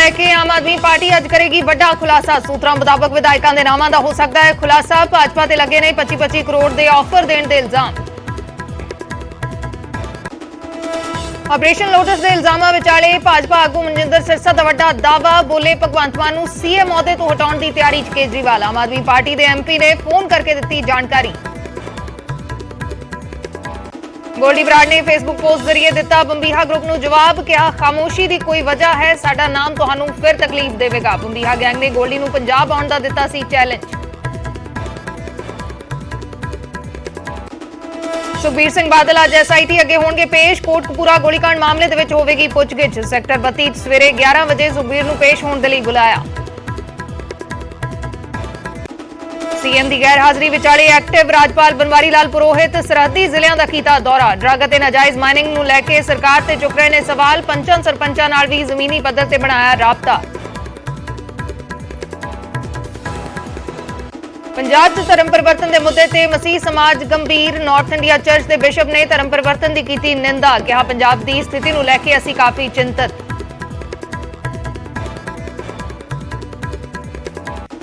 लैके आम आदमी पार्टी अज करेगी बड़ा खुलासा। सूत्रों मुताबिक विधायकों के नामों का हो सकता है खुलासा। भाजपा से लगे ने 25-25 करोड़ के ऑफर देने के इल्जाम। ऑपरेशन लोटस के इल्जामों विचाले भाजपा आगू मनजिंदर सिरसा का वड्डा दावा। बोले भगवंत मान नूं सीएम अहुदे तो हटाउण की तैयारी च केजरीवाल। आम आदमी पार्टी के एमपी ने फोन करके दी जानकारी। गोल्डी बराड़ ने फेसबुक पोस्ट जरिए दिता बंबीहा ग्रुप नूं जवाब। कहा खामोशी की कोई वजह है, साडा नाम तुहानूं फिर तकलीफ देवेगा। बंबीहा गैंग ने गोल्डी नूं पंजाब आउण दा दिता सी चैलेंज। सुखबीर सिंह बादल अज SIT अगे होणगे पेश। कोटकपूरा गोलीकांड मामले दे विच होवेगी पुछगिछ। सैक्टर 32 सवेरे 11 बजे सुखबीर नूं पेश होण दे लई बुलाया। सीएम की गैर हाजिरी विचाले एक्टिव राजपाल बनवारी लाल पुरोहित। सरहदी जिलों का कीता दौरा। ड्रग ते नाजायज माइनिंग नूं लैके सरकार ते चुक रहे ने सवाल। पंचां सरपंचां नाल भी जमीनी पद्धर ते बनाया राबता। पंजाब च धर्म परिवर्तन के मुद्दे ते मसीह समाज गंभीर। नॉर्थ इंडिया चर्च के बिशप ने धर्म परिवर्तन की कीती निंदा। कहा पंजाब की स्थिति नूं लैके असीं काफी चिंतित।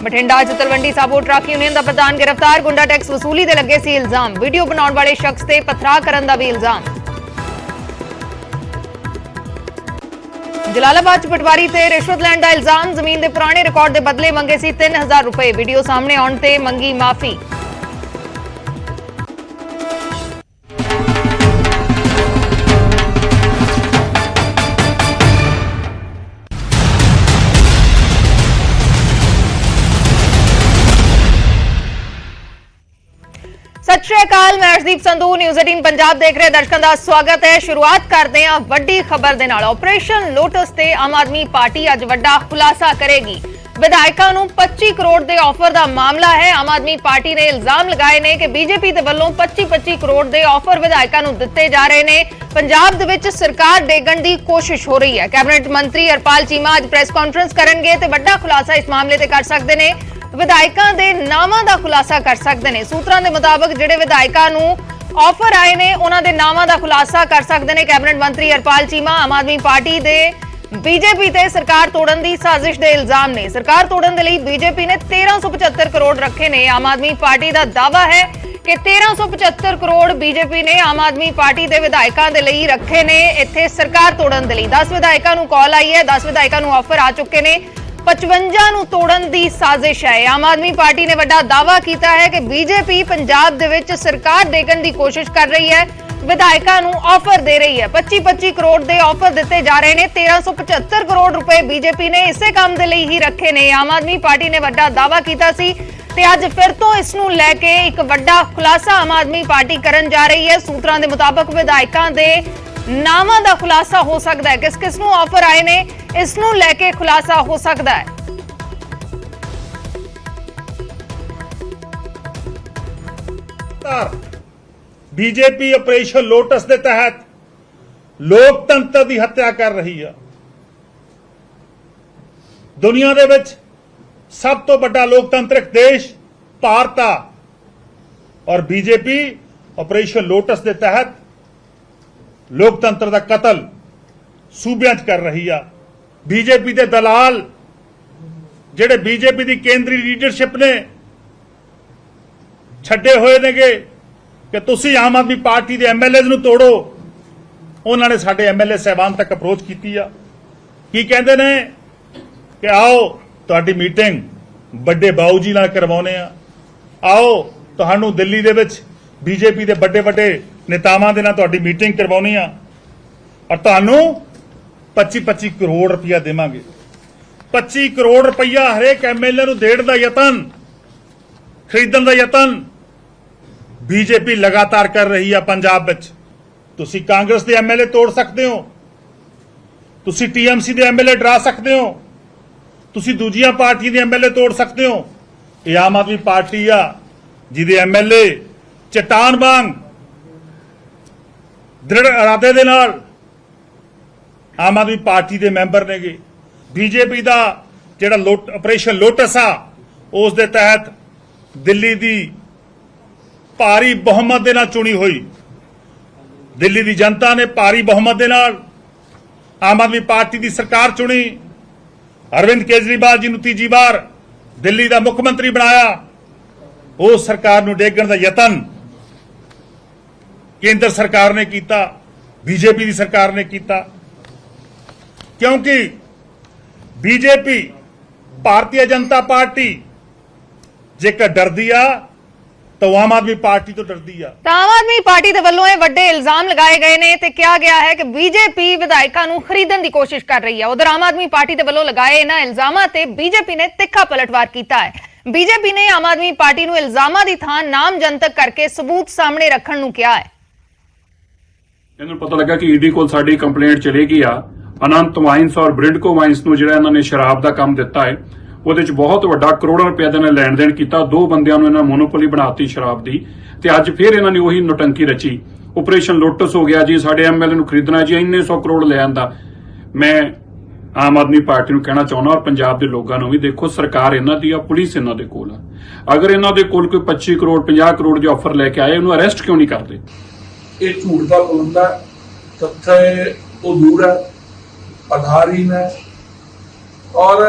बठिंडा च तलवंडी साबो ट्रक यूनियन का प्रधान गिरफ्तार। गुंडा टैक्स वसूली दे लगे सी इल्जाम। वीडियो बनाने वाले शख्स ते पथराव करन दा भी इल्जाम। जलालाबाद च पटवारी ते रिश्वत लैण दा इल्जाम। जमीन के पुराने रिकॉर्ड के बदले मंगे सी 3000 रुपए। वीडियो सामने आउण ते मंगी माफी। सत श्री अकाल, मैं अर्शदीप संधू न्यूज़ 18 पंजाब देख रहे दर्शकों का स्वागत है। शुरुआत करते हैं वड्डी खबर दे नाल। ऑपरेशन लोटस ते आम आदमी पार्टी अज वड्डा खुलासा करेगी। विधायकों नूं 25 करोड़ के ऑफर का मामला है। आम आदमी पार्टी ने इल्जाम लगाए ने कि बीजेपी दे वल्लों 25-25 करोड़ के ऑफर विधायकों नूं दिते जा रहे ने। पंजाब दे विच सरकार डेगण की कोशिश हो रही है। कैबिनेट मंत्री हरपाल चीमा अज प्रेस कॉन्फ्रेंस करनगे ते वड्डा खुलासा इस मामले ते कर सकदे ने। विधायकों के नामां का खुलासा कर सकते हैं। सूत्रों के मुताबिक जिहड़े विधायकों नूं ऑफर आए ने उन्हां दे नामां का खुलासा कर सकते हैं कैबिनेट मंत्री हरपाल चीमा। आम आदमी पार्टी दे बीजेपी ते सरकार तोड़न की साजिश के इल्जाम ने। सरकार तोड़न दे लई बीजेपी ने 1375 करोड़ रखे ने। आम आदमी पार्टी का दावा है कि 1375 करोड़ बीजेपी ने आम आदमी पार्टी के विधायकों के लिए रखे ने इत्थे सरकार तोड़न दे लई। 10 विधायकों नूं कॉल आई है, 10 विधायकों नूं ऑफर आ चुके ने। 55 नूं तोड़न की साजिश है। आम आदमी पार्टी ने वड्डा दावा किया है कि बीजेपी पंजाब दे विच सरकार डेगण की कोशिश कर रही है, विधायकों नूं ऑफर दे रही है। 25-25 करोड़ के ऑफर दिते जा रहे हैं। 1375 करोड़ रुपए बीजेपी ने इसे काम दे लई ही रखे ने। आम आदमी पार्टी ने वड्डा दावा किया सी ते अज फिर तो इस नूं लैके एक वड्डा खुलासा आम आदमी पार्टी करन जा रही है। सूत्रों के मुताबिक विधायकों के नामां दा खुलासा हो सकता है। किस किस नूं ऑफर आए ने इस नूं लैके खुलासा हो सकता है। बीजेपी ऑपरेशन लोटस के तहत लोकतंत्र की हत्या कर रही है। दुनिया दे विच सब तो बड़ा लोकतांत्रिक देश भारत आ और बीजेपी ऑपरेशन लोटस के तहत लोकतंत्र का कतल सूबियां च कर रही है। बीजेपी के दलाल जिहड़े बीजेपी की केंद्रीय लीडरशिप ने छड्डे हुए नेगे कि तुसी आम आदमी पार्टी के MLA नूं तोड़ो। उन्होंने साडे MLA साहबान तक अप्रोच की है। की कहते ने कि आओ तुहाडी मीटिंग बड़े बाऊ जी नाल करवाउने आ। आओ तुहानूं दिल्ली दे विच बीजेपी के बड़े बड़े नेतावां दे नाल तुहाडी मीटिंग करवाउणी आ और तुहानूं 25-25 करोड़ रुपया देवांगे। 25 करोड़ रुपया हरेक MLA नूं देण दा यतन, खरीदण दा यतन बीजेपी लगातार कर रही है। पंजाब विच तुसी कांग्रेस के MLA तोड़ सकते हो, तुसी TMC के MLA डरा सकते हो, तुसी दूजियां पार्टियां के MLA तोड़ सकते हो। ये आम आदमी पार्टी आ जिहदे MLA चट्टान वांग दृढ़ इरादे दे नाल आम आदमी पार्टी के मैंबर ने। बीजेपी का जिहड़ा ऑपरेशन लोटस आ उस दे तहत दिल्ली की भारी बहुमत दे नाल चुनी हुई दिल्ली की जनता ने भारी बहुमत दे नाल आम आदमी पार्टी की सरकार चुनी ਅਰਵਿੰਦ ਕੇਜਰੀਵਾਲ ਜੀ ਨੂੰ ਤੀਜੀ ਵਾਰ ਦਿੱਲੀ ਦਾ ਮੁੱਖ ਮੰਤਰੀ ਬਣਾਇਆ। ਉਸ ਸਰਕਾਰ ਨੂੰ ਡੇਗਣ ਦਾ ਯਤਨ ਕੇਂਦਰ ਸਰਕਾਰ ਨੇ ਕੀਤਾ, ਬੀਜੇਪੀ ਦੀ ਸਰਕਾਰ ਨੇ ਕੀਤਾ, ਕਿਉਂਕਿ ਬੀਜੇਪੀ ਭਾਰਤੀ ਜਨਤਾ ਪਾਰਟੀ ਜੇਕਰ ਡਰਦੀ ਆ ਤਾਂ ਆਮ ਆਦਮੀ ਪਾਰਟੀ ਤੋਂ ਡਰਦੀ ਆ। ਤਾਂ ਆਮ ਆਦਮੀ ਪਾਰਟੀ ਦੇ ਵੱਲੋਂ ਇਹ ਵੱਡੇ ਇਲਜ਼ਾਮ ਲਗਾਏ ਗਏ ਨੇ ਤੇ ਕਿਹਾ ਗਿਆ ਹੈ ਕਿ ਬੀਜੇਪੀ ਵਿਧਾਇਕਾਂ ਨੂੰ ਖਰੀਦਣ ਦੀ ਕੋਸ਼ਿਸ਼ ਕਰ ਰਹੀ ਹੈ। ਉਧਰ ਆਮ ਆਦਮੀ ਪਾਰਟੀ ਦੇ ਵੱਲੋਂ ਲਗਾਏ ਇਹਨਾਂ ਇਲਜ਼ਾਮਾਂ ਤੇ ਬੀਜੇਪੀ ਨੇ ਤਿੱਖਾ ਪਲਟਵਾਰ ਕੀਤਾ ਹੈ। ਬੀਜੇਪੀ ਨੇ ਆਮ ਆਦਮੀ ਪਾਰਟੀ ਨੂੰ ਇਲਜ਼ਾਮਾਂ ਦੀ ਥਾਂ ਨਾਮ ਜਨਤਕ ਕਰਕੇ ਸਬੂਤ ਸਾਹਮਣੇ ਰੱਖਣ ਨੂੰ ਕਿਹਾ ਹੈ। ਇਹਨਾਂ ਨੂੰ ਪਤਾ ਲੱਗਾ ਕਿ ਈਡੀ ਕੋਲ ਸਾਡੀ ਕੰਪਲੇਂਟ ਚਲੇਗੀ ਆ ਅਨੰਤ ਵਾਈਨਸ ਔਰ ਬ੍ਰਿੰਡਕੋ ਵਾਈਨਸ ਨੂੰ ਜਿਹੜਾ ਇਹਨਾਂ ਨੇ ਸ਼ਰਾਬ ਦਾ ਕੰਮ ਦਿੱਤਾ ਹੈ, ਉਹਦੇ ਚ ਬਹੁਤ ਵੱਡਾ ਕਰੋੜਾਂ ਰੁਪਏ ਦਾ ਲੈਣ ਦੇਣ ਕੀਤਾ। ਦੋ ਬੰਦਿਆਂ ਨੂੰ ਇਹਨਾਂ ਮੋਨੋਪੋਲੀ ਬਣਾਤੀ ਸ਼ਰਾਬ ਦੀ, ਤੇ ਅੱਜ ਫਿਰ ਇਹਨਾਂ ਨੇ ਉਹੀ ਨੋਟੰਕੀ ਰਚੀ। ਆਪਰੇਸ਼ਨ ਲੋਟਸ ਹੋ ਗਿਆ ਜੀ, ਸਾਡੇ ਐਮਐਲਏ ਨੂੰ ਖਰੀਦਣਾ ਜੀ, ਇੰਨੇ 100 ਕਰੋੜ ਲੈ ਆਂਦਾ। ਮੈਂ ਆਮ ਆਦਮੀ ਪਾਰਟੀ ਨੂੰ ਕਹਿਣਾ ਚਾਹੁੰਦਾ ਔਰ ਪੰਜਾਬ ਦੇ ਲੋਕਾਂ ਨੂੰ ਵੀ, ਦੇਖੋ ਸਰਕਾਰ ਇਹਨਾਂ ਦੀ ਆ, ਪੁਲਿਸ ਇਹਨਾਂ ਦੇ ਕੋਲ ਆ। ਅਗਰ ਇਹਨਾਂ ਦੇ ਕੋਲ ਕੋਈ 25 ਕਰੋੜ 50 ਕਰੋੜ ਦੇ ਆਫਰ ਲੈ ਕੇ ਆਏ, ਉਹਨੂੰ ਅਰੈਸਟ ਕਿਉਂ ਨਹੀਂ ਕਰਦੇ? ਇਹ ਝੂਠ ਦਾ ਬੋਲਦਾ ਤੱਥ ਤੋਂ ਦੂਰ ਹੈ, ਆਧਾਰਹੀਨ ਹੈ ਔਰ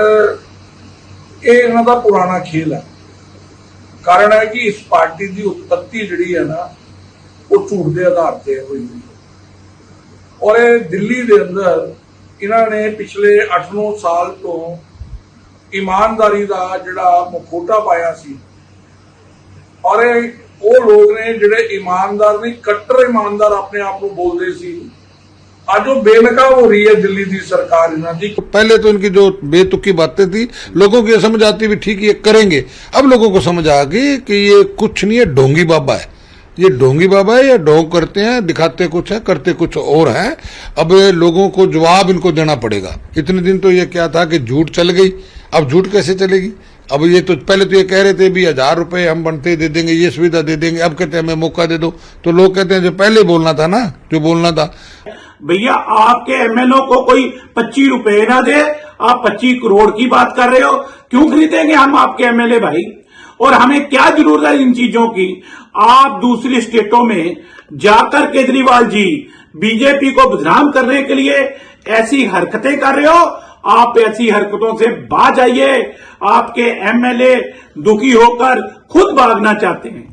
ਇਹ ਇਹਨਾਂ ਦਾ ਪੁਰਾਣਾ ਖੇਲ ਹੈ। ਕਾਰਨ ਹੈ ਕਿ ਇਸ ਪਾਰਟੀ ਦੀ ਉਤਪਤੀ ਜਿਹੜੀ ਹੈ ਨਾ ਉਹ ਝੂਠ ਦੇ ਆਧਾਰ ਤੇ ਹੋਈ ਹੈ ਔਰ ਇਹ ਦਿੱਲੀ ਦੇ ਅੰਦਰ ਇਹਨਾਂ ਨੇ ਪਿਛਲੇ 8-9 ਸਾਲ ਤੋਂ ਇਮਾਨਦਾਰੀ ਦਾ ਜਿਹੜਾ ਮੁਖੌਟਾ ਪਾਇਆ ਸੀ ਔਰ ਇਹ ਉਹ ਲੋਕ ਨੇ ਜਿਹੜੇ ਇਮਾਨਦਾਰ ਨਹੀਂ, ਕੱਟਰ ਇਮਾਨਦਾਰ ਆਪਣੇ ਆਪ ਨੂੰ ਬੋਲਦੇ ਸੀ। आज वो बेनकाब हो रही है दिल्ली की सरकार इन्हों की। पहले तो इनकी जो बेतुकी बातें थी लोगों को ये समझ आती भी ठीक ये करेंगे, अब लोगों को समझ आ गई कि ये कुछ नहीं है, ढोंगी बाबा है। ये ढोंगी बाबा है, ये ढोंग करते हैं, दिखाते कुछ है, करते कुछ और है। अब लोगों को जवाब इनको देना पड़ेगा। इतने दिन तो ये क्या था कि झूठ चल गई, अब झूठ कैसे चलेगी? अब ये तो पहले तो ये कह रहे थे भी 1000 रुपए हम बनते दे देंगे, ये सुविधा दे देंगे, अब कहते हैं हमें मौका दे दो। तो लोग कहते हैं जो पहले बोलना था ना, जो बोलना था। भैया आपके एमएलए को कोई 25 रुपए ना दे, आप 25 करोड़ की बात कर रहे हो, क्यों खरीदेंगे हम आपके एमएलए भाई? और हमें क्या जरूरत है इन चीजों की? आप दूसरी स्टेटों में जाकर केजरीवाल जी बीजेपी को बदनाम करने के लिए ऐसी हरकतें कर रहे हो। आप ऐसी हरकतों से बाज आइए, आपके एमएलए दुखी होकर खुद भागना चाहते हैं।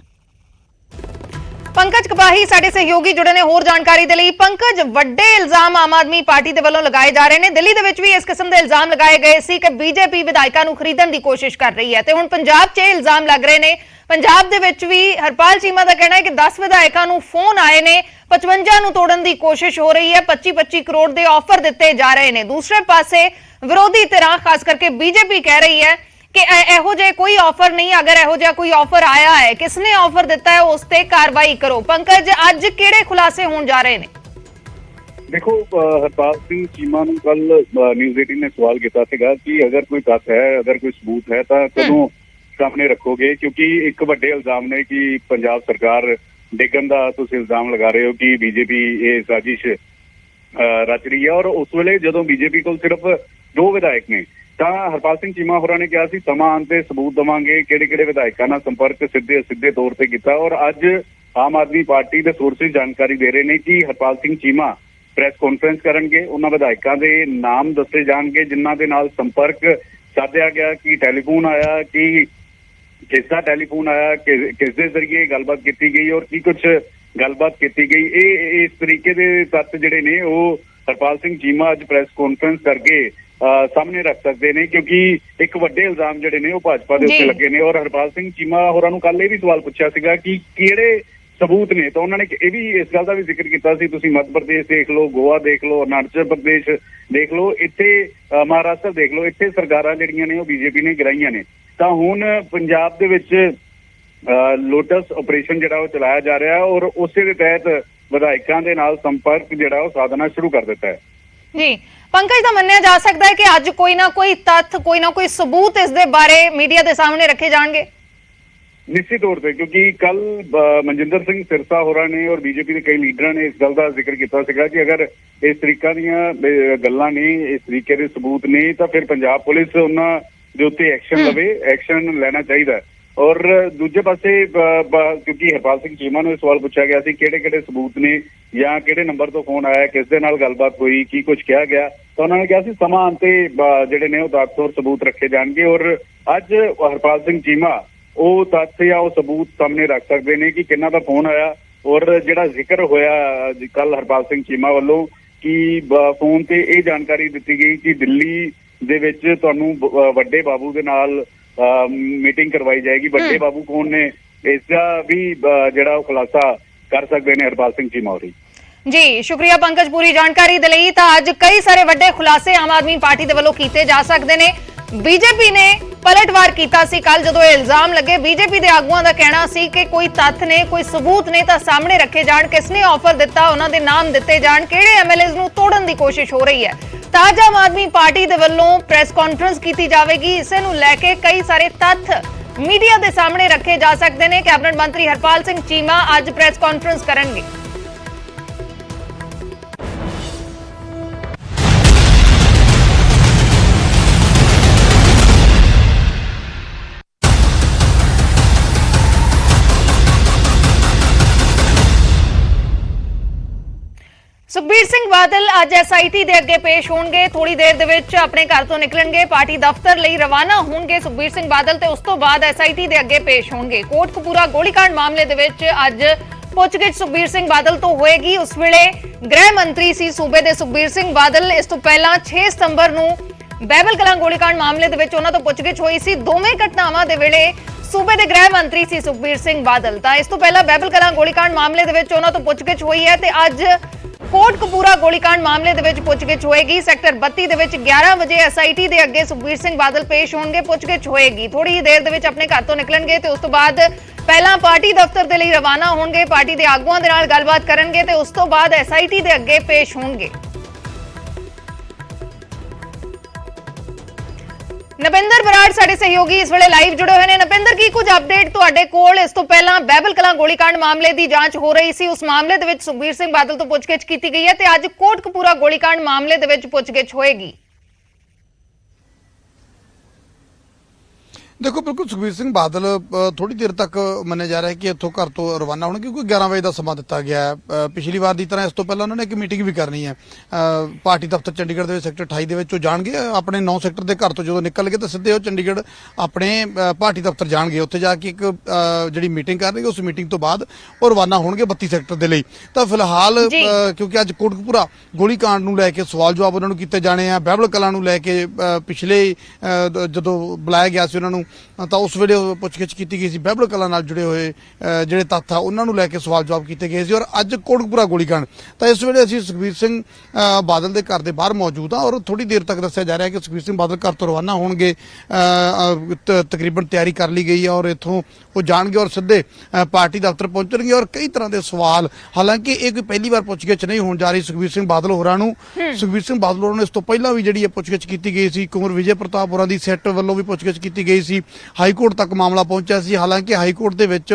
पंकज कपाही साडे सहयोगी जुड़े ने होर जानकारी दे लई। पंकज, वड्डे इल्जाम आम आदमी पार्टी दे वल्लों लगाए जा रहे ने। दिल्ली दे विच भी इस किस्म दे इल्जाम लगाए गए सी कि बीजेपी विधायकां नूं खरीदण दी कोशिश कर रही है ते हुण पंजाब 'च इल्जाम लग रहे ने। पंजाब दे विच भी हरपाल चीमा दा कहना है कि 10 विधायकां नूं फोन आए ने, 55 नूं तोड़न दी कोशिश हो रही है, 25-25 करोड़ दे ऑफर दिते जा रहे ने। दूसरे पासे विरोधी धिरां खास करके बीजेपी कह रही है कि ਇਹੋ ਜਿਹੇ ਕੋਈ ਆਫਰ ਨਹੀਂ, ਅਗਰ ਇਹੋ ਜਿਹਾ ਕੋਈ ਆਫਰ ਆਇਆ ਹੈ, ਕਿਸਨੇ ਆਫਰ ਦਿੱਤਾ ਹੈ, ਉਸ ਤੇ ਕਾਰਵਾਈ ਕਰੋ। ਪੰਕਜ, ਅੱਜ ਕਿਹੜੇ ਖੁਲਾਸੇ ਹੋਣ ਜਾ ਰਹੇ ਨੇ? देखो हरपाल सिंह चीमा ਨੂੰ ਕੱਲ ਨਿਊਜ਼ 18 ਨੇ ਸਵਾਲ ਕੀਤਾ ਸੀਗਾ ਕਿ ਅਗਰ ਕੋਈ ਤੱਥ ਹੈ, ਅਗਰ ਕੋਈ ਸਬੂਤ ਹੈ ਤਾਂ ਕਦੋਂ ਸਾਹਮਣੇ ਰੱਖੋਗੇ? ਕਿਉਂਕਿ ਇੱਕ ਵੱਡੇ ਇਲਜ਼ਾਮ ਨੇ ਕਿ ਪੰਜਾਬ ਸਰਕਾਰ ਡਿੱਗਣ ਦਾ ਤੁਸੀਂ ਇਲਜ਼ਾਮ ਲਗਾ ਰਹੇ ਹੋ ਕਿ ਬੀਜੇਪੀ ਇਹ ਸਾਜ਼ਿਸ਼ ਰਚ ਰਹੀ ਹੈ। ਔਰ ਉਸ ਵੇਲੇ ਜਦੋਂ ਬੀਜੇਪੀ ਕੋਲ ਸਿਰਫ 2 ਵਿਧਾਇਕ ਨੇ ਤਾਂ ਹਰਪਾਲ ਸਿੰਘ ਚੀਮਾ ਹੋਰਾਂ ਨੇ ਕਿਹਾ ਸੀ ਸਮਾਂ ਆਉਣ ਤੇ ਸਬੂਤ ਦੇਵਾਂਗੇ, ਕਿਹੜੇ ਵਿਧਾਇਕਾਂ ਨਾਲ ਸੰਪਰਕ ਸਿੱਧੇ ਤੌਰ ਤੇ ਕੀਤਾ। ਔਰ ਅੱਜ ਆਮ ਆਦਮੀ ਪਾਰਟੀ ਦੇ ਸੋਰਸਿਸ ਜਾਣਕਾਰੀ ਦੇ ਰਹੇ ਨੇ ਕਿ ਹਰਪਾਲ ਸਿੰਘ ਚੀਮਾ ਪ੍ਰੈਸ ਕਾਨਫਰੰਸ ਕਰਨਗੇ, ਉਹਨਾਂ ਵਿਧਾਇਕਾਂ ਦੇ ਨਾਮ ਦੱਸੇ ਜਾਣਗੇ ਜਿਨ੍ਹਾਂ ਦੇ ਨਾਲ ਸੰਪਰਕ ਸਾਧਿਆ ਗਿਆ, ਕਿ ਟੈਲੀਫੋਨ ਆਇਆ, ਕਿ ਕਿਸ ਦਾ ਟੈਲੀਫੋਨ ਆਇਆ, ਕਿਸ ਦੇ ਜ਼ਰੀਏ ਗੱਲਬਾਤ ਕੀਤੀ ਗਈ ਔਰ ਕੀ ਕੁਝ ਗੱਲਬਾਤ ਕੀਤੀ ਗਈ। ਇਹ ਇਸ ਤਰੀਕੇ ਦੇ ਤੱਥ ਜਿਹੜੇ ਨੇ ਉਹ ਹਰਪਾਲ ਸਿੰਘ ਚੀਮਾ ਅੱਜ ਪ੍ਰੈਸ ਕਾਨਫਰੰਸ ਕਰਕੇ ਸਾਹਮਣੇ ਰੱਖ ਸਕਦੇ ਨੇ, ਕਿਉਂਕਿ ਇੱਕ ਵੱਡੇ ਇਲਜ਼ਾਮ ਜਿਹੜੇ ਨੇ ਉਹ ਭਾਜਪਾ ਦੇ ਉੱਤੇ ਲੱਗੇ ਨੇ। ਔਰ ਹਰਪਾਲ ਸਿੰਘ ਚੀਮਾ ਹੋਰਾਂ ਨੂੰ ਕੱਲ ਇਹ ਵੀ ਸਵਾਲ ਪੁੱਛਿਆ ਸੀਗਾ ਕਿ ਕਿਹੜੇ ਸਬੂਤ ਨੇ, ਤਾਂ ਉਹਨਾਂ ਨੇ ਇਹ ਵੀ ਇਸ ਗੱਲ ਦਾ ਵੀ ਜ਼ਿਕਰ ਕੀਤਾ ਸੀ ਤੁਸੀਂ ਮੱਧ ਪ੍ਰਦੇਸ਼ ਦੇਖ ਲਓ, ਗੋਆ ਦੇਖ ਲਓ, ਅਰੁਣਾਚਲ ਪ੍ਰਦੇਸ਼ ਦੇਖ ਲਓ, ਇੱਥੇ ਮਹਾਰਾਸ਼ਟਰ ਦੇਖ ਲਓ, ਇੱਥੇ ਸਰਕਾਰਾਂ ਜਿਹੜੀਆਂ ਨੇ ਉਹ ਬੀਜੇਪੀ ਨੇ ਗਿਰਾਈਆਂ ਨੇ। ਤਾਂ ਹੁਣ ਪੰਜਾਬ ਦੇ ਵਿੱਚ ਲੋਟਸ ਆਪਰੇਸ਼ਨ ਜਿਹੜਾ ਉਹ ਚਲਾਇਆ ਜਾ ਰਿਹਾ ਔਰ ਉਸੇ ਦੇ ਤਹਿਤ ਵਿਧਾਇਕਾਂ ਦੇ ਨਾਲ ਸੰਪਰਕ ਜਿਹੜਾ ਉਹ ਸਾਧਨਾ ਸ਼ੁਰੂ ਕਰ ਦਿੱਤਾ ਹੈ। ਜੀ ਪੰਕਜ, ਦਾ ਮੰਨਿਆ ਜਾ ਸਕਦਾ ਹੈ ਕਿ ਅੱਜ ਕੋਈ ਨਾ ਕੋਈ ਤੱਥ, ਕੋਈ ਨਾ ਕੋਈ ਸਬੂਤ ਇਸ ਦੇ ਬਾਰੇ ਮੀਡੀਆ ਦੇ ਸਾਹਮਣੇ ਰੱਖੇ ਜਾਣਗੇ? ਨਿਸ਼ਚਿਤ ਤੌਰ ਤੇ, ਕਿਉਂਕਿ ਕੱਲ ਮਨਜਿੰਦਰ ਸਿੰਘ ਸਿਰਸਾ ਹੋਰਾਂ ਨੇ ਔਰ ਬੀਜੇਪੀ ਦੇ ਕਈ ਲੀਡਰਾਂ ਨੇ ਇਸ ਗੱਲ ਦਾ ਜ਼ਿਕਰ ਕੀਤਾ ਸੀਗਾ ਕਿ ਅਗਰ ਇਸ ਤਰੀਕਾਂ ਦੀਆਂ ਗੱਲਾਂ ਨੇ, ਇਸ ਤਰੀਕੇ ਦੇ ਸਬੂਤ ਨੇ, ਤਾਂ ਫਿਰ ਪੰਜਾਬ ਪੁਲਿਸ ਉਹਨਾਂ ਦੇ ਉੱਤੇ ਐਕਸ਼ਨ ਲਵੇ, ਐਕਸ਼ਨ ਲੈਣਾ ਚਾਹੀਦਾ। ਔਰ ਦੂਜੇ ਪਾਸੇ ਕਿਉਂਕਿ ਹਰਪਾਲ ਸਿੰਘ ਚੀਮਾ ਨੂੰ ਇਹ ਸਵਾਲ ਪੁੱਛਿਆ ਗਿਆ ਸੀ ਕਿਹੜੇ ਸਬੂਤ ਨੇ ਜਾਂ ਕਿਹੜੇ ਨੰਬਰ ਤੋਂ ਫੋਨ ਆਇਆ, ਕਿਸ ਦੇ ਨਾਲ ਗੱਲਬਾਤ ਹੋਈ, ਕੀ ਕੁਝ ਕਿਹਾ ਗਿਆ, ਤਾਂ ਉਹਨਾਂ ਨੇ ਕਿਹਾ ਸੀ ਸਮਾਂ ਆਉਣ ਤੇ ਜਿਹੜੇ ਨੇ ਉਹ ਤੱਥ ਔਰ ਸਬੂਤ ਰੱਖੇ ਜਾਣਗੇ। ਔਰ ਅੱਜ ਹਰਪਾਲ ਸਿੰਘ ਚੀਮਾ ਉਹ ਤੱਥ ਜਾਂ ਉਹ ਸਬੂਤ ਸਾਹਮਣੇ ਰੱਖ ਸਕਦੇ ਨੇ ਕਿ ਕਿੰਨਾ ਦਾ ਫੋਨ ਆਇਆ। ਔਰ ਜਿਹੜਾ ਜ਼ਿਕਰ ਹੋਇਆ ਕੱਲ ਹਰਪਾਲ ਸਿੰਘ ਚੀਮਾ ਵੱਲੋਂ ਕਿ ਫੋਨ ਤੇ ਇਹ ਜਾਣਕਾਰੀ ਦਿੱਤੀ ਗਈ ਕਿ ਦਿੱਲੀ ਦੇ ਵਿੱਚ ਤੁਹਾਨੂੰ ਵੱਡੇ ਬਾਬੂ ਦੇ ਨਾਲ ਮੀਟਿੰਗ ਕਰਵਾਈ ਜਾਏਗੀ। ਵੱਡੇ ਬਾਬੂ ਕੌਣ ਨੇ, ਇਸ ਦਾ ਵੀ ਜਿਹੜਾ ਉਹ ਖੁਲਾਸਾ ਕਰ ਸਕਦੇ ਨੇ ਹਰਪਾਲ ਸਿੰਘ ਚੀਮਾ ਹੋਰੀ। ਜੀ ਸ਼ੁਕਰੀਆ ਪੰਕਜ ਪੂਰੀ ਜਾਣਕਾਰੀ ਦੇ ਲਈ। ਤਾਂ ਅੱਜ ਕਈ ਸਾਰੇ ਵੱਡੇ ਖੁਲਾਸੇ ਆਮ ਆਦਮੀ ਪਾਰਟੀ ਦੇ ਵੱਲੋਂ ਕੀਤੇ ਜਾ ਸਕਦੇ ਨੇ। ਬੀਜੇਪੀ ਨੇ ਪਲਟਵਾਰ ਕੀਤਾ ਸੀ ਕੱਲ ਜਦੋਂ ਇਹ ਇਲਜ਼ਾਮ ਲੱਗੇ। ਬੀਜੇਪੀ ਦੇ ਆਗੂਆਂ ਦਾ ਕਹਿਣਾ ਸੀ ਕਿ ਕੋਈ ਤੱਥ ਨੇ, ਕੋਈ ਸਬੂਤ ਨੇ ਤਾਂ ਸਾਹਮਣੇ ਰੱਖੇ ਜਾਣ, ਕਿਸਨੇ ਆਫਰ ਦਿੱਤਾ, ਉਹਨਾਂ ਦੇ ਨਾਮ ਦਿੱਤੇ ਜਾਣ, ਕਿਹੜੇ ਐਮਐਲਏਜ਼ ਨੂੰ ਤੋੜਨ ਦੀ ਕੋਸ਼ਿਸ਼ ਹੋ ਰਹੀ ਹੈ। ਤਾਂ ਅੱਜ ਆਮ ਆਦਮੀ ਪਾਰਟੀ ਦੇ ਵੱਲੋਂ ਪ੍ਰੈਸ ਕਾਨਫਰੰਸ ਕੀਤੀ ਜਾਵੇਗੀ। ਇਸੇ ਨੂੰ ਲੈ ਕੇ ਕਈ ਸਾਰੇ ਤੱਥ ਮੀਡੀਆ ਦੇ ਸਾਹਮਣੇ ਰੱਖੇ ਜਾ ਸਕਦੇ ਨੇ। ਕੈਬਨਿਟ ਮੰਤਰੀ ਹਰਪਾਲ ਸਿੰਘ ਚੀਮਾ ਅੱਜ ਪ੍ਰੈਸ ਕਾਨਫਰੰਸ ਕਰਨਗੇ। ਸੁਖਬੀਰ ਸਿੰਘ ਬਾਦਲ ਅੱਜ ਐਸਆਈਟੀ ਦੇ ਅੱਗੇ ਪੇਸ਼ ਹੋਣਗੇ। ਥੋੜੀ ਦੇਰ ਦੇ ਵਿੱਚ ਆਪਣੇ ਘਰ ਤੋਂ ਨਿਕਲਣਗੇ, ਪਾਰਟੀ ਦਫ਼ਤਰ ਲਈ ਰਵਾਨਾ ਹੋਣਗੇ ਸੁਖਬੀਰ ਸਿੰਘ ਬਾਦਲ ਤੇ ਉਸ ਤੋਂ ਬਾਅਦ ਐਸਆਈਟੀ ਦੇ ਅੱਗੇ ਪੇਸ਼ ਹੋਣਗੇ। ਕੋਟਕਪੂਰਾ ਗੋਲੀकांड ਮਾਮਲੇ ਦੇ ਵਿੱਚ ਅੱਜ ਪੁੱਛਗਿੱਛ ਸੁਖਬੀਰ ਸਿੰਘ ਬਾਦਲ ਤੋਂ ਹੋਏਗੀ। ਉਸ ਵੇਲੇ ਗ੍ਰਹਿ ਮੰਤਰੀ ਸੀ ਸੂਬੇ ਦੇ ਸੁਖਬੀਰ ਸਿੰਘ ਬਾਦਲ। ਇਸ ਤੋਂ ਪਹਿਲਾਂ 6 ਸਤੰਬਰ ਨੂੰ ਬਹਿਬਲ ਕਲਾਂ ਗੋਲੀकांड ਮਾਮਲੇ ਦੇ ਵਿੱਚ ਉਹਨਾਂ ਤੋਂ ਪੁੱਛਗਿੱਛ ਹੋਈ ਸੀ। ਦੋਵੇਂ ਘਟਨਾਵਾਂ ਦੇ ਵੇਲੇ ਸੂਬੇ ਦੇ ਗ੍ਰਹਿ ਮੰਤਰੀ ਸੀ ਸੁਖਬੀਰ ਸਿੰਘ ਬਾਦਲ। ਤਾਂ ਇਸ ਤੋਂ ਪਹਿਲਾਂ ਬਹਿਬਲ ਕਲਾਂ ਗੋਲੀकांड ਮਾਮਲੇ ਦੇ ਵਿੱਚ ਉਹਨਾਂ ਤੋਂ ਪੁੱਛਗਿੱਛ ਹੋਈ ਹੈ ਤੇ ਅੱਜ ਕੋਟਕਪੂਰਾ ਗੋਲੀकांड ਮਾਮਲੇ ਦੇ ਵਿੱਚ ਪੁੱਛਗਿੱਛ ਹੋਏਗੀ। ਸੈਕਟਰ 32 ਦੇ ਵਿੱਚ 11 ਵਜੇ ਐਸਆਈਟੀ ਦੇ ਅੱਗੇ ਸੁਖਬੀਰ ਸਿੰਘ ਬਾਦਲ ਪੇਸ਼ ਹੋਣਗੇ, ਪੁੱਛਗਿੱਛ ਹੋਏਗੀ। ਥੋੜੀ ਦੇਰ ਦੇ ਵਿੱਚ ਆਪਣੇ ਘਰ ਤੋਂ ਨਿਕਲਣਗੇ ਤੇ ਉਸ ਤੋਂ ਬਾਅਦ ਪਹਿਲਾਂ ਪਾਰਟੀ ਦਫ਼ਤਰ ਦੇ ਲਈ ਰਵਾਨਾ ਹੋਣਗੇ, ਪਾਰਟੀ ਦੇ ਆਗੂਆਂ ਦੇ ਨਾਲ ਗੱਲਬਾਤ ਕਰਨਗੇ ਤੇ ਉਸ ਤੋਂ ਬਾਅਦ ਐਸਆਈਟੀ ਦੇ ਅੱਗੇ ਪੇਸ਼ ਹੋਣਗੇ। ਨਪਿੰਦਰ ਬਰਾੜ ਸਾਡੇ ਸਹਿਯੋਗੀ ਇਸ ਵੇਲੇ ਲਾਈਵ ਜੁੜੇ ਹੋਏ ਨੇ। ਨਪਿੰਦਰ, ਕੀ ਕੁਝ ਅਪਡੇਟ ਤੁਹਾਡੇ ਕੋਲ? ਇਸ ਤੋਂ ਪਹਿਲਾਂ ਬਹਿਬਲ ਕਲਾਂ ਗੋਲੀकांड ਮਾਮਲੇ ਦੀ ਜਾਂਚ ਹੋ ਰਹੀ ਸੀ, ਉਸ ਮਾਮਲੇ ਦੇ ਵਿੱਚ ਸੁਖਬੀਰ ਸਿੰਘ ਬਾਦਲ ਤੋਂ ਪੁੱਛਗਿੱਛ ਕੀਤੀ ਗਈ ਹੈ ਤੇ ਅੱਜ ਕੋਟਕਪੂਰਾ ਗੋਲੀकांड ਮਾਮਲੇ ਦੇ ਵਿੱਚ ਪੁੱਛਗਿੱਛ ਹੋਏਗੀ। देखो बिल्कुल सुखबीर सिंह बादल थोड़ी देर तक मन्निया जा रहा है कि इत्थों घर तो रवाना होने क्योंकि 11 बजे का समा दिता गया है। पिछली बार की तरह इस तो पहले उन्होंने एक मीटिंग भी करनी है पार्टी दफ्तर चंडीगढ़ के सैक्टर 28 ਦੇ ਵਿੱਚ ਜਾਣਗੇ। ਆਪਣੇ 9 ਸੈਕਟਰ ਦੇ ਘਰ ਤੋਂ ਜਦੋਂ ਨਿਕਲ ਗਏ ਤਾਂ ਸਿੱਧੇ ਉਹ ਚੰਡੀਗੜ੍ਹ ਆਪਣੇ ਪਾਰਟੀ ਦਫ਼ਤਰ ਜਾਣਗੇ। ਉੱਥੇ ਜਾ ਕੇ ਇੱਕ ਜਿਹੜੀ ਮੀਟਿੰਗ ਕਰਨਗੇ, ਉਸ ਮੀਟਿੰਗ ਤੋਂ ਬਾਅਦ ਉਹ ਰਵਾਨਾ ਹੋਣਗੇ 32 ਸੈਕਟਰ ਦੇ ਲਈ। ਤਾਂ ਫਿਲਹਾਲ ਕਿਉਂਕਿ ਅੱਜ ਕੋਟਕਪੂਰਾ ਗੋਲੀकांड ਨੂੰ ਲੈ ਕੇ ਸਵਾਲ ਜਵਾਬ ਉਹਨਾਂ ਨੂੰ ਕੀਤੇ ਜਾਣੇ ਆ। ਬਹਿਬਲ ਕਲਾਂ ਨੂੰ ਲੈ ਕੇ ਪਿਛਲੇ ਜਦੋਂ ਬੁਲਾਇਆ ਗਿਆ ਸੀ ਉਹਨਾਂ ਨੂੰ ਤਾਂ ਉਸ ਵੇਲੇ ਪੁੱਛਗਿੱਛ ਕੀਤੀ ਗਈ ਸੀ। ਬਹਿਬਲ ਕਲਾਂ ਨਾਲ ਜੁੜੇ ਹੋਏ ਜਿਹੜੇ ਤੱਥ ਆ ਉਹਨਾਂ ਨੂੰ ਲੈ ਕੇ ਸਵਾਲ ਜਵਾਬ ਕੀਤੇ ਗਏ ਸੀ। ਔਰ ਅੱਜ ਕੋਟਕਪੂਰਾ ਗੋਲੀकांड ਤਾਂ ਇਸ ਵੇਲੇ ਅਸੀਂ ਸੁਖਬੀਰ ਸਿੰਘ ਬਾਦਲ ਦੇ ਘਰ ਦੇ ਬਾਹਰ ਮੌਜੂਦ ਹਾਂ ਔਰ ਥੋੜੀ ਦੇਰ ਤੱਕ ਦੱਸਿਆ ਜਾ ਰਿਹਾ ਕਿ ਸੁਖਬੀਰ ਸਿੰਘ ਬਾਦਲ ਘਰ ਤੋਂ ਰਵਾਨਾ ਹੋਣਗੇ। ਤਕਰੀਬਨ ਤਿਆਰੀ ਕਰ ਲਈ ਗਈ ਹੈ ਔਰ ਇੱਥੋਂ ਉਹ ਜਾਣਗੇ ਔਰ ਸਿੱਧੇ ਪਾਰਟੀ ਦਫ਼ਤਰ ਪਹੁੰਚਣਗੇ। ਔਰ ਕਈ ਤਰ੍ਹਾਂ ਦੇ ਸਵਾਲ, ਹਾਲਾਂਕਿ ਇਹ ਕੋਈ ਪਹਿਲੀ ਵਾਰ ਪੁੱਛਗਿੱਛ ਨਹੀਂ ਹੋਣ ਜਾ ਰਹੀ ਸੁਖਬੀਰ ਸਿੰਘ ਬਾਦਲ ਹੋਰਾਂ ਨੂੰ। ਸੁਖਬੀਰ ਸਿੰਘ ਬਾਦਲ ਹੋਰਾਂ ਨੂੰ ਇਸ ਤੋਂ ਪਹਿਲਾਂ ਵੀ ਜਿਹੜੀ ਪੁੱਛਗਿੱਛ ਕੀਤੀ ਗਈ ਸੀ। ਕੁੰਵਰ ਵਿਜੇ ਪ੍ਰਤਾਪ ਹੋਰਾਂ ਦੀ ਸੈਟ ਵੱਲੋਂ ਵੀ ਪੁੱਛਗਿੱਛ ਕੀਤੀ ਗਈ ਸੀ। ਹਾਈ ਕੋਰਟ ਤੱਕ ਮਾਮਲਾ ਪਹੁੰਚਿਆ ਸੀ। ਹਾਲਾਂਕਿ ਹਾਈ ਕੋਰਟ ਦੇ ਵਿੱਚ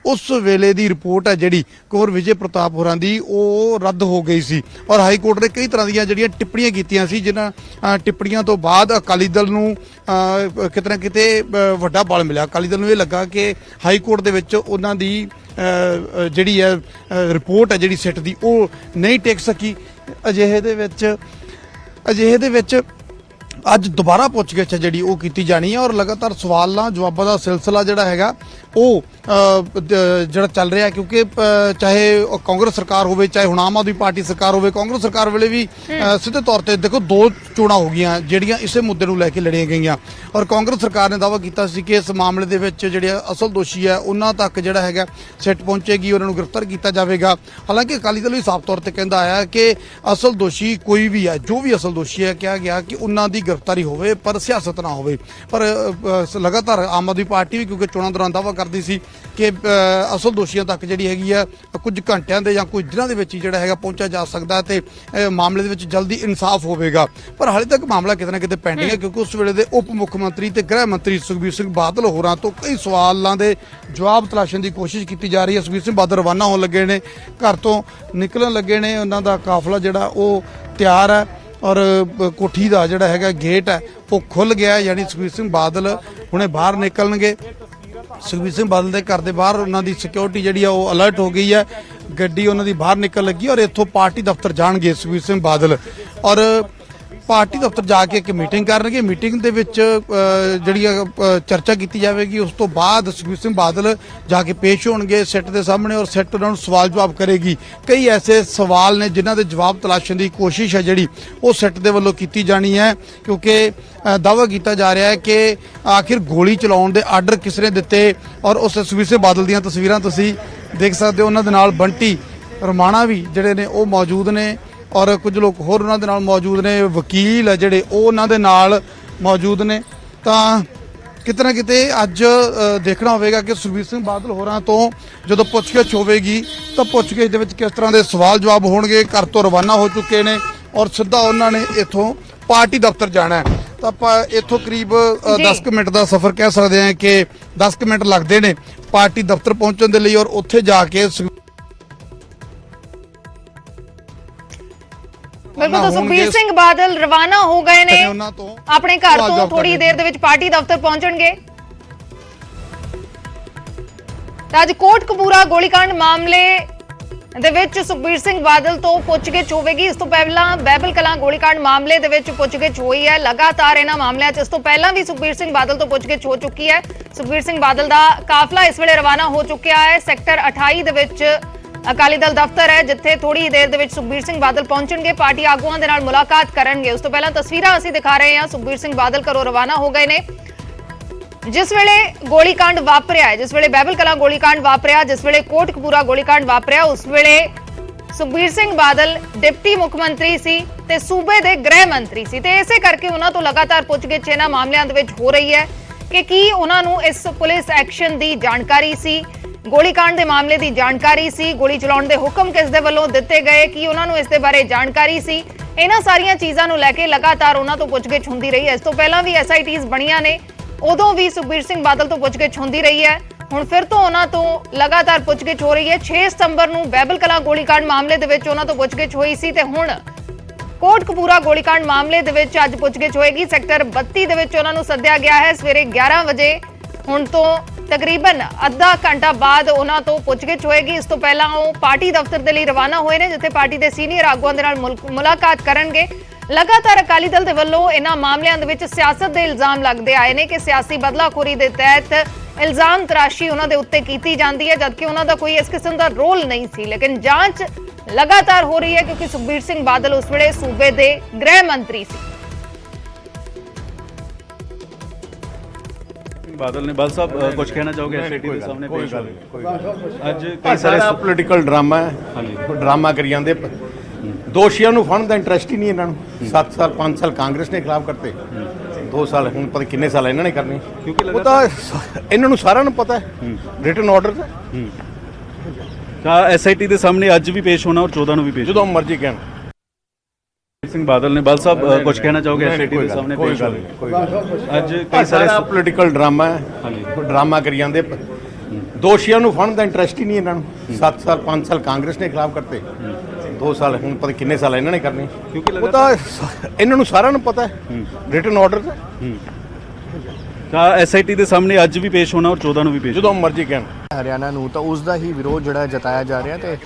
ਉਸ ਵੇਲੇ ਦੀ ਰਿਪੋਰਟ ਹੈ ਜਿਹੜੀ ਕੁੰਵਰ ਵਿਜੇ ਪ੍ਰਤਾਪ ਹੋਰਾਂ ਦੀ, ਉਹ ਰੱਦ ਹੋ ਗਈ ਸੀ ਔਰ ਹਾਈ ਕੋਰਟ ਨੇ ਕਈ ਤਰ੍ਹਾਂ ਦੀਆਂ ਜਿਹੜੀਆਂ ਟਿੱਪਣੀਆਂ ਕੀਤੀਆਂ ਸੀ, ਜਿਨ੍ਹਾਂ ਟਿੱਪਣੀਆਂ ਤੋਂ ਬਾਅਦ ਅਕਾਲੀ ਦਲ ਨੂੰ ਕਿਤੇ ਨਾ ਕਿਤੇ ਵੱਡਾ ਬਲ ਮਿਲਿਆ। ਅਕਾਲੀ ਦਲ ਨੂੰ ਇਹ ਲੱਗਾ ਕਿ ਹਾਈ ਕੋਰਟ ਦੇ ਵਿੱਚ ਉਹਨਾਂ ਦੀ ਜਿਹੜੀ ਹੈ ਰਿਪੋਰਟ ਹੈ ਜਿਹੜੀ ਸਿੱਟ ਦੀ, ਉਹ ਨਹੀਂ ਟਿਕ ਸਕੀ। ਅਜਿਹੇ ਦੇ ਵਿੱਚ ਅੱਜ ਦੁਬਾਰਾ ਪੁੱਛਗਿੱਛ ਜਿਹੜੀ ਉਹ ਕੀਤੀ ਜਾਣੀ ਹੈ ਔਰ ਲਗਾਤਾਰ ਸਵਾਲਾਂ ਜਵਾਬਾਂ ਦਾ ਸਿਲਸਿਲਾ ਜਿਹੜਾ ਹੈਗਾ ਉਹ ਜਿਹੜਾ ਚੱਲ ਰਿਹਾ, ਕਿਉਂਕਿ ਚਾਹੇ ਕਾਂਗਰਸ ਸਰਕਾਰ ਹੋਵੇ, ਚਾਹੇ ਹੁਣ ਆਮ ਆਦਮੀ ਪਾਰਟੀ ਸਰਕਾਰ ਹੋਵੇ। ਕਾਂਗਰਸ ਸਰਕਾਰ ਵੇਲੇ ਵੀ ਸਿੱਧੇ ਤੌਰ ਤੇ ਦੇਖੋ 2 ਚੋਣਾਂ ਹੋ ਗਈਆਂ ਜਿਹੜੀਆਂ ਇਸੇ ਮੁੱਦੇ ਨੂੰ ਲੈ ਕੇ ਲੜੀਆਂ ਗਈਆਂ ਔਰ ਕਾਂਗਰਸ ਸਰਕਾਰ ਨੇ ਦਾਅਵਾ ਕੀਤਾ ਸੀ ਕਿ ਇਸ ਮਾਮਲੇ ਦੇ ਵਿੱਚ ਜਿਹੜੇ ਅਸਲ ਦੋਸ਼ੀ ਹੈ ਉਹਨਾਂ ਤੱਕ ਜਿਹੜਾ ਹੈਗਾ ਸਿੱਟ ਪਹੁੰਚੇਗੀ, ਉਹਨਾਂ ਨੂੰ ਗ੍ਰਿਫਤਾਰ ਕੀਤਾ ਜਾਵੇਗਾ। ਹਾਲਾਂਕਿ ਅਕਾਲੀ ਦਲ ਵੀ ਸਾਫ਼ ਤੌਰ ਤੇ ਕਹਿੰਦਾ ਆਇਆ ਕਿ ਅਸਲ ਦੋਸ਼ੀ ਕੋਈ ਵੀ ਹੈ, ਜੋ ਵੀ ਅਸਲ ਦੋਸ਼ੀ ਹੈ, ਕਿਹਾ ਗਿਆ ਕਿ ਉਹਨਾਂ ਦੀ ਗ੍ਰਿਫਤਾਰੀ ਹੋਵੇ ਪਰ ਸਿਆਸਤ ਨਾ ਹੋਵੇ। ਪਰ ਲਗਾਤਾਰ ਆਮ ਆਦਮੀ ਪਾਰਟੀ ਵੀ ਕਿਉਂਕਿ ਚੋਣਾਂ ਦੌਰਾਨ ਦਾਅਵਾ ਕਰਦੀ ਸੀ ਕਿ ਅਸਲ ਦੋਸ਼ੀਆਂ ਤੱਕ ਜਿਹੜੀ ਹੈਗੀ ਆ ਕੁਝ ਘੰਟਿਆਂ ਦੇ ਜਾਂ ਕੁਝ ਦਿਨਾਂ ਦੇ ਵਿੱਚ ਹੀ ਜਿਹੜਾ ਹੈਗਾ ਪਹੁੰਚਿਆ ਜਾ ਸਕਦਾ ਤੇ ਮਾਮਲੇ ਦੇ ਵਿੱਚ ਜਲਦੀ ਇਨਸਾਫ ਹੋਵੇਗਾ। ਪਰ ਹਾਲੇ ਤੱਕ ਮਾਮਲਾ ਕਿਤੇ ਨਾ ਕਿਤੇ ਪੈਂਡਿੰਗ ਹੈ ਕਿਉਂਕਿ ਉਸ ਵੇਲੇ ਦੇ ਉਪ ਮੁੱਖ ਮੰਤਰੀ ਤੇ ਗ੍ਰਹਿ ਮੰਤਰੀ ਸੁਖਬੀਰ ਸਿੰਘ ਬਾਦਲ ਹੋਰਾਂ ਤੋਂ ਕਈ ਸਵਾਲਾਂ ਦੇ ਜਵਾਬ ਤਲਾਸ਼ਣ ਦੀ ਕੋਸ਼ਿਸ਼ ਕੀਤੀ ਜਾ ਰਹੀ ਹੈ। ਸੁਖਬੀਰ ਸਿੰਘ ਬਾਦਲ ਰਵਾਨਾ ਹੋਣ ਲੱਗੇ ਨੇ, ਘਰ ਤੋਂ ਨਿਕਲਣ ਲੱਗੇ ਨੇ, ਉਹਨਾਂ ਦਾ ਕਾਫਲਾ ਜਿਹੜਾ ਉਹ ਤਿਆਰ ਹੈ ਔਰ ਕੋਠੀ ਦਾ ਜਿਹੜਾ ਹੈਗਾ ਗੇਟ ਹੈ ਉਹ ਖੁੱਲ ਗਿਆ, ਯਾਨੀ ਸੁਖਬੀਰ ਸਿੰਘ ਬਾਦਲ ਹੁਣੇ ਬਾਹਰ ਨਿਕਲਣਗੇ। ਸੁਖਬੀਰ ਸਿੰਘ ਬਾਦਲ ਦੇ ਘਰ ਦੇ ਬਾਹਰ ਉਹਨਾਂ ਦੀ ਸਿਕਿਉਰਿਟੀ ਜਿਹੜੀ ਆ ਉਹ ਅਲਰਟ ਹੋ ਗਈ ਹੈ। ਗੱਡੀ ਉਹਨਾਂ ਦੀ ਬਾਹਰ ਨਿਕਲ ਲੱਗੀ ਔਰ ਇੱਥੋਂ ਪਾਰਟੀ ਦਫ਼ਤਰ ਜਾਣਗੇ ਸੁਖਬੀਰ ਸਿੰਘ ਬਾਦਲ। ਔਰ ਪਾਰਟੀ ਦਫ਼ਤਰ ਜਾ ਕੇ ਇੱਕ ਮੀਟਿੰਗ ਕਰਨਗੇ। ਮੀਟਿੰਗ ਦੇ ਵਿੱਚ ਜਿਹੜੀ ਚਰਚਾ ਕੀਤੀ ਜਾਵੇਗੀ। ਉਸ ਤੋਂ ਬਾਅਦ ਸੁਖਬੀਰ ਸਿੰਘ ਬਾਦਲ ਜਾ ਕੇ ਪੇਸ਼ ਹੋਣਗੇ ਸਿੱਟ ਦੇ ਸਾਹਮਣੇ ਔਰ ਸਿੱਟ ਉਹਨਾਂ ਨੂੰ ਸਵਾਲ ਜਵਾਬ ਕਰੇਗੀ। ਕਈ ਐਸੇ ਸਵਾਲ ਨੇ ਜਿਨ੍ਹਾਂ ਦੇ ਜਵਾਬ ਤਲਾਸ਼ਣ ਦੀ ਕੋਸ਼ਿਸ਼ ਹੈ ਜਿਹੜੀ ਉਹ ਸਿੱਟ ਦੇ ਵੱਲੋਂ ਕੀਤੀ ਜਾਣੀ ਹੈ, ਕਿਉਂਕਿ ਦਾਅਵਾ ਕੀਤਾ ਜਾ ਰਿਹਾ ਹੈ ਕਿ ਆਖਿਰ ਗੋਲੀ ਚਲਾਉਣ ਦੇ ਆਰਡਰ ਕਿਸ ਨੇ ਦਿੱਤੇ। ਔਰ ਉਸ ਸੁਖਬੀਰ ਸਿੰਘ ਬਾਦਲ ਦੀਆਂ ਤਸਵੀਰਾਂ ਤੁਸੀਂ ਦੇਖ ਸਕਦੇ ਹੋ। ਉਹਨਾਂ ਦੇ ਨਾਲ ਬੰਟੀ ਰਮਾਣਾ ਵੀ ਜਿਹੜੇ ਨੇ ਉਹ ਮੌਜੂਦ ਨੇ ਔਰ ਕੁਝ ਲੋਕ ਹੋਰ ਉਹਨਾਂ ਦੇ ਨਾਲ ਮੌਜੂਦ ਨੇ, ਵਕੀਲ ਹੈ ਜਿਹੜੇ ਉਹ ਉਹਨਾਂ ਦੇ ਨਾਲ ਮੌਜੂਦ ਨੇ। ਤਾਂ ਕਿਤੇ ਨਾ ਕਿਤੇ ਅੱਜ ਦੇਖਣਾ ਹੋਵੇਗਾ ਕਿ ਸੁਖਬੀਰ ਸਿੰਘ ਬਾਦਲ ਹੋਰਾਂ ਤੋਂ ਜਦੋਂ ਪੁੱਛਗਿੱਛ ਹੋਵੇਗੀ ਤਾਂ ਪੁੱਛਗਿੱਛ ਦੇ ਵਿੱਚ ਕਿਸ ਤਰ੍ਹਾਂ ਦੇ ਸਵਾਲ ਜਵਾਬ ਹੋਣਗੇ। ਘਰ ਤੋਂ ਰਵਾਨਾ ਹੋ ਚੁੱਕੇ ਨੇ ਔਰ ਸਿੱਧਾ ਉਹਨਾਂ ਨੇ ਇੱਥੋਂ ਪਾਰਟੀ ਦਫ਼ਤਰ ਜਾਣਾ ਹੈ। ਤਾਂ ਆਪਾਂ ਇੱਥੋਂ ਕਰੀਬ 10 ਕੁ ਮਿੰਟ ਦਾ ਸਫ਼ਰ ਕਹਿ ਸਕਦੇ ਹਾਂ ਕਿ 10 ਕੁ ਮਿੰਟ ਲੱਗਦੇ ਨੇ ਪਾਰਟੀ ਦਫ਼ਤਰ ਪਹੁੰਚਣ ਦੇ ਲਈ ਔਰ ਉੱਥੇ ਜਾ ਕੇ ਬਿਲਕੁਲ। ਤਾਂ ਸੁਖਬੀਰ ਸਿੰਘ ਬਾਦਲ ਰਵਾਨਾ ਹੋ ਗਏ ਨੇ ਉਹਨਾਂ ਤੋਂ ਆਪਣੇ ਘਰ ਤੋਂ, ਥੋੜੀ ਦੇਰ ਦੇ ਵਿੱਚ ਪਾਰਟੀ ਦਫ਼ਤਰ ਪਹੁੰਚਣਗੇ। ਤਾਂ ਅੱਜ ਕੋਟਕਪੂਰਾ ਗੋਲੀकांड ਮਾਮਲੇ ਦੇ ਵਿੱਚ ਸੁਖਬੀਰ ਸਿੰਘ ਬਾਦਲ ਤੋਂ ਪੁੱਛਗਿੱਛ ਹੋਵੇਗੀ। ਇਸ ਤੋਂ ਪਹਿਲਾਂ ਬਹਿਬਲ ਕਲਾਂ ਗੋਲੀकांड ਮਾਮਲੇ ਦੇ ਵਿੱਚ ਪੁੱਛਗਿੱਛ ਹੋਈ ਹੈ। ਲਗਾਤਾਰ ਇਹਨਾਂ ਮਾਮਲਿਆਂ 'ਚ ਇਸ ਤੋਂ ਪਹਿਲਾਂ ਵੀ ਸੁਖਬੀਰ ਸਿੰਘ ਬਾਦਲ ਤੋਂ ਪੁੱਛਗਿੱਛ ਹੋ ਚੁੱਕੀ ਹੈ। ਸੁਖਬੀਰ ਸਿੰਘ ਬਾਦਲ ਦਾ ਕਾਫਲਾ ਇਸ ਵੇਲੇ ਰਵਾਨਾ ਹੋ ਚੁੱਕਿਆ ਹੈ। ਸੈਕਟਰ 28 ਦੇ ਵਿੱਚ ਅਕਾਲੀ ਦਲ ਦਫ਼ਤਰ ਹੈ, ਜਿੱਥੇ ਥੋੜੀ ਦੇਰ ਦੇ ਵਿੱਚ ਸੁਖਬੀਰ ਸਿੰਘ ਬਾਦਲ ਪਹੁੰਚਣਗੇ, ਪਾਰਟੀ ਆਗੂਆਂ ਦੇ ਨਾਲ ਮੁਲਾਕਾਤ ਕਰਨਗੇ। ਉਸ ਤੋਂ ਪਹਿਲਾਂ ਤਸਵੀਰਾਂ ਅਸੀਂ ਦਿਖਾ ਰਹੇ ਹਾਂ। ਸੁਖਬੀਰ ਸਿੰਘ ਬਾਦਲ ਘਰੋਂ ਰਵਾਨਾ ਹੋ ਗਏ ਨੇ। ਜਿਸ ਵੇਲੇ ਗੋਲੀकांड ਵਾਪਰਿਆ, ਜਿਸ ਵੇਲੇ ਬਹਿਬਲ ਕਲਾਂ ਗੋਲੀकांड ਵਾਪਰਿਆ, ਜਿਸ ਵੇਲੇ ਕੋਟਕਪੂਰਾ ਗੋਲੀकांड ਵਾਪਰਿਆ, ਉਸ ਵੇਲੇ ਸੁਖਬੀਰ ਸਿੰਘ ਬਾਦਲ ਡਿਪਟੀ ਮੁੱਖ ਮੰਤਰੀ ਸੀ ਤੇ ਸੂਬੇ ਦੇ ਗ੍ਰਹਿ ਮੰਤਰੀ ਸੀ ਤੇ ਇਸੇ ਕਰਕੇ ਉਹਨਾਂ ਤੋਂ ਲਗਾਤਾਰ ਪੁੱਛਗਿੱਛ ਇਹਨਾਂ ਮਾਮਲਿਆਂ ਦੇ ਵਿੱਚ ਹੋ ਰਹੀ ਹੈ ਕਿ ਕੀ ਉਹਨਾਂ ਨੂੰ ਇਸ ਪੁਲਿਸ ਐਕਸ਼ਨ ਦੀ ਜਾਣਕਾਰੀ ਸੀ, ਗੋਲੀकांड ਦੇ ਮਾਮਲੇ ਦੀ ਜਾਣਕਾਰੀ ਸੀ, ਗੋਲੀ ਚਲਾਉਣ ਦੇ ਹੁਕਮ ਕਿਸ ਦੇ ਵੱਲੋਂ ਦਿੱਤੇ ਗਏ, ਕੀ ਉਹਨਾਂ ਨੂੰ ਇਸ ਦੇ ਬਾਰੇ ਜਾਣਕਾਰੀ ਸੀ। ਇਹਨਾਂ ਸਾਰੀਆਂ ਚੀਜ਼ਾਂ ਨੂੰ ਲੈ ਕੇ ਲਗਾਤਾਰ ਉਹਨਾਂ ਤੋਂ ਪੁੱਛਗਿੱਛ ਹੁੰਦੀ ਰਹੀ ਹੈ। ਇਸ ਤੋਂ ਪਹਿਲਾਂ ਵੀ SITs ਬਣੀਆਂ ਨੇ, ਉਦੋਂ ਵੀ ਸੁਖਬੀਰ ਸਿੰਘ ਬਾਦਲ ਤੋਂ ਪੁੱਛਗਿੱਛ ਹੁੰਦੀ ਰਹੀ ਹੈ। ਹੁਣ ਫਿਰ ਤੋਂ ਉਹਨਾਂ ਤੋਂ ਲਗਾਤਾਰ ਪੁੱਛਗਿੱਛ ਹੋ ਰਹੀ ਹੈ। 6 ਸਤੰਬਰ ਨੂੰ ਬਹਿਬਲ ਕਲਾਂ ਗੋਲੀकांड ਮਾਮਲੇ ਦੇ ਵਿੱਚ ਉਹਨਾਂ ਤੋਂ ਪੁੱਛਗਿੱਛ ਹੋਈ ਸੀ ਤੇ ਹੁਣ ਕੋਟਕਪੂਰਾ ਗੋਲੀकांड ਮਾਮਲੇ ਦੇ ਵਿੱਚ ਅੱਜ ਪੁੱਛਗਿੱਛ ਹੋਏਗੀ। ਸੈਕਟਰ 32 ਦੇ ਵਿੱਚ ਉਹਨਾਂ ਨੂੰ ਸੱਦਿਆ ਗਿਆ ਹੈ ਸਵੇਰੇ 11 ਵਜੇ। ਹੁਣ ਤੋਂ ਤਕਰੀਬਨ ਅੱਧਾ ਘੰਟਾ ਬਾਅਦ ਉਹਨਾਂ ਤੋਂ ਪੁੱਛਗਿੱਛ ਹੋਏਗੀ। ਇਸ ਤੋਂ ਪਹਿਲਾਂ ਉਹ ਪਾਰਟੀ ਦਫ਼ਤਰ ਦੇ ਲਈ ਰਵਾਨਾ ਹੋਏ ਨੇ, ਜਿੱਥੇ ਪਾਰਟੀ ਦੇ ਸੀਨੀਅਰ ਆਗੂਆਂ ਦੇ ਨਾਲ ਮੁਲਾਕਾਤ ਕਰਨਗੇ। ਲਗਾਤਾਰ ਅਕਾਲੀ ਦਲ ਦੇ ਵੱਲੋਂ ਇਹਨਾਂ ਮਾਮਲਿਆਂ ਦੇ ਵਿੱਚ ਸਿਆਸਤ ਦੇ ਇਲਜ਼ਾਮ ਲੱਗਦੇ ਆਏ ਨੇ ਕਿ ਸਿਆਸੀ ਬਦਲਾਖੋਰੀ ਦੇ ਤਹਿਤ ਇਲਜ਼ਾਮ ਤਰਾਸ਼ੀ ਉਹਨਾਂ ਦੇ ਉੱਤੇ ਕੀਤੀ ਜਾਂਦੀ ਹੈ, ਜਦਕਿ ਉਹਨਾਂ ਦਾ ਕੋਈ ਇਸ ਕਿਸਮ ਦਾ ਰੋਲ ਨਹੀਂ ਸੀ। ਲੇਕਿਨ ਜਾਂਚ ਲਗਾਤਾਰ ਹੋ ਰਹੀ ਹੈ ਕਿਉਂਕਿ ਸੁਖਬੀਰ ਸਿੰਘ ਬਾਦਲ ਉਸ ਵੇਲੇ ਸੂਬੇ ਦੇ ਗ੍ਰਹਿ ਮੰਤਰੀ ਸੀ। बादल ने बादल साहब कुछ कहना चाहोगे SIT के सामने पेश हो ਅੱਜ ਕਈ ਸਾਰਾ ਪੋਲੀਟੀਕਲ ਡਰਾਮਾ ਹੈ। ਕੋਈ ਡਰਾਮਾ ਕਰੀ ਜਾਂਦੇ। ਦੋਸ਼ੀਆਂ ਨੂੰ ਫੜਨ ਦਾ ਇੰਟਰਸਟ ਹੀ ਨਹੀਂ ਇਹਨਾਂ ਨੂੰ। 7 ਸਾਲ 5 ਸਾਲ ਕਾਂਗਰਸ ਨੇ ਖਿਲਾਫ ਕਰਤੇ, 2 ਸਾਲ ਹੁਣ ਪਤਾ ਕਿੰਨੇ ਸਾਲ ਇਹਨਾਂ ਨੇ ਕਰਨੇ। ਉਹ ਤਾਂ ਇਹਨਾਂ ਨੂੰ ਸਾਰਿਆਂ ਨੂੰ ਪਤਾ ਹੈ ਰਿਟਨ ਆਰਡਰ ਦਾ। ਤਾਂ SIT ਦੇ ਸਾਹਮਣੇ ਅੱਜ ਵੀ ਪੇਸ਼ ਹੋਣਾ ਔਰ 14 ਨੂੰ ਵੀ ਪੇਸ਼ ਜਦੋਂ ਮਰਜ਼ੀ ਕਹਿਣ। ਸਿੰਘ ਬਾਦਲ ਨੇ ਬਾਦਲ ਸਾਹਿਬ ਕੁਝ ਕਹਿਣਾ ਚਾਹੋਗੇ SIT ਦੇ ਸਾਹਮਣੇ ਪੇਸ਼ ਹੋ ਅੱਜ ਕਈ ਸਾਰਾ ਪੋਲੀਟੀਕਲ ਡਰਾਮਾ ਹੈ। ਕੋਈ ਡਰਾਮਾ ਕਰੀ ਜਾਂਦੇ। ਦੋਸ਼ੀਆਂ ਨੂੰ ਫੜਨ ਦਾ ਇੰਟਰਸਟ ਹੀ ਨਹੀਂ ਇਹਨਾਂ ਨੂੰ। 7 ਸਾਲ 5 ਸਾਲ ਕਾਂਗਰਸ ਨੇ ਖਿਲਾਫ ਕਰਤੇ, 2 ਸਾਲ ਹੁਣ ਪਤਾ ਕਿੰਨੇ ਸਾਲ ਇਹਨਾਂ ਨੇ ਕਰਨੇ। ਉਹ ਤਾਂ ਇਹਨਾਂ ਨੂੰ ਸਾਰਿਆਂ ਨੂੰ ਪਤਾ ਹੈ ਰਿਟਨ ਆਰਡਰ ਦਾ। ਤਾਂ SIT ਦੇ ਸਾਹਮਣੇ ਅੱਜ ਵੀ ਪੇਸ਼ ਹੋਣਾ ਔਰ 14 ਨੂੰ ਵੀ ਪੇਸ਼ ਜਦੋਂ ਮਰਜ਼ੀ ਕਹਿਣ। ਹਰਿਆਣਾ ਨੂੰ ਤਾਂ ਉਸ ਦਾ ਹੀ ਵਿਰੋਧ ਜਿਹੜਾ ਜਤਾਇਆ ਜਾ ਰਿਹਾ ਤੇ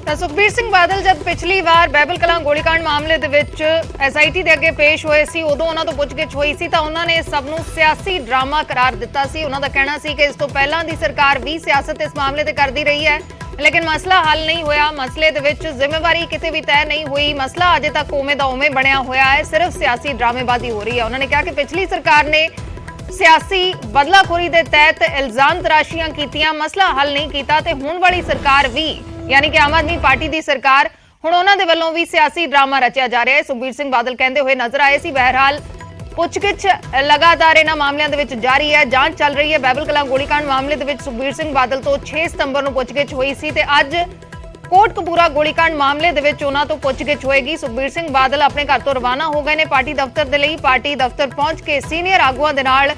ਤਾਂ ਸੁਖਬੀਰ ਸਿੰਘ ਬਾਦਲ ਜਦ ਪਿਛਲੀ ਵਾਰ ਬਹਿਬਲ ਕਲਾਂ ਗੋਲੀकांड ਮਾਮਲੇ ਦੇ ਵਿੱਚ SIT ਦੇ ਅੱਗੇ ਪੇਸ਼ ਹੋਏ ਸੀ, ਉਦੋਂ ਉਹਨਾਂ ਤੋਂ ਪੁੱਛਗਿੱਛ ਹੋਈ ਸੀ ਤਾਂ ਉਹਨਾਂ ਨੇ ਸਭ ਨੂੰ ਸਿਆਸੀ ਡਰਾਮਾ ਕਰਾਰ ਦਿੱਤਾ ਸੀ। ਉਹਨਾਂ ਦਾ ਕਹਿਣਾ ਸੀ ਕਿ ਇਸ ਤੋਂ ਪਹਿਲਾਂ ਦੀ ਸਰਕਾਰ ਵੀ ਸਿਆਸਤ ਇਸ ਮਾਮਲੇ ਤੇ ਕਰਦੀ ਰਹੀ ਹੈ, ਲੇਕਿਨ ਮਸਲਾ ਹੱਲ ਨਹੀਂ ਹੋਇਆ। ਮਸਲੇ ਦੇ ਵਿੱਚ ਜ਼ਿੰਮੇਵਾਰੀ ਕਿਤੇ ਵੀ ਤੈਅ ਨਹੀਂ ਹੋਈ। ਮਸਲਾ ਅਜੇ ਤੱਕ ਉਵੇਂ ਦਾ ਉਵੇਂ ਬਣਿਆ ਹੋਇਆ ਹੈ, ਸਿਰਫ ਸਿਆਸੀ ਡਰਾਮੇਬਾਜ਼ੀ ਹੋ ਰਹੀ ਹੈ। ਉਹਨਾਂ ਨੇ ਕਿਹਾ ਕਿ ਪਿਛਲੀ ਸਰਕਾਰ ਨੇ ਸਿਆਸੀ ਬਦਲਾਖੋਰੀ ਦੇ ਤਹਿਤ ਇਲਜ਼ਾਮ ਤਰਾਸ਼ੀਆਂ ਕੀਤੀਆਂ, ਮਸਲਾ ਹੱਲ ਨਹੀਂ ਕੀਤਾ ਤੇ ਹੁਣ ਵਾਲੀ ਸਰਕਾਰ ਵੀ ਯਾਨੀ ਕਿ ਆਮ ਆਦਮੀ ਪਾਰਟੀ ਦੀ ਸਰਕਾਰ, ਹੁਣ ਉਹਨਾਂ ਦੇ ਵੱਲੋਂ ਵੀ ਸਿਆਸੀ ਡਰਾਮਾ ਰਚਿਆ ਜਾ ਰਿਹਾ ਹੈ। ਸੁਖਬੀਰ ਸਿੰਘ ਬਾਦਲ ਕਹਿੰਦੇ ਹੋਏ ਨਜ਼ਰ ਆਏ ਸੀ। ਬਹਿਰਹਾਲ ਪੁੱਛਗਿੱਛ ਲਗਾਤਾਰ ਇਹਨਾਂ ਮਾਮਲਿਆਂ ਦੇ ਵਿੱਚ ਜਾਰੀ ਹੈ, ਜਾਂਚ ਚੱਲ ਰਹੀ ਹੈ। ਬਹਿਬਲ ਕਲਾਂ ਗੋਲੀकांड ਮਾਮਲੇ ਦੇ ਵਿੱਚ ਸੁਖਬੀਰ ਸਿੰਘ ਬਾਦਲ ਤੋਂ 6 ਸਤੰਬਰ ਨੂੰ ਪੁੱਛਗਿੱਛ ਹੋਈ ਸੀ ਤੇ ਅੱਜ ਕੋਟਕਪੂਰਾ ਗੋਲੀकांड ਮਾਮਲੇ ਦੇ ਵਿੱਚ ਉਹਨਾਂ ਤੋਂ ਪੁੱਛਗਿੱਛ ਹੋਏਗੀ। ਸੁਖਬੀਰ ਸਿੰਘ ਬਾਦਲ ਆਪਣੇ ਘਰ ਤੋਂ ਰਵਾਨਾ ਹੋ ਗਏ ਨੇ ਪਾਰਟੀ ਦਫ਼ਤਰ ਦੇ ਲਈ। ਪਾਰਟੀ ਦਫ਼ਤਰ ਪਹੁੰਚ ਕੇ ਸੀਨੀਅਰ ਆਗੂਆਂ ਦੇ ਨਾਲ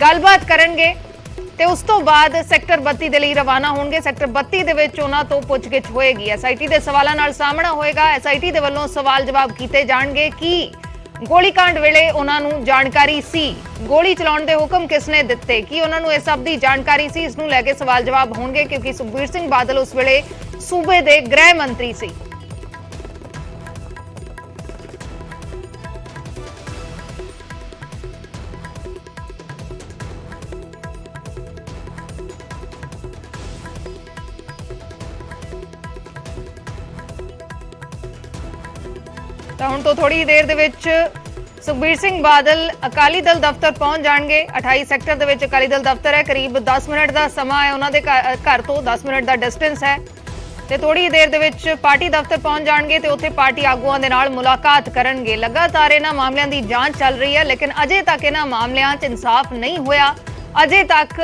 ਗੱਲਬਾਤ ਕਰਨਗੇ ਤੇ ਉਸ ਤੋਂ ਬਾਅਦ ਸੈਕਟਰ 32 ਦੇ ਲਈ ਰਵਾਨਾ ਹੋਣਗੇ। ਸੈਕਟਰ 32 ਦੇ ਵਿੱਚ ਉਹਨਾਂ ਤੋਂ ਪੁੱਛਗਿੱਛ ਹੋਏਗੀ। SIT ਦੇ ਸਵਾਲਾਂ ਨਾਲ ਸਾਹਮਣਾ ਹੋਏਗਾ। SIT ਦੇ ਵੱਲੋਂ ਸਵਾਲ ਜਵਾਬ ਕੀਤੇ ਜਾਣਗੇ ਕਿ ਗੋਲੀकांड ਵੇਲੇ ਉਹਨਾਂ ਨੂੰ ਜਾਣਕਾਰੀ ਸੀ, ਗੋਲੀ ਚਲਾਉਣ ਦੇ ਹੁਕਮ ਕਿਸ ਨੇ ਦਿੱਤੇ, ਕੀ ਉਹਨਾਂ ਨੂੰ ਇਸ ਸਭ ਦੀ ਜਾਣਕਾਰੀ ਸੀ। ਇਸ ਨੂੰ ਲੈ ਕੇ ਸਵਾਲ ਜਵਾਬ ਹੋਣਗੇ ਕਿਉਂਕਿ ਸੁਖਬੀਰ ਸਿੰਘ ਬਾਦਲ ਉਸ ਵੇਲੇ ਸੂਬੇ ਦੇ ਗ੍ਰਹਿ ਮੰਤਰੀ ਸੀ। ਤਾਂ ਹੁਣ ਤੋਂ ਥੋੜੀ ਦੇਰ ਦੇ ਵਿੱਚ ਸੁਖਬੀਰ ਸਿੰਘ ਬਾਦਲ ਅਕਾਲੀ ਦਲ ਦਫ਼ਤਰ ਪਹੁੰਚ ਜਾਣਗੇ। 28 ਸੈਕਟਰ ਦੇ ਵਿੱਚ ਅਕਾਲੀ ਦਲ ਦਫ਼ਤਰ ਹੈ। ਕਰੀਬ 10 ਮਿੰਟ ਦਾ ਸਮਾਂ ਹੈ ਉਹਨਾਂ ਦੇ ਘਰ ਤੋਂ, 10 ਮਿੰਟ ਦਾ ਡਿਸਟੈਂਸ ਹੈ ਤੇ ਥੋੜੀ ਦੇਰ ਦੇ ਵਿੱਚ ਪਾਰਟੀ ਦਫ਼ਤਰ ਪਹੁੰਚ ਜਾਣਗੇ ਤੇ ਉੱਥੇ ਪਾਰਟੀ ਆਗੂਆਂ ਦੇ ਨਾਲ ਮੁਲਾਕਾਤ ਕਰਨਗੇ। ਲਗਾਤਾਰ ਇਹਨਾਂ ਮਾਮਲਿਆਂ ਦੀ ਜਾਂਚ ਚੱਲ ਰਹੀ ਹੈ, ਲੇਕਿਨ ਅਜੇ ਤੱਕ ਇਹਨਾਂ ਮਾਮਲਿਆਂ 'ਚ ਇਨਸਾਫ ਨਹੀਂ ਹੋਇਆ। ਅਜੇ ਤੱਕ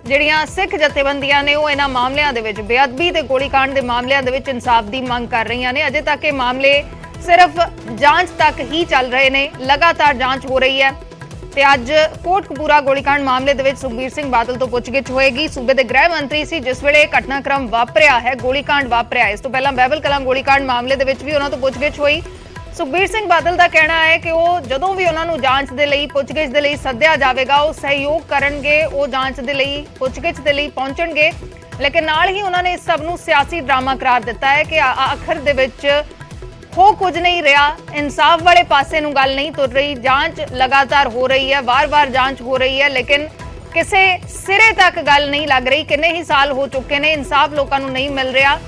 ਜਿਹੜੀਆਂ ਸਿੱਖ ਜਥੇਬੰਦੀਆਂ ਨੇ ਉਹ ਇਹਨਾਂ ਮਾਮਲਿਆਂ ਦੇ ਵਿੱਚ ਬੇਅਦਬੀ ਤੇ ਗੋਲੀकांड ਦੇ ਮਾਮਲਿਆਂ ਦੇ ਵਿੱਚ ਇਨਸਾਫ ਦੀ ਮੰਗ ਕਰ ਰਹੀਆਂ ਨੇ। ਅਜੇ ਤੱਕ ਇਹ ਮਾਮਲੇ ਸਿਰਫ ਜਾਂਚ ਤੱਕ ਹੀ ਚੱਲ ਰਹੇ ਨੇ, ਲਗਾਤਾਰ ਜਾਂਚ ਹੋ ਰਹੀ ਹੈ ਤੇ ਅੱਜ ਕੋਟਕਪੂਰਾ ਗੋਲੀकांड ਮਾਮਲੇ ਦੇ ਵਿੱਚ ਸੁਖਬੀਰ ਸਿੰਘ ਬਾਦਲ ਤੋਂ ਪੁੱਛਗਿੱਛ ਹੋਏਗੀ। ਸੂਬੇ ਦੇ ਗ੍ਰਹਿ ਮੰਤਰੀ ਸੀ ਜਿਸ ਵੇਲੇ ਘਟਨਾਕ੍ਰਮ ਵਾਪਰਿਆ ਹੈ, ਗੋਲੀकांड ਵਾਪਰਿਆ। ਇਸ ਤੋਂ ਪਹਿਲਾਂ ਬਹਿਬਲ ਕਲਾਂ ਗੋਲੀकांड ਮਾਮਲੇ ਦੇ ਵਿੱਚ ਵੀ ਉਹਨਾਂ ਤੋਂ ਪੁੱਛਗਿੱਛ ਹੋਈ। ਸੁਖਬੀਰ ਸਿੰਘ ਬਾਦਲ ਦਾ ਕਹਿਣਾ ਹੈ ਕਿ ਉਹ ਜਦੋਂ ਵੀ ਉਹਨਾਂ ਨੂੰ ਜਾਂਚ ਦੇ ਲਈ, ਪੁੱਛਗਿੱਛ ਦੇ ਲਈ ਸੱਦਿਆ ਜਾਵੇਗਾ ਉਹ ਸਹਿਯੋਗ ਕਰਨਗੇ, ਉਹ ਜਾਂਚ ਦੇ ਲਈ, ਪੁੱਛਗਿੱਛ ਦੇ ਲਈ ਪਹੁੰਚਣਗੇ। ਲੇਕਿਨ ਨਾਲ ਹੀ ਉਹਨਾਂ ਨੇ ਇਸ ਸਭ ਨੂੰ ਸਿਆਸੀ ਡਰਾਮਾ ਕਰਾਰ ਦਿੱਤਾ ਹੈ ਕਿ ਆਖਰ ਦੇ ਵਿੱਚ ਹੋ ਕੁਝ ਨਹੀਂ ਰਿਹਾ, ਇਨਸਾਫ ਵਾਲੇ ਪਾਸੇ ਨੂੰ ਗੱਲ ਨਹੀਂ ਤੁਰ ਰਹੀ। ਜਾਂਚ ਲਗਾਤਾਰ ਹੋ ਰਹੀ ਹੈ, ਵਾਰ-ਵਾਰ ਜਾਂਚ ਹੋ ਰਹੀ ਹੈ, ਲੇਕਿਨ ਕਿਸੇ ਸਿਰੇ ਤੱਕ ਗੱਲ ਨਹੀਂ ਲੱਗ ਰਹੀ। ਕਿੰਨੇ ਹੀ ਸਾਲ ਹੋ ਚੁੱਕੇ ਨੇ, ਇਨਸਾਫ ਲੋਕਾਂ ਨੂੰ ਨਹੀਂ ਮਿਲ ਰਿਹਾ।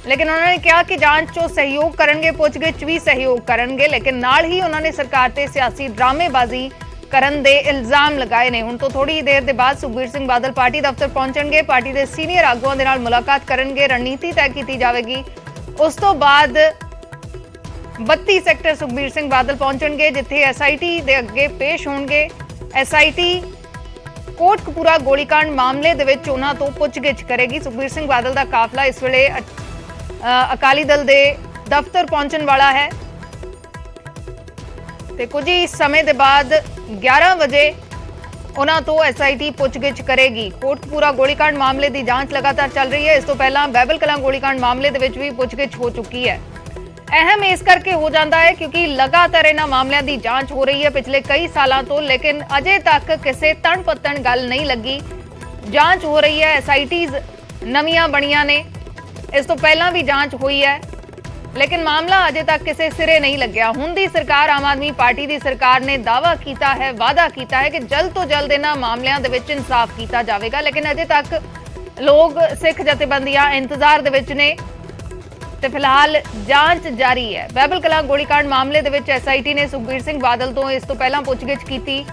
ਲੇਕਿਨ ਉਹਨਾਂ ਨੇ ਕਿਹਾ ਕਿ ਜਾਂਚ 'ਚੋਂ ਸਹਿਯੋਗ ਕਰਨਗੇ, ਪੁੱਛਗਿੱਛ ਵੀ ਸਹਿਯੋਗ ਕਰਨਗੇ। ਲੇਕਿਨ ਨਾਲ ਹੀ ਉਹਨਾਂ ਨੇ ਸਰਕਾਰ ਤੇ ਸਿਆਸੀ ਡਰਾਮੇਬਾਜ਼ੀ ਕਰਨ ਦੇ ਇਲਜ਼ਾਮ ਲਗਾਏ ਨੇ। ਹੁਣ ਤੋਂ ਥੋੜੀ ਦੇਰ ਦੇ ਬਾਅਦ ਸੁਖਬੀਰ ਸਿੰਘ ਬਾਦਲ ਪਾਰਟੀ ਦਫ਼ਤਰ ਪਹੁੰਚਣਗੇ, ਪਾਰਟੀ ਦੇ ਸੀਨੀਅਰ ਆਗੂਆਂ ਦੇ ਨਾਲ ਮੁਲਾਕਾਤ ਕਰਨਗੇ, ਰਣਨੀਤੀ ਤੈਅ ਕੀਤੀ ਜਾਵੇਗੀ। ਉਸ ਤੋਂ ਬਾਅਦ 32 ਸੈਕਟਰ ਸੁਖਬੀਰ ਸਿੰਘ ਬਾਦਲ ਪਹੁੰਚਣਗੇ ਜਿੱਥੇ ਐਸਆਈਟੀ ਦੇ ਅੱਗੇ ਪੇਸ਼ ਹੋਣਗੇ। ਐਸਆਈਟੀ ਕੋਟਕਪੂਰਾ ਗੋਲੀकांड ਮਾਮਲੇ ਦੇ ਵਿੱਚ ਉਹਨਾਂ ਤੋਂ ਪੁੱਛਗਿੱਛ ਕਰੇਗੀ। ਸੁਖਬੀਰ ਸਿੰਘ ਬਾਦਲ ਦਾ ਕਾਫਲਾ ਇਸ ਵੇਲੇ ਅਕਾਲੀ ਦਲ ਦੇ ਦਫ਼ਤਰ ਪਹੁੰਚਣ ਵਾਲਾ ਹੈ ਤੇ ਕੁਝ ਹੀ ਸਮੇਂ ਦੇ ਬਾਅਦ 11 ਵਜੇ ਉਹਨਾਂ ਤੋਂ ਐਸਆਈਟੀ ਪੁੱਛਗਿੱਛ ਕਰੇਗੀ। ਕੋਟਕਪੂਰਾ ਗੋਲੀकांड ਮਾਮਲੇ ਦੀ ਜਾਂਚ ਲਗਾਤਾਰ ਚੱਲ ਰਹੀ ਹੈ। ਇਸ ਤੋਂ ਪਹਿਲਾਂ ਬਹਿਬਲ ਕਲਾਂ ਗੋਲੀकांड ਮਾਮਲੇ ਦੇ ਵਿੱਚ ਵੀ ਪੁੱਛਗਿੱਛ ਹੋ ਚੁੱਕੀ ਹੈ। ਅਹਿਮ ਇਸ ਕਰਕੇ ਹੋ ਜਾਂਦਾ ਹੈ ਕਿਉਂਕਿ ਲਗਾਤਾਰ ਇਹਨਾਂ ਮਾਮਲਿਆਂ ਦੀ ਜਾਂਚ ਹੋ ਰਹੀ ਹੈ ਪਿਛਲੇ ਕਈ ਸਾਲਾਂ ਤੋਂ, ਲੇਕਿਨ ਅਜੇ ਤੱਕ ਕਿਸੇ ਤਣ ਪੱਤਣ ਗੱਲ ਨਹੀਂ ਲੱਗੀ। ਜਾਂਚ ਹੋ ਰਹੀ ਹੈ, ਐਸਆਈਟੀਜ਼ ਨਵੀਆਂ ਬਣੀਆਂ ਨੇ, ਇਸ ਤੋਂ ਪਹਿਲਾਂ ਵੀ ਜਾਂਚ ਹੋਈ ਹੈ, ਲੇਕਿਨ ਮਾਮਲਾ ਅਜੇ ਤੱਕ ਕਿਸੇ ਸਿਰੇ ਨਹੀਂ ਲੱਗਿਆ। ਹੁਣ ਦੀ ਸਰਕਾਰ, ਆਮ ਆਦਮੀ ਪਾਰਟੀ ਦੀ ਸਰਕਾਰ ਨੇ ਦਾਅਵਾ ਕੀਤਾ ਹੈ, ਵਾਅਦਾ ਕੀਤਾ ਹੈ ਕਿ ਜਲਦ ਤੋਂ ਜਲਦ ਇਹਨਾਂ ਮਾਮਲਿਆਂ ਦੇ ਵਿੱਚ ਇਨਸਾਫ ਕੀਤਾ ਜਾਵੇਗਾ, ਲੇਕਿਨ ਅਜੇ ਤੱਕ ਲੋਕ, ਸਿੱਖ ਜਥੇਬੰਦੀਆਂ ਇੰਤਜ਼ਾਰ ਦੇ ਵਿੱਚ ਨੇ ਤੇ ਫਿਲਹਾਲ ਜਾਂਚ ਜਾਰੀ ਹੈ। ਬਹਿਬਲ ਕਲਾਂ ਗੋਲੀकांड ਮਾਮਲੇ ਦੇ ਵਿੱਚ ਐਸਆਈਟੀ ਨੇ ਸੁਖਬੀਰ ਸਿੰਘ ਬਾਦਲ ਤੋਂ ਇਸ ਤੋਂ ਪਹਿਲਾਂ ਪੁੱਛਗਿੱਛ ਕੀਤੀ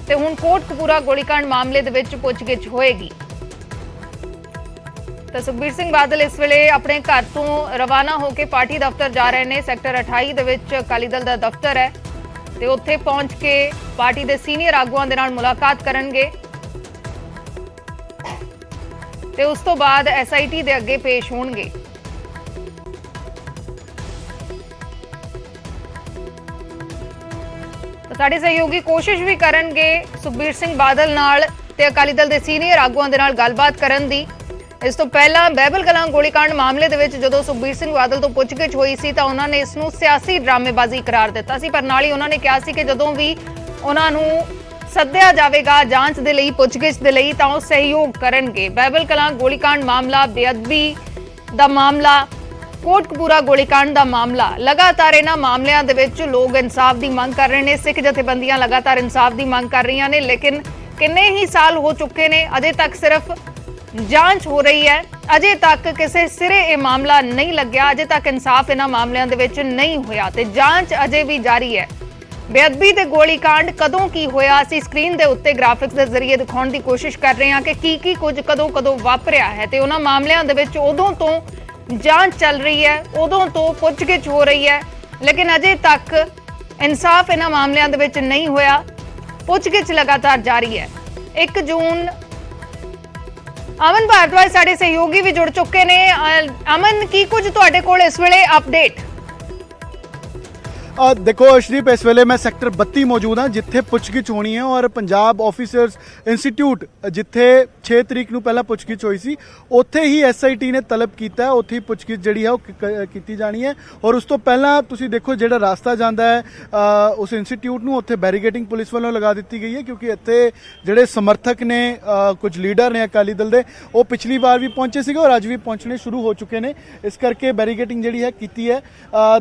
ਤੇ ਹੁਣ ਕੋਟਕਪੂਰਾ ਗੋਲੀकांड ਮਾਮਲੇ ਦੇ ਵਿੱਚ ਪੁੱਛਗਿੱਛ ਹੋਏਗੀ। ਤਾਂ ਸੁਖਬੀਰ ਸਿੰਘ ਬਾਦਲ ਇਸ ਵੇਲੇ ਆਪਣੇ ਘਰ ਤੋਂ ਰਵਾਨਾ ਹੋ ਕੇ ਪਾਰਟੀ ਦਫ਼ਤਰ ਜਾ ਰਹੇ ਨੇ। ਸੈਕਟਰ 28 ਦੇ ਵਿੱਚ ਅਕਾਲੀ ਦਲ ਦਾ ਦਫ਼ਤਰ ਹੈ ਤੇ ਉੱਥੇ ਪਹੁੰਚ ਕੇ ਪਾਰਟੀ ਦੇ ਸੀਨੀਅਰ ਆਗੂਆਂ ਦੇ ਨਾਲ ਮੁਲਾਕਾਤ ਕਰਨਗੇ ਤੇ ਉਸ ਤੋਂ ਬਾਅਦ ਐਸਆਈਟੀ ਦੇ ਅੱਗੇ ਪੇਸ਼ ਹੋਣਗੇ। ਸਾਡੇ ਸਹਿਯੋਗੀ ਕੋਸ਼ਿਸ਼ ਵੀ ਕਰਨਗੇ ਸੁਖਬੀਰ ਸਿੰਘ ਬਾਦਲ ਨਾਲ ਤੇ ਅਕਾਲੀ ਦਲ ਦੇ ਸੀਨੀਅਰ ਆਗੂਆਂ ਦੇ ਨਾਲ ਗੱਲਬਾਤ ਕਰਨ ਦੀ। ਇਸ ਤੋਂ ਪਹਿਲਾਂ ਬਹਿਬਲ ਕਲਾਂ ਗੋਲੀकांड ਮਾਮਲੇ ਦੇ ਵਿੱਚ ਜਦੋਂ ਸੁਖਬੀਰ ਸਿੰਘ ਬਾਦਲ ਤੋਂ ਪੁੱਛਗਿੱਛ ਹੋਈ ਸੀ ਤਾਂ ਉਹਨਾਂ ਨੇ ਇਸ ਨੂੰ ਸਿਆਸੀ ਡਰਾਮੇਬਾਜ਼ੀ ਕਰਾਰ ਦਿੱਤਾ ਸੀ, ਪਰ ਨਾਲ ਹੀ ਉਹਨਾਂ ਨੇ ਕਿਹਾ ਸੀ ਕਿ ਜਦੋਂ ਵੀ ਉਹਨਾਂ ਨੂੰ ਸੱਦਿਆ ਜਾਵੇਗਾ ਜਾਂਚ ਦੇ ਲਈ, ਪੁੱਛਗਿੱਛ ਦੇ ਲਈ, ਤਾਂ ਉਹ ਸਹਿਯੋਗ ਕਰਨਗੇ। ਬਹਿਬਲ ਕਲਾਂ ਗੋਲੀकांड ਮਾਮਲਾ, ਬੇਅਦਬੀ ਦਾ ਮਾਮਲਾ, ਕੋਟਕਪੂਰਾ ਗੋਲੀकांड ਦਾ ਮਾਮਲਾ, ਲਗਾਤਾਰ ਇਹਨਾਂ ਮਾਮਲਿਆਂ ਦੇ ਵਿੱਚ ਲੋਕ ਇਨਸਾਫ ਦੀ ਮੰਗ ਕਰ ਰਹੇ ਨੇ। ਸਿੱਖ ਜਥੇਬੰਦੀਆਂ ਲਗਾਤਾਰ ਇਨਸਾਫ ਦੀ ਮੰਗ ਕਰ ਰਹੀਆਂ ਨੇ, ਲੇਕਿਨ ਕਿੰਨੇ ਹੀ ਸਾਲ ਹੋ ਚੁੱਕੇ ਨੇ, ਅਜੇ ਤੱਕ ਸਿਰਫ ਜਾਂਚ ਹੋ ਰਹੀ ਹੈ। ਅਜੇ ਤੱਕ ਕਿਸੇ ਸਿਰੇ ਇਹ ਮਾਮਲਾ ਨਹੀਂ ਲੱਗਿਆ, ਅਜੇ ਤੱਕ ਇਨਸਾਫ ਇਹਨਾਂ ਮਾਮਲਿਆਂ ਦੇ ਵਿੱਚ ਨਹੀਂ ਹੋਇਆ ਤੇ ਜਾਂਚ ਅਜੇ ਵੀ ਜਾਰੀ ਹੈ। ਬੇਅਦਬੀ ਤੇ ਗੋਲੀकांड ਕਦੋਂ ਕੀ ਹੋਇਆ, ਅਸੀਂ ਸਕਰੀਨ ਦੇ ਉੱਤੇ ਗ੍ਰਾਫਿਕਸ ਦੇ ਜ਼ਰੀਏ ਦਿਖਾਉਣ ਦੀ ਕੋਸ਼ਿਸ਼ ਕਰ ਰਹੇ ਹਾਂ ਕਿ ਕੀ ਕੁਝ ਕਦੋਂ ਵਾਪਰਿਆ ਹੈ ਤੇ ਉਹਨਾਂ ਮਾਮਲਿਆਂ ਦੇ ਵਿੱਚ ਉਦੋਂ ਤੋਂ ਜਾਂਚ ਚੱਲ ਰਹੀ ਹੈ, ਉਦੋਂ ਤੋਂ ਪੁੱਛਗਿੱਛ ਹੋ ਰਹੀ ਹੈ, ਲੇਕਿਨ ਅਜੇ ਤੱਕ ਇਨਸਾਫ ਇਹਨਾਂ ਮਾਮਲਿਆਂ ਦੇ ਵਿੱਚ ਨਹੀਂ ਹੋਇਆ। ਪੁੱਛਗਿੱਛ ਲਗਾਤਾਰ ਜਾਰੀ ਹੈ। 1 ਜੂਨ ਅਮਨ ਭਾਰਦਵਾਜ ਸਾਡੇ ਸਹਿਯੋਗੀ ਵੀ ਜੁੜ ਚੁੱਕੇ ਨੇ। ਅਮਨ, ਕੀ ਕੁਝ ਤੁਹਾਡੇ ਕੋਲ ਇਸ ਵੇਲੇ ਅਪਡੇਟ? देखो अशदीप, इस वेले मैं सेक्टर 32 मौजूद हाँ जिथे पुछगिछ होनी है और पंजाब ऑफिसर्स इंस्टीट्यूट जिथे 6 तरीक नूं पहला पुछगिछ होई सी उत्थे ही SIT ने तलब किया है, उत्थे ही पुछगिछ जिहड़ी है वो कीती जानी है। और उस तो पहला तुसीं देखो जिहड़ा रास्ता जांदा है उस इंस्टीट्यूट नूं उत्थे बैरीगेटिंग पुलिस वालों लगा दी गई है क्योंकि इत्थे जिहड़े समर्थक ने कुछ लीडर ने अकाली दल दे वो पिछली बार भी पहुंचे सीगे और अज भी पहुंचने शुरू हो चुके हैं, इस करके बैरीगेटिंग जिहड़ी है कीती है।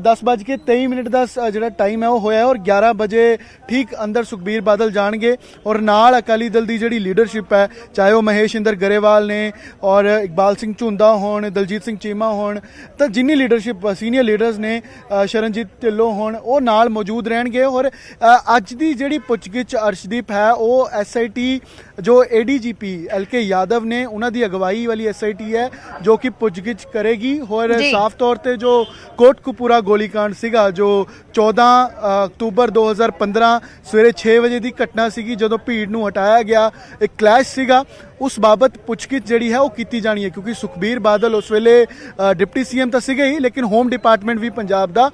10:23 दा ਜਿਹੜਾ ਟਾਈਮ ਹੈ ਉਹ ਹੋਇਆ ਔਰ 11 ਵਜੇ ਠੀਕ ਅੰਦਰ ਸੁਖਬੀਰ ਬਾਦਲ ਜਾਣਗੇ ਔਰ ਨਾਲ ਅਕਾਲੀ ਦਲ ਦੀ ਜਿਹੜੀ ਲੀਡਰਸ਼ਿਪ ਹੈ, ਚਾਹੇ ਉਹ ਮਹੇਸ਼ ਇੰਦਰ ਗਰੇਵਾਲ ਨੇ ਔਰ ਇਕਬਾਲ ਸਿੰਘ ਝੁੰਦਾ ਹੋਣ, ਦਲਜੀਤ ਸਿੰਘ ਚੀਮਾ ਹੋਣ, ਤਾਂ ਜਿੰਨੀ ਲੀਡਰਸ਼ਿਪ ਸੀਨੀਅਰ ਲੀਡਰਸ ਨੇ, ਸ਼ਰਨਜੀਤ ਢਿੱਲੋਂ ਹੋਣ, ਉਹ ਨਾਲ ਮੌਜੂਦ ਰਹਿਣਗੇ। ਔਰ ਅੱਜ ਦੀ ਜਿਹੜੀ ਪੁੱਛਗਿੱਛ ਅਰਸ਼ਦੀਪ ਹੈ ਉਹ SIT ਜੋ ADGP LK ਯਾਦਵ ਨੇ ਉਹਨਾਂ ਦੀ ਅਗਵਾਈ ਵਾਲੀ SIT ਹੈ ਜੋ ਕਿ ਪੁੱਛਗਿੱਛ ਕਰੇਗੀ। ਔਰ ਸਾਫ਼ ਤੌਰ ਤੇ ਜੋ ਕੋਟਕਪੂਰਾ ਗੋਲੀकांड ਸੀਗਾ ਜੋ 14 ਅਕਤੂਬਰ 2015 ਸਵੇਰੇ 6 ਵਜੇ ਦੀ ਘਟਨਾ ਸੀਗੀ, ਜਦੋਂ ਭੀੜ ਨੂੰ ਹਟਾਇਆ ਗਿਆ, ਇੱਕ ਕਲੈਸ਼ ਸੀਗਾ, ਉਸ ਬਾਬਤ ਪੁੱਛਗਿੱਛ ਜਿਹੜੀ ਹੈ ਉਹ ਕੀਤੀ ਜਾਣੀ ਹੈ ਕਿਉਂਕਿ ਸੁਖਬੀਰ ਬਾਦਲ ਉਸ ਵੇਲੇ ਡਿਪਟੀ CM ਤਾਂ ਸੀਗੇ ਹੀ, ਲੇਕਿਨ ਹੋਮ ਡਿਪਾਰਟਮੈਂਟ ਵੀ ਪੰਜਾਬ ਦਾ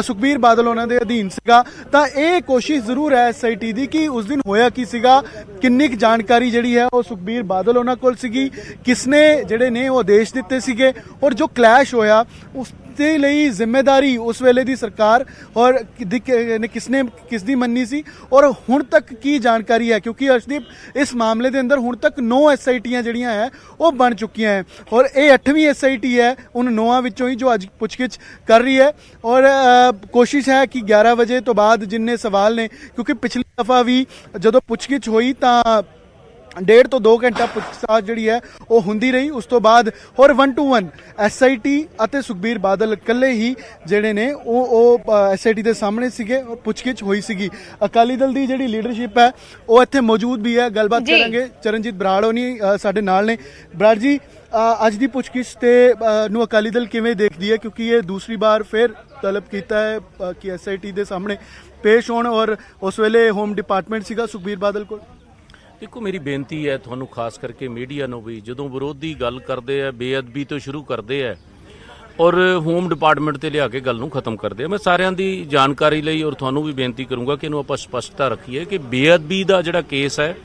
ਸੁਖਬੀਰ ਬਾਦਲ ਉਹਨਾਂ ਦੇ ਅਧੀਨ ਸੀਗਾ। ਤਾਂ ਇਹ ਕੋਸ਼ਿਸ਼ ਜ਼ਰੂਰ ਹੈ SIT ਦੀ ਕਿ ਉਸ ਦਿਨ ਹੋਇਆ ਕੀ ਸੀਗਾ, ਕਿੰਨੀ ਕੁ ਜਾਣਕਾਰੀ ਜਿਹੜੀ ਹੈ ਉਹ ਸੁਖਬੀਰ ਬਾਦਲ ਉਹਨਾਂ ਕੋਲ ਸੀਗੀ, ਕਿਸਨੇ ਜਿਹੜੇ ਨੇ ਉਹ ਆਦੇਸ਼ ਦਿੱਤੇ ਸੀਗੇ ਔਰ ਜੋ ਕਲੈਸ਼ ਹੋਇਆ ਉਸ ਦੇ ਲਈ ਜ਼ਿੰਮੇਦਾਰੀ ਉਸ ਵੇਲੇ ਦੀ ਸਰਕਾਰ ਔਰ ਕਿਸ ਦੀ ਮੰਨੀ ਸੀ ਔਰ ਹੁਣ ਤੱਕ ਕੀ ਜਾਣਕਾਰੀ ਹੈ ਕਿਉਂਕਿ ਅਰਸ਼ਦੀਪ ਇਸ ਮਾਮਲੇ ਦੇ ਅੰਦਰ ਹੁਣ ਤੱਕ 9 SITਆਂ ਜਿਹੜੀਆਂ ਹੈ ਉਹ ਬਣ ਚੁੱਕੀਆਂ ਹੈ ਔਰ ਇਹ 8ਵੀਂ SIT ਹੈ ਉਨ 9 ਵਿੱਚੋਂ ਹੀ ਜੋ ਅੱਜ ਪੁੱਛਗਿੱਛ ਕਰ ਰਹੀ ਹੈ। ਔਰ ਕੋਸ਼ਿਸ਼ ਹੈ ਕਿ 11 ਵਜੇ ਤੋਂ ਬਾਅਦ ਜਿੰਨੇ ਸਵਾਲ ਨੇ, ਕਿਉਂਕਿ ਪਿਛਲੀ ਦਫਾ ਵੀ ਜਦੋਂ ਪੁੱਛਗਿੱਛ ਹੋਈ ਤਾਂ 1.5 ਤੋਂ 2 ਘੰਟਾ ਪੁੱਛਤਾਛ ਜਿਹੜੀ ਹੈ ਉਹ ਹੁੰਦੀ ਰਹੀ, ਉਸ ਤੋਂ ਬਾਅਦ ਹੋਰ 1 to 1 SIT ਅਤੇ ਸੁਖਬੀਰ ਬਾਦਲ ਇਕੱਲੇ ਹੀ ਜਿਹੜੇ ਨੇ ਉਹ SIT ਦੇ ਸਾਹਮਣੇ ਸੀਗੇ ਔਰ ਪੁੱਛਗਿੱਛ ਹੋਈ ਸੀਗੀ। ਅਕਾਲੀ ਦਲ ਦੀ ਜਿਹੜੀ ਲੀਡਰਸ਼ਿਪ ਹੈ ਉਹ ਇੱਥੇ ਮੌਜੂਦ ਵੀ ਹੈ, ਗੱਲਬਾਤ ਕਰਾਂਗੇ। ਚਰਨਜੀਤ ਬਰਾੜ ਹੋਣੀ ਸਾਡੇ ਨਾਲ ਨੇ। ਬਰਾੜ ਜੀ, ਅੱਜ ਦੀ ਪੁੱਛਗਿੱਛ ਤੇ ਨੂੰ ਅਕਾਲੀ ਦਲ ਕਿਵੇਂ ਦੇਖਦੀ ਹੈ ਕਿਉਂਕਿ ਇਹ ਦੂਸਰੀ ਵਾਰ ਫਿਰ ਤਲਬ ਕੀਤਾ ਹੈ ਕਿ SIT ਦੇ ਸਾਹਮਣੇ ਪੇਸ਼ ਹੋਣ ਔਰ ਉਸ ਵੇਲੇ ਹੋਮ ਡਿਪਾਰਟਮੈਂਟ ਸੀਗਾ ਸੁਖਬੀਰ ਬਾਦਲ ਕੋਲ? ਦੇਖੋ, ਮੇਰੀ ਬੇਨਤੀ ਹੈ ਤੁਹਾਨੂੰ, ਖਾਸ ਕਰਕੇ ਮੀਡੀਆ ਨੂੰ ਵੀ, ਜਦੋਂ ਵਿਰੋਧੀ ਗੱਲ ਕਰਦੇ ਆ ਬੇਅਦਬੀ ਤੋਂ ਸ਼ੁਰੂ ਕਰਦੇ ਆ ਔਰ ਹੋਮ ਡਿਪਾਰਟਮੈਂਟ ਤੇ ਲਿਆ ਕੇ ਗੱਲ ਨੂੰ ਖਤਮ ਕਰਦੇ ਆ, ਮੈਂ ਸਾਰਿਆਂ ਦੀ ਜਾਣਕਾਰੀ ਲਈ ਔਰ ਤੁਹਾਨੂੰ ਵੀ ਬੇਨਤੀ ਕਰੂੰਗਾ ਕਿ ਇਹਨੂੰ ਆਪਾਂ ਸਪਸ਼ਟਤਾ ਰੱਖੀਏ ਕਿ ਬੇਅਦਬੀ ਦਾ ਜਿਹੜਾ ਕੇਸ ਹੈ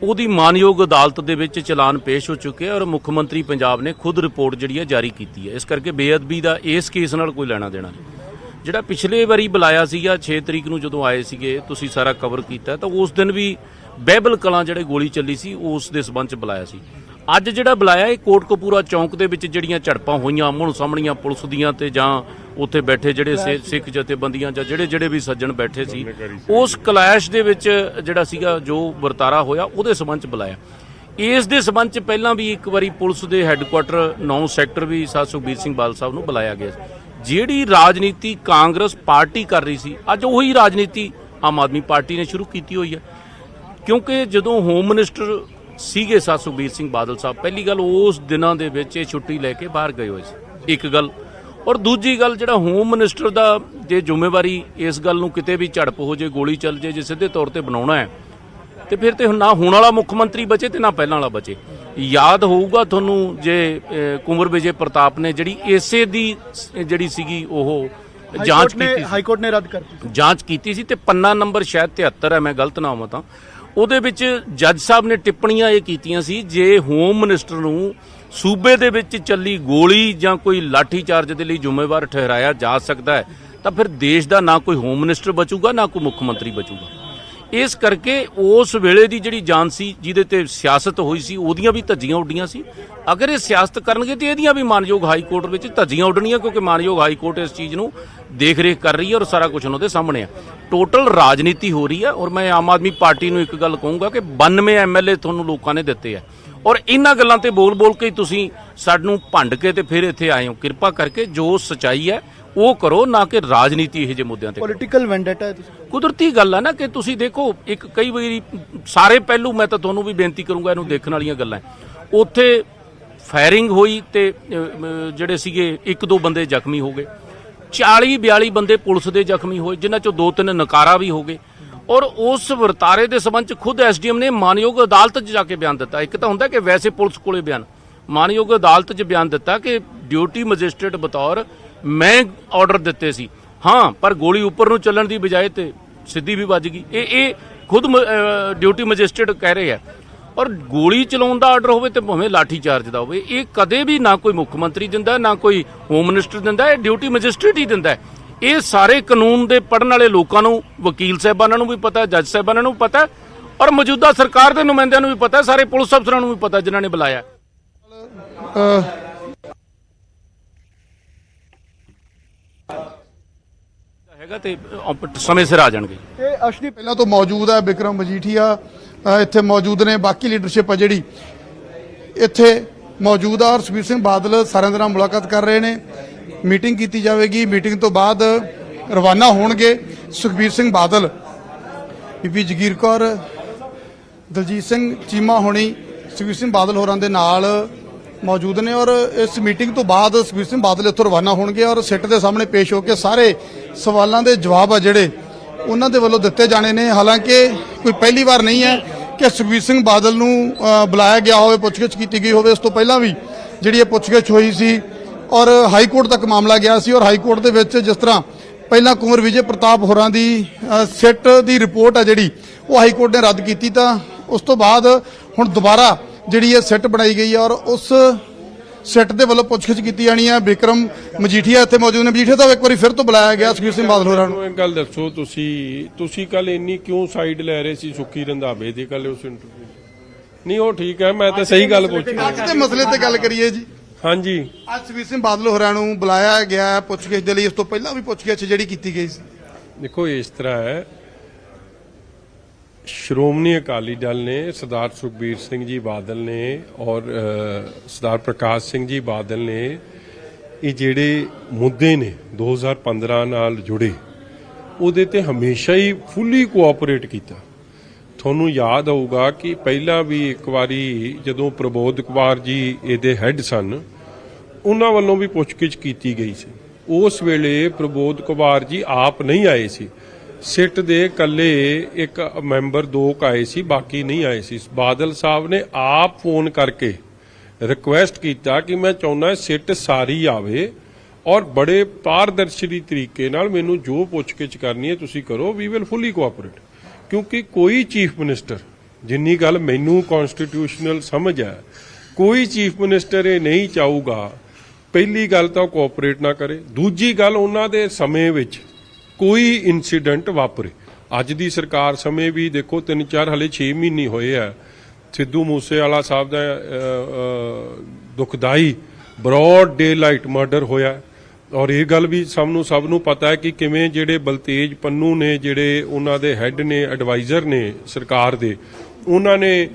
ਉਹਦੀ ਮਾਨਯੋਗ ਅਦਾਲਤ ਦੇ ਵਿੱਚ ਚਲਾਨ ਪੇਸ਼ ਹੋ ਚੁੱਕਿਆ ਔਰ ਮੁੱਖ ਮੰਤਰੀ ਪੰਜਾਬ ਨੇ ਖੁਦ ਰਿਪੋਰਟ ਜਿਹੜੀ ਹੈ ਜਾਰੀ ਕੀਤੀ ਹੈ। ਇਸ ਕਰਕੇ ਬੇਅਦਬੀ ਦਾ ਇਸ ਕੇਸ ਨਾਲ ਕੋਈ ਲੈਣਾ ਦੇਣਾ ਨਹੀਂ। ਜਿਹੜਾ ਪਿਛਲੇ ਵਾਰੀ ਬੁਲਾਇਆ ਸੀਗਾ 6 ਤਰੀਕ ਨੂੰ ਜਦੋਂ ਆਏ ਸੀਗੇ, ਤੁਸੀਂ ਸਾਰਾ ਕਵਰ ਕੀਤਾ, ਤਾਂ ਉਸ ਦਿਨ ਵੀ ਬਹਿਬਲ ਕਲਾਂ ਜਿਹੜੇ ਗੋਲੀ ਚੱਲੀ ਸੀ ਉਸ ਦੇ ਸਬੰਧ ਚ ਬੁਲਾਇਆ ਸੀ। ਅੱਜ ਜਿਹੜਾ ਬੁਲਾਇਆ ਇਹ ਕੋਟਕਪੂਰਾ ਚੌਂਕ ਦੇ ਵਿੱਚ ਜਿਹੜੀਆਂ ਝੜਪਾਂ ਹੋਈਆਂ ਆਮਣ ਸਾਹਮਣੀਆਂ ਪੁਲਿਸ ਦੀਆਂ ਤੇ ਜਾਂ ਉੱਥੇ ਬੈਠੇ ਜਿਹੜੇ ਸਿੱਖ ਜਥੇਬੰਦੀਆਂ ਜਾਂ ਜਿਹੜੇ ਵੀ ਸੱਜਣ ਬੈਠੇ ਸੀ, ਉਸ ਕਲੈਸ਼ ਦੇ ਵਿੱਚ ਜਿਹੜਾ ਸੀਗਾ ਜੋ ਵਰਤਾਰਾ ਹੋਇਆ ਉਹਦੇ ਸਬੰਧ ਚ ਬੁਲਾਇਆ। ਇਸ ਦੇ ਸਬੰਧ ਚ ਪਹਿਲਾਂ ਵੀ ਇੱਕ ਵਾਰੀ ਪੁਲਿਸ ਦੇ ਹੈੱਡਕੁਆਟਰ 9 ਸੈਕਟਰ ਵੀ ਸੁਖਬੀਰ ਸਿੰਘ ਬਾਦਲ ਸਾਹਿਬ ਨੂੰ ਬੁਲਾਇਆ ਗਿਆ ਸੀ। ਜਿਹੜੀ ਰਾਜਨੀਤੀ ਕਾਂਗਰਸ ਪਾਰਟੀ ਕਰ ਰਹੀ ਸੀ, ਅੱਜ ਉਹੀ ਰਾਜਨੀਤੀ ਆਮ ਆਦਮੀ ਪਾਰਟੀ ਨੇ ਸ਼ੁਰੂ ਕੀਤੀ ਹੋਈ ਹੈ। ਕਿਉਂਕਿ ਜਦੋਂ ਹੋਮ ਮਿਨਿਸਟਰ ਸੀਗੇ ਸੁਖਬੀਰ ਸਿੰਘ ਬਾਦਲ ਸਾਹਿਬ, ਪਹਿਲੀ ਗੱਲ ਉਸ ਦਿਨਾਂ ਦੇ ਵਿੱਚ ਇਹ ਛੁੱਟੀ ਲੈ ਕੇ ਬਾਹਰ ਗਏ ਹੋਏ ਸੀ, ਇੱਕ ਗੱਲ। ਔਰ ਦੂਜੀ ਗੱਲ, ਜਿਹੜਾ ਹੋਮ ਮਿਨਿਸਟਰ ਦਾ ਜੇ ਜ਼ਿੰਮੇਵਾਰੀ ਇਸ ਗੱਲ ਨੂੰ ਕਿਤੇ ਵੀ ਝੜਪ ਹੋ ਜੇ, ਗੋਲੀ ਚੱਲ ਜੇ, ਜੇ ਸਿੱਧੇ ਤੌਰ ਤੇ ਬਣਾਉਣਾ ਹੈ ਤੇ ਫਿਰ ਤੇ ਨਾ ਹੁਣ ਵਾਲਾ ਮੁੱਖ ਮੰਤਰੀ ਬਚੇ ਤੇ ਨਾ ਪਹਿਲਾਂ ਵਾਲਾ ਬਚੇ। ਯਾਦ ਹੋਊਗਾ ਤੁਹਾਨੂੰ ਜੇ ਕੁੰਵਰ ਵਿਜੇ ਪ੍ਰਤਾਪ ਨੇ ਜਿਹੜੀ ਇਸੇ ਦੀ ਜਿਹੜੀ ਸੀਗੀ ਉਹ ਜਾਂਚ ਕੀਤੀ, ਹਾਈ ਕੋਰਟ ਨੇ ਰੱਦ ਕਰਤੀ, ਜਾਂਚ ਕੀਤੀ ਸੀ ਤੇ ਪੰਨਾ ਨੰਬਰ ਸ਼ਾਇਦ 73 ਹੈ, ਮੈਂ ਗਲਤ ਨਾ ਹੋਵਾਂ ਤਾਂ, ਉਹਦੇ ਵਿੱਚ ਜੱਜ ਸਾਹਿਬ ਨੇ ਟਿੱਪਣੀਆਂ ਇਹ ਕੀਤੀਆਂ ਸੀ ਜੇ ਹੋਮ ਮਿਨਿਸਟਰ ਨੂੰ ਸੂਬੇ ਦੇ ਵਿੱਚ ਚੱਲੀ ਗੋਲੀ ਜਾਂ ਕੋਈ ਲਾਠੀ ਚਾਰਜ ਦੇ ਲਈ ਜ਼ਿੰਮੇਵਾਰ ਠਹਿਰਾਇਆ ਜਾ ਸਕਦਾ ਹੈ ਤਾਂ ਫਿਰ ਦੇਸ਼ ਦਾ ਨਾ ਕੋਈ ਹੋਮ ਮਿਨਿਸਟਰ ਬਚੂਗਾ ਨਾ ਕੋਈ ਮੁੱਖ ਮੰਤਰੀ ਬਚੂਗਾ। ਇਸ ਕਰਕੇ ਉਸ ਵੇਲੇ ਦੀ ਜਿਹੜੀ ਜਾਂਚ ਸੀ ਜਿਹਦੇ ਤੇ ਸਿਆਸਤ ਹੋਈ ਸੀ ਉਹਦੀਆਂ ਵੀ ਧੱਜੀਆਂ ਉੱਡੀਆਂ ਸੀ। ਅਗਰ ਇਹ ਸਿਆਸਤ ਕਰਨਗੇ ਤੇ ਇਹਦੀਆਂ ਵੀ ਮਾਨਯੋਗ ਹਾਈ ਕੋਰਟ ਵਿੱਚ ਧੱਜੀਆਂ ਉੱਡਣੀਆਂ, ਕਿਉਂਕਿ ਮਾਨਯੋਗ ਹਾਈ ਕੋਰਟ ਇਸ ਚੀਜ਼ ਨੂੰ ਦੇਖ ਰੇਖ ਕਰ ਰਹੀ ਹੈ ਔਰ ਸਾਰਾ ਕੁਝ ਉਹਨਾਂ ਦੇ ਸਾਹਮਣੇ ਹੈ। ਟੋਟਲ ਰਾਜਨੀਤੀ ਹੋ ਰਹੀ ਹੈ ਔਰ ਮੈਂ ਆਮ ਆਦਮੀ ਪਾਰਟੀ ਨੂੰ ਇੱਕ ਗੱਲ ਕਹੂੰਗਾ ਕਿ 92 MLA ਤੁਹਾਨੂੰ ਲੋਕਾਂ ਨੇ ਦਿੱਤੇ ਹੈ ਔਰ ਇਹਨਾਂ ਗੱਲਾਂ ਤੇ ਬੋਲ ਬੋਲ ਕੇ ਤੁਸੀਂ ਸਾਨੂੰ ਭੰਡ ਕੇ ਤੇ ਫਿਰ ਇੱਥੇ ਆਏ ਹੋ। ਕਿਰਪਾ ਕਰਕੇ ਜੋ ਸਚਾਈ ਹੈ ਉਹ ਕਰੋ, ਨਾ ਕਿ ਰਾਜਨੀਤੀ ਇਹੋ ਜਿਹੇ ਮੁੱਦਿਆਂ ਤੇ। ਪੋਲੀਟੀਕਲ ਵੈਂਡੇਟਾ ਹੈ ਤੁਸੀਂ, ਕੁਦਰਤੀ ਗੱਲ ਹੈ ਨਾ ਕਿ ਤੁਸੀਂ ਦੇਖੋ, ਇੱਕ ਕਈ ਵਾਰੀ ਸਾਰੇ ਪਹਿਲੂ ਮੈਂ ਤਾਂ ਤੁਹਾਨੂੰ ਵੀ ਬੇਨਤੀ ਕਰੂੰਗਾ ਇਹਨੂੰ ਦੇਖਣ ਵਾਲੀਆਂ ਗੱਲਾਂ। ਉੱਥੇ ਫਾਇਰਿੰਗ ਹੋਈ ਤੇ ਜਿਹੜੇ ਸੀਗੇ 1-2 ਬੰਦੇ ਜ਼ਖਮੀ ਹੋ ਗਏ, 40-42 ਬੰਦੇ ਪੁਲਿਸ ਦੇ ਜ਼ਖਮੀ ਹੋਏ, ਜਿਨ੍ਹਾਂ ਚੋਂ 2-3 ਨਕਾਰਾ ਵੀ ਹੋ ਗਏ। ਔਰ ਉਸ ਵਰਤਾਰੇ ਦੇ ਸਬੰਧ ਚ ਖੁਦ SDM ਨੇ ਮਾਨਯੋਗ ਅਦਾਲਤ 'ਚ ਜਾ ਕੇ ਬਿਆਨ ਦਿੱਤਾ। ਇੱਕ ਤਾਂ ਹੁੰਦਾ ਕਿ ਵੈਸੇ ਪੁਲਿਸ ਕੋਲੇ ਬਿਆਨ, ਮਾਨਯੋਗ ਅਦਾਲਤ 'ਚ ਬਿਆਨ ਦਿੱਤਾ ਕਿ ਡਿਊਟੀ ਮੈਜਿਸਟ੍ਰੇਟ ਬਤੌਰ ਮੈਂ ਆਰਡਰ ਦਿੱਤੇ ਸੀ, ਹਾਂ, ਪਰ ਗੋਲੀ ਉੱਪਰ ਨੂੰ ਚੱਲਣ ਦੀ ਬਜਾਏ ਤੇ ਸਿੱਧੀ ਵੀ ਵੱਜ ਗਈ। ਇਹ ਖੁਦ ਡਿਊਟੀ ਮੈਜਿਸਟ੍ਰੇਟ ਕਹਿ ਰਹੇ ਆ। ਔਰ ਗੋਲੀ ਚਲਾਉਣ ਦਾ ਆਰਡਰ ਹੋਵੇ ਤੇ ਭਾਵੇਂ ਲਾਠੀ ਚਾਰਜ ਦਾ ਹੋਵੇ, ਇਹ ਕਦੇ ਵੀ ਨਾ ਕੋਈ ਮੁੱਖ ਮੰਤਰੀ ਦਿੰਦਾ, ਨਾ ਕੋਈ ਹੋਮ ਮਿਨਿਸਟਰ ਦਿੰਦਾ, ਇਹ ਡਿਊਟੀ ਮੈਜਿਸਟ੍ਰੇਟ ਹੀ ਦਿੰਦਾ। ਇਹ ਸਾਰੇ ਕਾਨੂੰਨ ਦੇ ਪੜ੍ਹਨ ਵਾਲੇ ਲੋਕਾਂ ਨੂੰ, ਵਕੀਲ ਸਾਹਿਬਾਨਾਂ ਨੂੰ ਵੀ ਪਤਾ, ਜੱਜ ਸਾਹਿਬਾਨਾਂ ਨੂੰ ਵੀ ਪਤਾ ਔਰ ਮੌਜੂਦਾ ਸਰਕਾਰ ਦੇ ਨੁਮਾਇੰਦਿਆਂ ਨੂੰ ਵੀ ਪਤਾ, ਸਾਰੇ ਪੁਲਿਸ ਅਫਸਰਾਂ ਨੂੰ ਵੀ ਪਤਾ ਜਿਨ੍ਹਾਂ ਨੇ ਬੁਲਾਇਆ। ਜਾਏਗਾ ਤੇ ਸਮੇਂ ਸਿਰ ਆ ਜਾਣਗੇ। ਇਹ ਅਸ਼ਨੀ ਪਹਿਲਾਂ ਤੋਂ ਮੌਜੂਦ ਹੈ, ਬਿਕਰਮ ਮਜੀਠੀਆ ਇੱਥੇ ਮੌਜੂਦ ਨੇ, ਬਾਕੀ ਲੀਡਰਸ਼ਿਪ ਆ ਜਿਹੜੀ ਇੱਥੇ ਮੌਜੂਦ ਆ, ਔਰ ਸੁਖਬੀਰ ਸਿੰਘ ਬਾਦਲ ਸਾਰਿਆਂ ਦੇ ਨਾਲ ਮੁਲਾਕਾਤ ਕਰ ਰਹੇ ਨੇ। ਮੀਟਿੰਗ ਕੀਤੀ ਜਾਵੇਗੀ, ਮੀਟਿੰਗ ਤੋਂ ਬਾਅਦ ਰਵਾਨਾ ਹੋਣਗੇ ਸੁਖਬੀਰ ਸਿੰਘ ਬਾਦਲ, ਬੀਬੀ ਜਗੀਰ ਕੌਰ, ਦਲਜੀਤ ਸਿੰਘ ਚੀਮਾ ਹੋਣੀ ਸੁਖਬੀਰ ਸਿੰਘ ਬਾਦਲ ਹੋਰਾਂ ਦੇ ਨਾਲ ਮੌਜੂਦ ਨੇ। ਔਰ ਇਸ ਮੀਟਿੰਗ ਤੋਂ ਬਾਅਦ ਸੁਖਬੀਰ ਸਿੰਘ ਬਾਦਲ ਇੱਥੋਂ ਰਵਾਨਾ ਹੋਣਗੇ ਔਰ ਸਿੱਟ ਦੇ ਸਾਹਮਣੇ ਪੇਸ਼ ਹੋ ਕੇ ਸਾਰੇ ਸਵਾਲਾਂ ਦੇ ਜਵਾਬ ਆ ਜਿਹੜੇ ਉਹਨਾਂ ਦੇ ਵੱਲੋਂ ਦਿੱਤੇ ਜਾਣੇ ਨੇ। ਹਾਲਾਂਕਿ ਕੋਈ ਪਹਿਲੀ ਵਾਰ ਨਹੀਂ ਹੈ ਕਿ ਸੁਖਬੀਰ ਸਿੰਘ ਬਾਦਲ ਨੂੰ ਬੁਲਾਇਆ ਗਿਆ ਹੋਵੇ, ਪੁੱਛਗਿੱਛ ਕੀਤੀ ਗਈ ਹੋਵੇ। ਉਸ ਤੋਂ ਪਹਿਲਾਂ ਵੀ ਜਿਹੜੀ ਇਹ ਪੁੱਛਗਿੱਛ ਹੋਈ ਸੀ ਔਰ ਹਾਈ ਕੋਰਟ ਤੱਕ ਮਾਮਲਾ ਗਿਆ ਸੀ, ਔਰ ਹਾਈ ਕੋਰਟ ਦੇ ਵਿੱਚ ਜਿਸ ਤਰ੍ਹਾਂ ਪਹਿਲਾਂ ਕੁੰਵਰ ਵਿਜੇ ਪ੍ਰਤਾਪ ਹੋਰਾਂ ਦੀ ਸਿੱਟ ਦੀ ਰਿਪੋਰਟ ਆ ਜਿਹੜੀ ਉਹ ਹਾਈ ਕੋਰਟ ਨੇ ਰੱਦ ਕੀਤੀ, ਤਾਂ ਉਸ ਤੋਂ ਬਾਅਦ ਹੁਣ ਦੁਬਾਰਾ ਜਿਹੜੀ ਇਹ ਸਿੱਟ ਬਣਾਈ ਗਈ ਹੈ ਔਰ ਉਸ ਸਿੱਟ ਦੇ ਵੱਲੋਂ ਪੁੱਛਗਿੱਛ ਕੀਤੀ ਜਾਣੀ ਹੈ। ਬਿਕਰਮ ਮਜੀਠੀਆ ਇੱਥੇ ਮੌਜੂਦ ਨੇ। ਮਜੀਠੀਆ ਤਾਂ ਇੱਕ ਵਾਰੀ ਫਿਰ ਤੋਂ ਬੁਲਾਇਆ ਗਿਆ ਸੁਖਬੀਰ ਸਿੰਘ ਬਾਦਲ ਹੋਰਾਂ ਨੂੰ। ਇੱਕ ਗੱਲ ਦੱਸੋ, ਤੁਸੀਂ ਕੱਲ ਇੰਨੀ ਕਿਉਂ ਸਾਈਡ ਲੈ ਰਹੇ ਸੀ ਸੁੱਖੀ ਰੰਧਾਵੇ ਦੀ ਕੱਲ ਉਸ ਇੰਟਰਵਿਊ? ਨਹੀਂ ਉਹ ਠੀਕ ਹੈ, ਮੈਂ ਤਾਂ ਸਹੀ ਗੱਲ ਪੁੱਛੀ। ਅੱਜ ਦੇ ਮਸਲੇ ਤੇ ਗੱਲ ਕਰੀਏ ਜੀ। ਹਾਂਜੀ, ਅੱਜ ਸੁਖਬੀਰ ਸਿੰਘ ਬਾਦਲ ਹੋਰਾਂ ਨੂੰ ਬੁਲਾਇਆ ਗਿਆ ਪੁੱਛਗਿੱਛ ਦੇ ਲਈ, ਇਸ ਤੋਂ ਪਹਿਲਾਂ ਵੀ ਪੁੱਛਗਿੱਛ ਜਿਹੜੀ ਕੀਤੀ ਗਈ ਸੀ। ਦੇਖੋ ਇਸ ਤਰ੍ਹਾਂ ਹੈ, ਸ਼੍ਰੋਮਣੀ ਅਕਾਲੀ ਦਲ ਨੇ ਸਰਦਾਰ ਸੁਖਬੀਰ ਸਿੰਘ ਜੀ ਬਾਦਲ ਨੇ ਔਰ ਸਰਦਾਰ ਪ੍ਰਕਾਸ਼ ਸਿੰਘ ਜੀ ਬਾਦਲ ਨੇ ਇਹ ਜਿਹੜੇ ਮੁੱਦੇ ਨੇ 2015 ਨਾਲ ਜੁੜੇ ਉਹਦੇ ਤੇ ਹਮੇਸ਼ਾ ਹੀ ਫੁੱਲੀ ਕੋਆਪਰੇਟ ਕੀਤਾ। ਤੁਹਾਨੂੰ ਯਾਦ ਹੋਊਗਾ ਕਿ ਪਹਿਲਾਂ ਵੀ ਇੱਕ ਵਾਰੀ ਜਦੋਂ ਪ੍ਰਬੋਧ ਕੁਮਾਰ ਜੀ ਇਹਦੇ ਹੈੱਡ ਸਨ, ਉਹਨਾਂ ਵੱਲੋਂ ਵੀ ਪੁੱਛਗਿੱਛ ਕੀਤੀ ਗਈ ਸੀ। ਉਸ ਵੇਲੇ ਪ੍ਰਬੋਧ ਕੁਮਾਰ ਜੀ ਆਪ ਨਹੀਂ ਆਏ ਸੀ, ਸਿੱਟ ਦੇ ਇਕੱਲੇ ਇੱਕ ਮੈਂਬਰ 2 ਆਏ ਸੀ, ਬਾਕੀ ਨਹੀਂ ਆਏ ਸੀ। ਬਾਦਲ ਸਾਹਿਬ ਨੇ ਆਪ ਫੋਨ ਕਰਕੇ ਰਿਕੁਐਸਟ ਕੀਤਾ ਕਿ ਮੈਂ ਚਾਹੁੰਦਾ ਸਿੱਟ ਸਾਰੀ ਆਵੇ ਔਰ ਬੜੇ ਪਾਰਦਰਸ਼ੀ ਤਰੀਕੇ ਨਾਲ ਮੈਨੂੰ ਜੋ ਪੁੱਛਗਿੱਛ ਕਰਨੀ ਹੈ ਤੁਸੀਂ ਕਰੋ, ਵੀ ਵਿਲ ਫੁੱਲੀ ਕੋਆਪਰੇਟ। ਕਿਉਂਕਿ ਕੋਈ ਚੀਫ ਮਿਨਿਸਟਰ, ਜਿੰਨੀ ਗੱਲ ਮੈਨੂੰ ਕਨਸਟੀਟਿਊਸ਼ਨਲ ਸਮਝ ਹੈ, ਕੋਈ ਚੀਫ ਮਿਨਿਸਟਰ ਇਹ ਨਹੀਂ ਚਾਹੂਗਾ ਪਹਿਲੀ ਗੱਲ ਤਾਂ ਕੋਆਪਰੇਟ ਨਾ ਕਰੇ, ਦੂਜੀ ਗੱਲ ਉਹਨਾਂ ਦੇ ਸਮੇਂ ਵਿੱਚ ਕੋਈ ਇਨਸੀਡੈਂਟ ਵਾਪਰੇ। ਅੱਜ ਦੀ ਸਰਕਾਰ ਸਮੇਂ ਵੀ ਦੇਖੋ 3-4 ਹਲੇ 6 ਮਹੀਨੇ ਹੋਏ ਆ, ਸਿੱਧੂ ਮੂਸੇਵਾਲਾ ਸਾਹਿਬ ਦਾ ਦੁਖਦਾਈ ਬਰੋਡ ਡੇ ਲਾਈਟ ਮਰਡਰ ਹੋਇਆ। ਔਰ ਇਹ ਗੱਲ ਵੀ ਸਭ ਨੂੰ ਪਤਾ ਹੈ ਕਿ ਕਿਵੇਂ ਜਿਹੜੇ ਬਲਤੇਜ ਪੰਨੂ ਨੇ, ਜਿਹੜੇ ਉਹਨਾਂ ਦੇ ਹੈੱਡ ਨੇ, ਐਡਵਾਈਜ਼ਰ ਨੇ ਸਰਕਾਰ ਦੇ, ਉਹਨਾਂ ਨੇ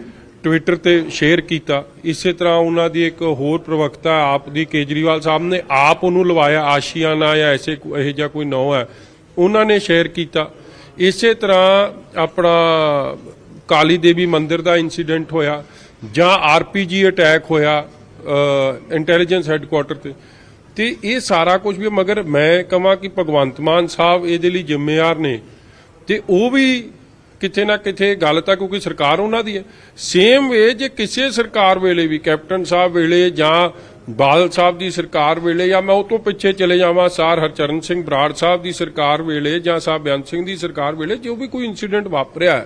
ਟਵਿੱਟਰ ਤੇ ਸ਼ੇਅਰ ਕੀਤਾ। ਇਸੇ ਤਰ੍ਹਾਂ ਉਹਨਾਂ ਦੀ ਇੱਕ ਹੋਰ ਪ੍ਰਵਕਤਾ ਆਪ ਦੀ ਕੇਜਰੀਵਾਲ ਸਾਹਿਬ ਨੇ ਆਪ ਉਹਨੂੰ ਲਵਾਇਆ, ਆਸ਼ੀਆਨਾ ਜਾਂ ਇਹੋ ਜਿਹਾ ਕੋਈ ਨਾਂ ਹੈ, ਉਹਨਾਂ ਨੇ ਸ਼ੇਅਰ ਕੀਤਾ। ਇਸੇ ਤਰ੍ਹਾਂ ਆਪਣਾ ਕਾਲੀ ਦੇਵੀ ਮੰਦਿਰ ਦਾ ਇਨਸੀਡੈਂਟ ਹੋਇਆ, ਜਾਂ ਆਰਪੀਜੀ ਅਟੈਕ ਹੋਇਆ ਇੰਟੈਲੀਜੈਂਸ ਹੈੱਡਕੁਆਟਰ ਤੇ ਇਹ ਸਾਰਾ ਕੁਝ ਵੀ। ਮਗਰ ਮੈਂ ਕਹਾਂ ਕਿ ਭਗਵੰਤ ਮਾਨ ਸਾਹਿਬ ਇਹਦੇ ਲਈ ਜ਼ਿੰਮੇਵਾਰ ਨੇ, ਤੇ ਉਹ ਵੀ ਕਿਤੇ ਨਾ ਕਿਤੇ ਗੱਲ ਤਾਂ ਕਿਉਂਕਿ ਸਰਕਾਰ ਉਹਨਾਂ ਦੀ ਹੈ। ਸੇਮ ਵੇ ਜੇ ਕਿਸੇ ਸਰਕਾਰ ਵੇਲੇ ਵੀ ਕੈਪਟਨ ਸਾਹਿਬ ਵੇਲੇ ਜਾਂ ਬਾਦਲ ਸਾਹਿਬ ਦੀ ਸਰਕਾਰ ਵੇਲੇ, ਜਾਂ ਮੈਂ ਉਹ ਤੋਂ ਪਿੱਛੇ ਚਲੇ ਜਾਵਾਂ ਸਰ ਹਰਚਰਨ ਸਿੰਘ ਬਰਾੜ ਸਾਹਿਬ ਦੀ ਸਰਕਾਰ ਵੇਲੇ ਜਾਂ ਸਾਹਿਬ ਬੇਅੰਤ ਸਿੰਘ ਦੀ ਸਰਕਾਰ ਵੇਲੇ, ਜੋ ਵੀ ਕੋਈ ਇਨਸੀਡੈਂਟ ਵਾਪਰਿਆ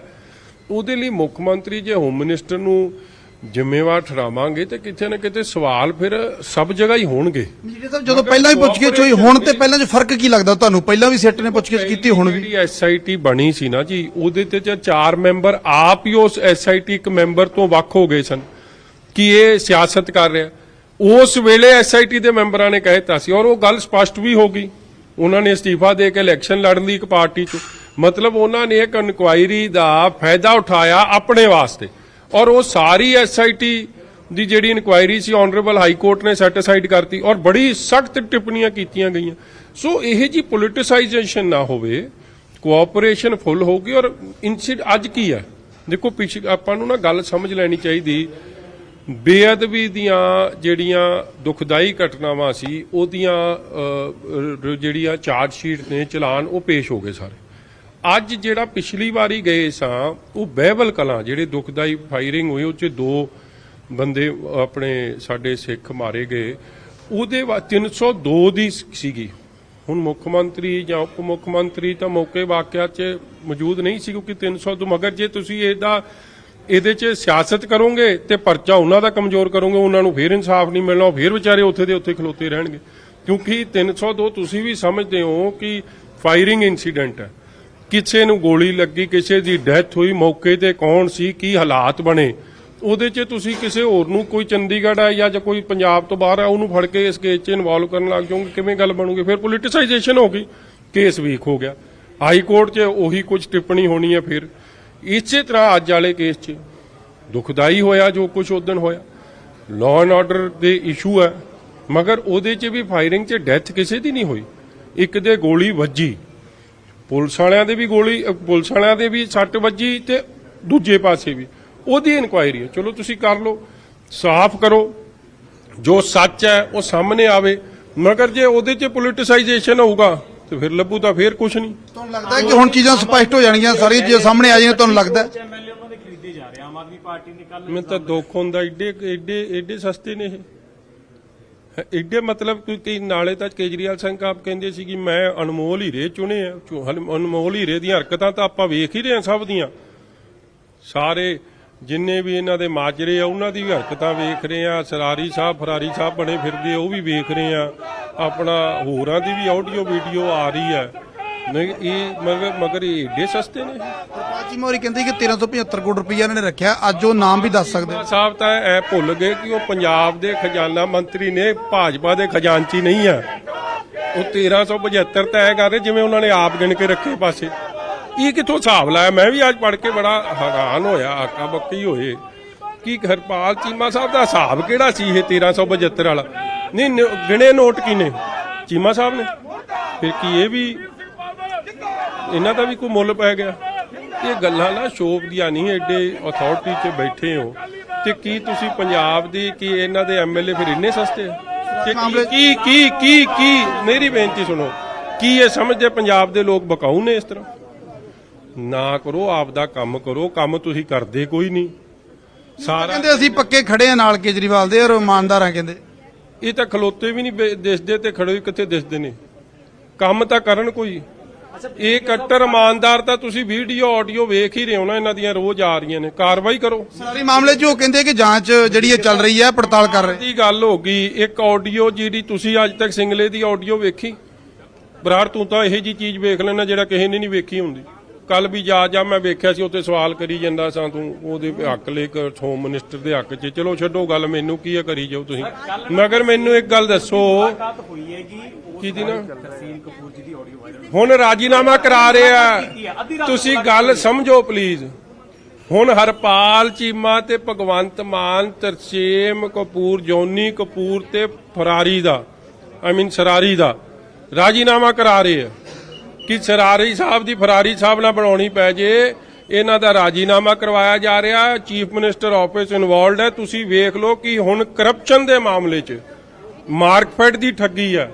ਉਹਦੇ ਲਈ ਮੁੱਖ ਮੰਤਰੀ ਜੇ ਹੋਮ ਮਿਨਿਸਟਰ ਨੂੰ ਜ਼ਿੰਮੇਵਾਰ ਠਹਿਰਾਵਾਂਗੇ ਤੇ ਕਿਤੇ ਨਾ ਕਿਤੇ ਸਵਾਲ ਫਿਰ ਸਭ ਜਗ੍ਹਾ ਹੀ ਹੋਣਗੇ। ਜਦੋਂ ਪਹਿਲਾਂ ਵੀ ਪੁੱਛਗਿੱਛ ਹੋਈ, ਹੁਣ ਤੇ ਪਹਿਲਾਂ 'ਚ ਫਰਕ ਕੀ ਲੱਗਦਾ ਤੁਹਾਨੂੰ? ਪਹਿਲਾਂ ਵੀ ਸਿੱਟ ਨੇ ਪੁੱਛਗਿੱਛ ਕੀਤੀ, ਹੁਣ ਵੀ ਜਿਹੜੀ ਐਸਆਈਟੀ ਬਣੀ ਸੀ ਨਾ ਜੀ, ਉਹਦੇ ਤੇ 4 ਮੈਂਬਰ ਆਪ ਹੀ ਉਸ ਐਸਆਈਟੀ ਇੱਕ ਮੈਂਬਰ ਤੋਂ ਵੱਖ ਹੋ ਗਏ ਸਨ ਕਿ ਇਹ ਸਿਆਸਤ ਕਰ ਰਿਹਾ। ਉਸ ਵੇਲੇ ਐਸਆਈਟੀ ਦੇ ਮੈਂਬਰਾਂ ਨੇ ਕਹਿਤਾ ਸੀ ਔਰ ਉਹ ਗੱਲ ਸਪਸ਼ਟ ਵੀ ਹੋ ਗਈ। ਉਹਨਾਂ ਨੇ ਅਸਤੀਫਾ ਦੇ ਕੇ ਇਲੈਕਸ਼ਨ ਲੜਨ ਦੀ ਇੱਕ ਪਾਰਟੀ ਚੋਂ, ਮਤਲਬ ਉਹਨਾਂ ਨੇ ਇੱਕ ਇਨਕੁਆਇਰੀ ਦਾ ਫਾਇਦਾ ਉਠਾਇਆ ਆਪਣੇ ਵਾਸਤੇ। ਔਰ ਉਹ ਸਾਰੀ ਐਸਆਈਟੀ ਦੀ ਜਿਹੜੀ ਇਨਕੁਆਇਰੀ ਸੀ ਆਨਰੇਬਲ ਹਾਈ ਕੋਰਟ ਨੇ ਸੈਟੀਸਫਾਈਡ ਕਰਤੀ ਔਰ ਬੜੀ ਸਖਤ ਟਿੱਪਣੀਆਂ ਕੀਤੀਆਂ ਗਈਆਂ। ਸੋ ਇਹ ਜੀ ਪੋਲਿਟਿਸਾਈਜੇਸ਼ਨ ਨਾ ਹੋਵੇ, ਕੋਆਪਰੇਸ਼ਨ ਫੁੱਲ ਹੋਊਗੀ। ਔਰ ਅੱਜ ਕੀ ਹੈ ਦੇਖੋ, ਆਪਾਂ ਨੂੰ ਨਾ ਗੱਲ ਸਮਝ ਲੈਣੀ ਚਾਹੀਦੀ, ਬੇਅਦਬੀ ਦੀਆਂ ਜਿਹੜੀਆਂ ਦੁਖਦਾਈ ਘਟਨਾਵਾਂ ਸੀ ਉਹਦੀਆਂ ਜਿਹੜੀਆਂ ਚਾਰਜ ਸ਼ੀਟ ਨੇ, ਚਲਾਨ ਉਹ ਪੇਸ਼ ਹੋ ਗਏ ਸਾਰੇ। ਅੱਜ ਜਿਹੜਾ ਪਿਛਲੀ ਵਾਰੀ ਗਏ ਸਾਂ ਉਹ ਬਹਿਬਲ ਕਲਾਂ ਜਿਹੜੇ ਦੁਖਦਾਈ ਫਾਇਰਿੰਗ ਹੋਈ, ਉਹ 'ਚ 2 ਬੰਦੇ ਆਪਣੇ ਸਾਡੇ ਸਿੱਖ ਮਾਰੇ ਗਏ, ਉਹਦੇ 302 ਦੀ ਸੀਗੀ। ਹੁਣ ਮੁੱਖ ਮੰਤਰੀ ਜਾਂ ਉਪ ਮੁੱਖ ਮੰਤਰੀ ਤਾਂ ਮੌਕੇ ਵਾਕਿਆ 'ਚ ਮੌਜੂਦ ਨਹੀਂ ਸੀ ਕਿਉਂਕਿ 302, ਮਗਰ ਜੇ ਤੁਸੀਂ ਇਹਦੇ 'ਚ ਸਿਆਸਤ ਕਰੋਗੇ ਤੇ ਪਰਚਾ ਉਹਨਾਂ ਦਾ ਕਮਜ਼ੋਰ ਕਰੋਗੇ, ਉਹਨਾਂ ਨੂੰ ਫੇਰ ਇਨਸਾਫ ਨਹੀਂ ਮਿਲਣਾ, ਉਹ ਫੇਰ ਵਿਚਾਰੇ ਉੱਥੇ ਦੇ ਉੱਥੇ ਖਲੋਤੇ ਰਹਿਣਗੇ। ਕਿਉਂਕਿ 302 ਤੁਸੀਂ ਵੀ ਸਮਝਦੇ ਹੋ ਕਿ ਫਾਇਰਿੰਗ ਇਨਸੀਡੈਂਟ ਹੈ, ਕਿਸੇ ਨੂੰ ਗੋਲੀ ਲੱਗੀ, ਕਿਸੇ ਦੀ ਡੈਥ ਹੋਈ, ਮੌਕੇ ਤੇ ਕੌਣ ਸੀ, ਕੀ ਹਾਲਾਤ ਬਣੇ, ਉਹਦੇ 'ਚ ਤੁਸੀਂ ਕਿਸੇ ਹੋਰ ਨੂੰ, ਕੋਈ ਚੰਡੀਗੜ੍ਹ ਹੈ ਜਾਂ ਕੋਈ ਪੰਜਾਬ ਤੋਂ ਬਾਹਰ ਹੈ, ਉਹਨੂੰ ਫੜ ਕੇ ਇਸ ਕੇਸ 'ਚ ਇਨਵੋਲਵ ਕਰਨ ਲੱਗ ਜਾਓਗੇ, ਕਿਵੇਂ ਗੱਲ ਬਣੂਗੀ? ਫਿਰ ਪੋਲਿਟਿਸਾਈਜੇਸ਼ਨ ਹੋ ਗਈ। ਕੇਸ ਵੀਕ ਹੋ ਗਿਆ। ਹਾਈ ਕੋਰਟ 'ਚ ਉਹੀ ਕੁਝ ਟਿੱਪਣੀ ਹੋਣੀ ਹੈ। ਫਿਰ ਇਸੇ ਤਰ੍ਹਾਂ ਅੱਜ ਵਾਲੇ ਕੇਸ 'ਚ ਦੁਖਦਾਈ ਹੋਇਆ ਜੋ ਕੁਝ ਉਦਣ ਹੋਇਆ। ਲਾਅ ਐਂਡ ਆਰਡਰ ਦੇ ਇਸ਼ੂ ਹੈ, ਮਗਰ ਉਹਦੇ 'ਚ ਵੀ ਫਾਇਰਿੰਗ 'ਚ ਡੈਥ ਕਿਸੇ ਦੀ ਨਹੀਂ ਹੋਈ। ਇੱਕ ਦੇ ਗੋਲੀ ਵੱਜੀ, ਪੁਲਿਸ ਵਾਲਿਆਂ ਦੇ ਵੀ ਸੱਟ ਵੱਜੀ ਤੇ ਦੂਜੇ ਪਾਸੇ ਵੀ। ਉਹਦੀ ਇਨਕੁਆਇਰੀ ਹੈ, ਚਲੋ ਤੁਸੀਂ ਕਰ ਲਓ, ਸਾਫ਼ ਕਰੋ, ਜੋ ਸੱਚ ਹੈ ਉਹ ਸਾਹਮਣੇ ਆਵੇ। ਮਗਰ ਜੇ ਉਹਦੇ 'ਚ ਪੋਲਿਟਿਸਾਈਜੇਸ਼ਨ ਹੋਊਗਾ ਤੇ ਫਿਰ ਲੱਭੂ ਤਾਂ ਫਿਰ ਕੁਝ ਨਹੀਂ। ਤੁਹਾਨੂੰ ਲੱਗਦਾ ਹੈ ਕਿ ਹੁਣ ਚੀਜ਼ਾਂ ਸਪਸ਼ਟ ਹੋ ਜਾਣਗੀਆਂ, ਸਾਰੀਆਂ ਚੀਜ਼ਾਂ ਸਾਹਮਣੇ ਆ ਜਾਣਗੀਆਂ? ਤੁਹਾਨੂੰ ਲੱਗਦਾ ਹੈ ਮੈਨੂੰ ਤਾਂ ਦੁੱਖ ਹੁੰਦਾ, ਏਡੇ ਸਸਤੇ ਨੇ ਇਹ, ਏਡੇ ਮਤਲਬ ਕਿ ਨਾਲੇ ਤਾਂ ਕੇਜਰੀਵਾਲ ਸਾਹਿਬ ਕਹਿੰਦੇ ਸੀ ਕਿ ਮੈਂ ਅਨਮੋਲ ਹੀਰੇ ਚੁਣੇ ਆ। ਅਨਮੋਲ ਹੀਰੇ ਦੀਆਂ ਹਰਕਤਾਂ ਤਾਂ ਆਪਾਂ ਵੇਖ ਹੀ ਰਹੇ ਹਾਂ, ਸਭ ਦੀਆਂ। ਸਾਰੇ ਜਿੰਨੇ ਵੀ ਇਹਨਾਂ ਦੇ ਮਾਜਰੇ ਆ ਉਹਨਾਂ ਦੀ ਵੀ ਹਰਕਤਾਂ ਵੇਖ ਰਹੇ ਆ। ਫਰਾਰੀ ਸਾਹਿਬ ਬਣੇ ਫਿਰਦੇ ਉਹ ਵੀ ਵੇਖ ਰਹੇ ਆ। ਆਪਣਾ ਹੋਰਾਂ ਦੀ ਵੀ ਆਡੀਓ ਵੀਡੀਓ ਆ ਰਹੀ ਹੈ। ਮਗਰ ਇਹ ਏਡੇ ਸਸਤੇ ਨੇ। ਜੀ ਮੋਰੀ ਕਹਿੰਦੇ ਕਿ 1375 ਕਰੋੜ ਰੁਪਈਆ ਇਹਨਾਂ ਨੇ ਰੱਖਿਆ, ਅੱਜ ਉਹ ਨਾਮ ਵੀ ਦੱਸ ਸਕਦੇ ਸਾਹਿਬ ਤਾਂ ਐ ਭੁੱਲ ਗਏ ਕਿ ਉਹ ਪੰਜਾਬ ਦੇ ਖਜ਼ਾਨਾ ਮੰਤਰੀ ਨੇ, ਭਾਜਪਾ ਦੇ ਖਜ਼ਾਨਚੀ ਨਹੀਂ ਆ। ਉਹ 1375 ਤੈਅ ਕਰ ਰਹੇ ਜਿਵੇਂ ਉਹਨਾਂ ਨੇ ਆਪ ਗਿਣ ਕੇ ਰੱਖੇ ਪਾਸੇ। ਇਹ ਕਿੱਥੋਂ ਹਿਸਾਬ ਲਾਇਆ? ਮੈਂ ਵੀ ਅੱਜ ਪੜ੍ਹ ਕੇ ਬੜਾ ਹੈਰਾਨ ਹੋਇਆ, ਆਕਾ ਬੱਕੀ ਹੋਏ ਕਿ ਹਰਪਾਲ ਚੀਮਾ ਸਾਹਿਬ ਦਾ ਹਿਸਾਬ ਕਿਹੜਾ ਸੀ ਇਹ 1375 ਵਾਲਾ? ਨਹੀਂ ਗਿਣੇ ਨੋਟ ਕਿਨੇ? ਚੀਮਾ ਸਾਹਿਬ ਨੇ। ਫਿਰ ਕੀ ਇਹ ਵੀ ਇਹਨਾਂ ਦਾ ਵੀ ਕੋਈ ਮੁੱਲ ਪੈ ਗਿਆ? ਇਹ ਗੱਲਾਂ ਨਾ ਸ਼ੋਭ ਦੀਆਂ ਨਹੀਂ। ਐਡੇ ਅਥਾਰਟੀ 'ਚ ਬੈਠੇ ਹੋ ਤੇ ਕੀ ਤੁਸੀਂ ਪੰਜਾਬ ਦੀ ਕੀ ਇਹਨਾਂ ਦੇ ਐਮਐਲਏ ਫਿਰ ਇੰਨੇ ਸਸਤੇ? ਕੀ ਮੇਰੀ ਬੇਨਤੀ ਸੁਣੋ, ਕੀ ਇਹ ਸਮਝਦੇ ਪੰਜਾਬ ਦੇ ਲੋਕ ਬਕਾਊ ਨੇ? ਇਸ ਤਰ੍ਹਾਂ ਨਾ ਕਰੋ, ਆਪ ਦਾ ਕੰਮ ਕਰੋ। ਕੰਮ ਤੁਸੀਂ ਕਰਦੇ ਕੋਈ ਨਹੀਂ। ਸਾਰਾ ਕਹਿੰਦੇ ਅਸੀਂ ਪੱਕੇ ਖੜੇ ਆ ਨਾਲ ਕੇਜਰੀਵਾਲ ਦੇ ਔਰ ਇਮਾਨਦਾਰ ਆ। ਕਹਿੰਦੇ ਇਹ ਤਾਂ ਖਲੋਤੇ ਵੀ ਨਹੀਂ ਦਿਸਦੇ ਤੇ ਖੜੇ ਕਿੱਥੇ ਦਿਸਦੇ ਨੇ? ਕੰਮ ਤਾਂ ਕਰਨ ਕੋਈ। ਇਹ ਕੱਟਰ ਇਮਾਨਦਾਰ ਤਾਂ ਤੁਸੀਂ ਵੀਡੀਓ ਆਡੀਓ ਵੇਖ ਹੀ ਰਹੇ ਹੋ ਨਾ, ਇਹਨਾਂ ਦੀਆਂ ਰੋਜ਼ ਆ ਰਹੀਆਂ ਨੇ। ਕਾਰਵਾਈ ਕਰੋ। ਸਾਰੀ ਮਾਮਲੇ 'ਚ ਉਹ ਕਹਿੰਦੇ ਕਿ ਜਾਂਚ ਜਿਹੜੀ ਇਹ ਚੱਲ ਰਹੀ ਹੈ, ਪੜਤਾਲ ਕਰ ਰਹੇ। ਦੀ ਗੱਲ ਹੋ ਗਈ। ਇੱਕ ਆਡੀਓ ਜਿਹੜੀ ਤੁਸੀਂ ਅੱਜ ਤੱਕ ਸਿੰਗਲੇ ਦੀ ਆਡੀਓ ਵੇਖੀ? ਬਰਾੜ ਤੂੰ ਤਾਂ ਇਹੋ ਜੀ ਚੀਜ਼ ਵੇਖ ਲੈਣਾ ਜਿਹੜਾ ਕਿਸੇ ਨੇ ਨਹੀਂ ਵੇਖੀ ਹੁੰਦੀ। ਕੱਲ ਵੀ ਜਾ ਮੈਂ ਵੇਖਿਆ ਸੀ, ਉੱਤੇ ਸਵਾਲ ਕਰੀ ਜਾਂਦਾ ਸਾਂ ਤੂੰ ਉਹਦੇ ਹੱਕ ਲਈ, ਹੋਮ ਮਿਨਿਸਟਰ ਦੇ ਹੱਕ 'ਚ। ਚਲੋ ਛੱਡੋ ਗੱਲ, ਮੈਨੂੰ ਕੀ ਆ, ਕਰੀ ਜਾਓ ਤੁਸੀਂ। ਮਗਰ ਮੈਨੂੰ ਇੱਕ ਗੱਲ ਦੱਸੋ, ਕਿਹਦੀ ਨਾ ਹੁਣ ਰਾਜੀਨਾਮਾ ਕਰਾ ਰਹੇ ਆ? ਤੁਸੀਂ ਗੱਲ ਸਮਝੋ ਪਲੀਜ਼। ਹੁਣ ਹਰਪਾਲ ਚੀਮਾ ਤੇ ਭਗਵੰਤ ਮਾਨ, ਤਰਸੇਮ ਕਪੂਰ, ਜੋਨੀ ਕਪੂਰ ਤੇ ਸਰਾਰੀ ਦਾ ਰਾਜੀਨਾਮਾ ਕਰਾ ਰਹੇ ਆ ਕਿ ਸਰਾਰੀ ਸਾਹਿਬ ਦੀ ਫਰਾਰੀ ਸਾਹਿਬ ਨਾਲ ਬਣਾਉਣੀ ਪੈ ਜੇ। ਇਹਨਾਂ ਦਾ ਰਾਜੀਨਾਮਾ ਕਰਵਾਇਆ ਜਾ ਰਿਹਾ। ਚੀਫ ਮਿਨਿਸਟਰ ਆਫਿਸ ਇਨਵੋਲਡ ਹੈ। ਤੁਸੀਂ ਵੇਖ ਲਓ ਕਿ ਹੁਣ ਕਰਪਸ਼ਨ ਦੇ ਮਾਮਲੇ 'ਚ ਮਾਰਕਫੈਡ ਦੀ ਠੱਗੀ ਆ।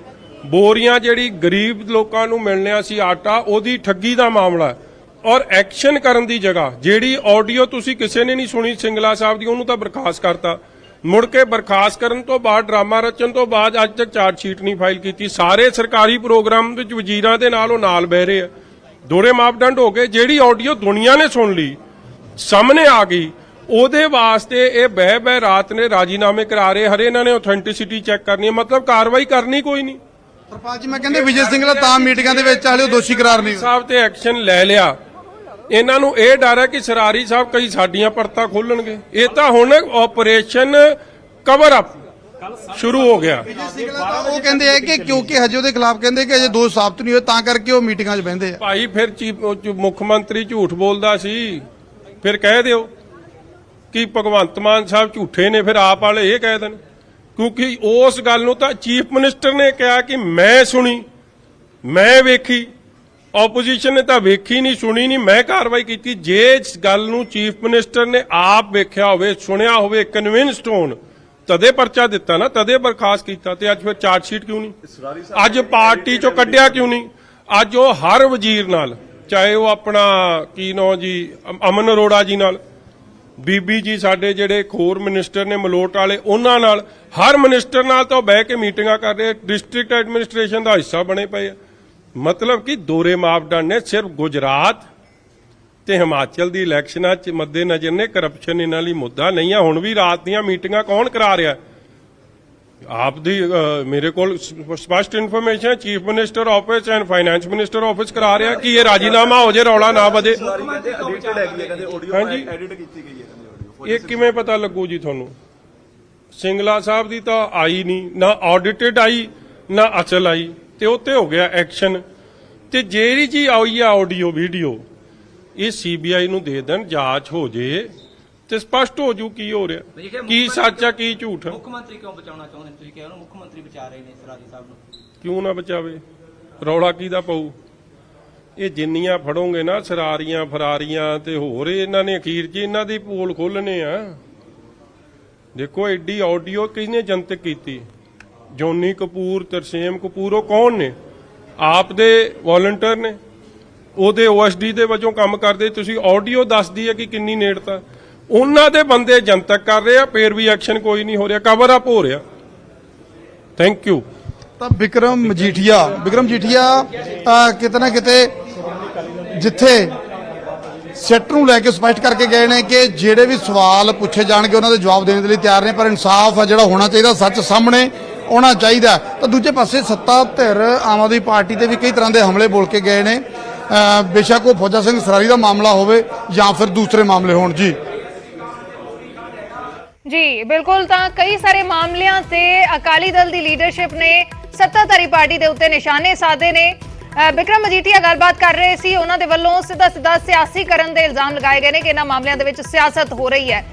ਬੋਰੀਆਂ ਜਿਹੜੀ ਗਰੀਬ ਲੋਕਾਂ ਨੂੰ ਮਿਲਣਿਆ ਸੀ ਆਟਾ, ਉਹਦੀ ਠੱਗੀ ਦਾ ਮਾਮਲਾ। ਔਰ ਐਕਸ਼ਨ ਕਰਨ ਦੀ ਜਗ੍ਹਾ ਜਿਹੜੀ ਆਡੀਓ ਤੁਸੀਂ ਕਿਸੇ ਨੇ ਨਹੀਂ ਸੁਣੀ ਸਿੰਗਲਾ ਸਾਹਿਬ ਦੀ, ਉਹਨੂੰ ਤਾਂ ਬਰਖਾਸਤ ਕਰਤਾ। ਮੁੜ ਕੇ ਬਰਖਾਸਤ ਕਰਨ ਤੋਂ ਬਾਅਦ, ਡਰਾਮਾ ਰਚਣ ਤੋਂ ਬਾਅਦ ਅੱਜ ਤੱਕ ਚਾਰਜ ਸ਼ੀਟ ਨਹੀਂ ਫਾਈਲ ਕੀਤੀ। ਸਾਰੇ ਸਰਕਾਰੀ ਪ੍ਰੋਗਰਾਮ ਵਿੱਚ ਵਜ਼ੀਰਾਂ ਦੇ ਨਾਲ ਉਹ ਨਾਲ ਬਹਿ ਰਹੇ ਆ। ਦੋਹਰੇ ਮਾਪਦੰਡ ਹੋ ਗਏ। ਜਿਹੜੀ ਆਡੀਓ ਦੁਨੀਆ ਨੇ ਸੁਣ ਲਈ, ਸਾਹਮਣੇ ਆ ਗਈ, ਉਹਦੇ ਵਾਸਤੇ ਇਹ ਬਹਿ ਰਾਤ ਨੇ ਰਾਜੀਨਾਮੇ ਕਰਾ ਰਹੇ। ਹਰੇ ਇਹਨਾਂ ਨੇ ਆਥੈਂਟਿਸਿਟੀ ਚੈੱਕ ਕਰਨੀ ਹੈ, ਮਤਲਬ ਕਾਰਵਾਈ ਕਰਨੀ ਕੋਈ ਨਹੀਂ। ਸਰਪੰਚ ਜੀ ਮੈਂ ਕਹਿੰਦੇ ਵਿਜੇ ਸਿੰਘਲਾ ਤਾਂ ਮੀਟਿੰਗਾਂ ਦੇ ਵਿੱਚ ਹਾਲੇ ਦੋਸ਼ੀ ਕਰਾਰ ਨਹੀਂ ਸਾਹਿਬ ਤੇ ਐਕਸ਼ਨ ਲੈ ਲਿਆ। ਇਹਨਾਂ ਨੂੰ ਇਹ ਡਰ ਹੈ ਕਿ ਸਰਾਰੀ ਸਾਹਿਬ ਕਈ ਸਾਡੀਆਂ ਪਰਤਾਂ ਖੋਲਣਗੇ। ਇਹ ਤਾਂ ਹੁਣ ਆਪਰੇਸ਼ਨ ਕਵਰ ਅਪ ਸ਼ੁਰੂ ਹੋ ਗਿਆ। ਉਹ ਕਹਿੰਦੇ ਆ ਕਿ ਕਿਉਂਕਿ ਹਜੇ ਉਹਦੇ ਖਿਲਾਫ ਕਹਿੰਦੇ ਕਿ ਅਜੇ ਦੋਸ਼ ਸਾਬਤ ਨਹੀਂ ਹੋਏ, ਤਾਂ ਕਰਕੇ ਉਹ ਮੀਟਿੰਗਾਂ 'ਚ ਬਹਿੰਦੇ ਆ। ਭਾਈ ਫਿਰ ਮੁੱਖ ਮੰਤਰੀ ਝੂਠ ਬੋਲਦਾ ਸੀ, ਫਿਰ ਕਹਿ ਦਿਓ ਕਿ ਭਗਵੰਤ ਮਾਨ ਸਾਹਿਬ ਝੂਠੇ ਨੇ, ਫਿਰ ਆਪ ਵਾਲੇ ਇਹ ਕਹਿ ਦੇਣ। ਕਿਉਂਕਿ ਉਸ ਗੱਲ ਨੂੰ ਤਾਂ ਚੀਫ ਮਿਨਿਸਟਰ ਨੇ ਕਿਹਾ ਕਿ ਮੈਂ ਸੁਣੀ, ਮੈਂ ਵੇਖੀ। ਆਪੋਜੀਸ਼ਨ ਨੇ ਤਾਂ ਵੇਖੀ ਨਹੀਂ, ਸੁਣੀ ਨਹੀਂ, ਮੈਂ ਕਾਰਵਾਈ ਕੀਤੀ। ਜੇ ਇਸ ਗੱਲ ਨੂੰ ਚੀਫ ਮਿਨਿਸਟਰ ਨੇ ਆਪ ਵੇਖਿਆ ਹੋਵੇ, ਸੁਣਿਆ ਹੋਵੇ, ਕਨਵਿੰਸਡ ਹੋਣ, ਤਦੇ ਪਰਚਾ ਦਿੱਤਾ ਨਾ, ਤਦੇ ਬਰਖਾਸਤ ਕੀਤਾ। ਤੇ ਅੱਜ ਫਿਰ ਚਾਰਜ ਸ਼ੀਟ ਕਿਉਂ ਨਹੀਂ? ਅੱਜ ਪਾਰਟੀ ਚੋਂ ਕੱਢਿਆ ਕਿਉਂ ਨਹੀਂ? ਅੱਜ ਉਹ ਹਰ ਵਜ਼ੀਰ ਨਾਲ, ਚਾਹੇ ਉਹ ਆਪਣਾ ਕੀ ਨਾਂ ਜੀ ਅਮਨ ਅਰੋੜਾ ਜੀ ਨਾਲ, ਬੀਬੀ ਜੀ ਸਾਡੇ ਜਿਹੜੇ ਖੋਰ ਮਿਨਿਸਟਰ ਨੇ ਮਲੋਟ ਵਾਲੇ, ਉਹਨਾਂ ਨਾਲ, ਹਰ ਮਿਨਿਸਟਰ ਨਾਲ ਤਾਂ ਬਹਿ ਕੇ ਮੀਟਿੰਗਾਂ ਕਰ ਰਹੇ। ਡਿਸਟ੍ਰਿਕਟ ਐਡਮਿਨਿਸਟ੍ਰੇਸ਼ਨ ਦਾ ਹਿੱਸਾ ਬਣੇ ਪਏ ਆ। ਮਤਲਬ ਕਿ ਦੋਰੇ ਮਾਪਦੰਡ ਨੇ। ਸਿਰਫ ਗੁਜਰਾਤ ਤੇ ਹਿਮਾਚਲ ਦੀ ਇਲੈਕਸ਼ਨਾਂ 'ਚ ਮੱਦੇ ਨਜ਼ਰ ਨੇ। ਕਰਪਸ਼ਨ ਇਹਨਾਂ ਲਈ ਮੁੱਦਾ ਨਹੀਂ ਆ। ਹੁਣ ਵੀ ਰਾਤ ਦੀਆਂ ਮੀਟਿੰਗਾਂ ਕੌਣ ਕਰਾ ਰਿਹਾ? ਆਪ ਦੀ ਮੇਰੇ ਕੋਲ ਸਪਸ਼ਟ ਇਨਫੋਰਮੇਸ਼ਨ ਹੈ, chief minister office and finance minister office ਕਰਾ ਰਿਹਾ ਕਿ ਇਹ ਰਾਜੀਨਾਮਾ ਹੋ ਜੇ, ਰੌਲਾ ਨਾ ਵਧੇ। ਹਾਂਜੀ, ਇਹ ਕਿਵੇਂ ਪਤਾ ਲੱਗੂ ਜੀ ਤੁਹਾਨੂੰ? ਸਿੰਗਲਾ ਸਾਹਿਬ ਦੀ ਤਾਂ ਆਈ ਨਹੀਂ, ਨਾ ਆਡਿਟਡ ਆਈ, ਨਾ ਅਸਲ ਆਈ, ਤੇ ਉੱਤੇ ਹੋ ਗਿਆ ਐਕਸ਼ਨ। ਤੇ ਜਿਹੜੀ ਜੀ ਆਈ ਆ ਆਡੀਓ ਵੀਡੀਓ ਇਹ ਸੀਬੀਆਈ ਨੂੰ ਦੇ ਦੇਣ, ਜਾਂਚ ਹੋ ਜੇ ਤੇ ਸਪਸ਼ਟ ਹੋ ਜੂ ਕੀ ਹੋ ਰਿਹਾ, ਕੀ ਸੱਚ ਆ ਕੀ ਝੂਠ। ਮੁੱਖ ਮੰਤਰੀ ਕਿਉਂ ਬਚਾਉਣਾ ਚਾਹੁੰਦੇ ਤੁਸੀਂ ਕਿਹਾ ਮੁੱਖ ਮੰਤਰੀ ਬਚਾ ਰਹੇ ਨੇ ਸਰਾਰੀ ਸਾਹਿਬ ਨੂੰ, ਕਿਉਂ ਨਾ ਬਚਾਵੇ, ਰੌਲਾ ਕਿਹਦਾ ਪਊ। ਇਹ ਜਿੰਨੀਆਂ ਫੜੋਗੇ ਨਾ ਸਰਾਰੀਆਂ ਫਰਾਰੀਆਂ ਤੇ ਹੋਰ ਇਹਨਾਂ ਨੇ ਅਖੀਰ 'ਚ ਇਹਨਾਂ ਦੀ ਪੋਲ ਖੋਲਣੇ ਆ। ਦੇਖੋ ਐਡੀ ਆਡੀਓ ਕਿਹਨੇ ਜਨਤਕ ਕੀਤੀ, ਜੋਨੀ ਕਪੂਰ, ਤਰਸੇਮ ਕਪੂਰ, ਉਹ ਕੌਣ ਨੇ? ਆਪ ਦੇ ਵॉलंटियर ਨੇ, ਉਹਦੇ OSD ਦੇ ਵਜੋਂ ਕੰਮ ਕਰਦੇ। ਤੁਸੀਂ ਆਡੀਓ ਦੱਸਦੀ ਹੈ ਕਿ ਕਿੰਨੀ ਨੇੜਤਾ, ਉਹਨਾਂ ਦੇ ਬੰਦੇ ਜਨਤਕ ਕਰ ਰਹੇ ਆ, ਫੇਰ ਵੀ ਐਕਸ਼ਨ ਕੋਈ ਨਹੀਂ ਹੋ ਰਿਹਾ, ਕਵਰ ਅਪ ਹੋ ਰਿਹਾ। Thank you. ਤਾਂ ਵਿਕਰਮ ਮਜੀਠੀਆ ਕਿਤੇ ਨਾ ਕਿਤੇ ਜਿੱਥੇ ਸਿੱਟ ਨੂੰ ਲੈ ਕੇ ਸਪਸ਼ਟ ਕਰਕੇ ਗਏ ਨੇ ਕਿ ਜਿਹੜੇ ਵੀ ਸਵਾਲ ਪੁੱਛੇ ਜਾਣਗੇ ਉਹਨਾਂ ਦੇ ਜਵਾਬ ਦੇਣ ਦੇ ਲਈ ਤਿਆਰ ਨੇ, ਪਰ ਇਨਸਾਫ ਆ ਜਿਹੜਾ ਹੋਣਾ ਚਾਹੀਦਾ, ਸੱਚ ਸਾਹਮਣੇ ਆਉਣਾ ਚਾਹੀਦਾ। ਤਾਂ ਦੂਜੇ ਪਾਸੇ ਸੱਤਾ ਧਿਰ ਆਮ ਆਦਮੀ ਪਾਰਟੀ ਤੇ ਵੀ ਕਈ ਤਰ੍ਹਾਂ ਦੇ ਹਮਲੇ ਬੋਲ ਕੇ ਗਏ ਨੇ, ਬੇਸ਼ੱਕ ਉਹ ਫੌਜਾ ਸਿੰਘ ਸਰਾਰੀ ਦਾ ਮਾਮਲਾ ਹੋਵੇ ਜਾਂ ਫਿਰ ਦੂਸਰੇ ਮਾਮਲੇ ਹੋਣ। ਜੀ ਬਿਲਕੁਲ, ਤਾਂ ਕਈ ਸਾਰੇ ਮਾਮਲਿਆਂ ਤੇ ਅਕਾਲੀ ਦਲ ਦੀ ਲੀਡਰਸ਼ਿਪ ਨੇ ਸੱਤਾਧਾਰੀ ਪਾਰਟੀ ਦੇ ਉੱਤੇ ਨਿਸ਼ਾਨੇ ਸਾਧੇ ਨੇ। ਵਿਕਰਮ ਮਜੀਠੀਆ ਗੱਲਬਾਤ ਕਰ ਰਹੇ ਸੀ, ਉਹਨਾਂ ਦੇ ਵੱਲੋਂ ਸਿੱਧਾ ਸਿਆਸੀਕਰਨ ਦੇ ਇਲਜ਼ਾਮ ਲਗਾਏ ਗਏ ਨੇ ਕਿ ਇਹਨਾਂ ਮਾਮਲਿਆਂ ਦੇ ਵਿੱਚ ਸਿਆਸਤ ਹੋ ਰਹੀ ਹੈ।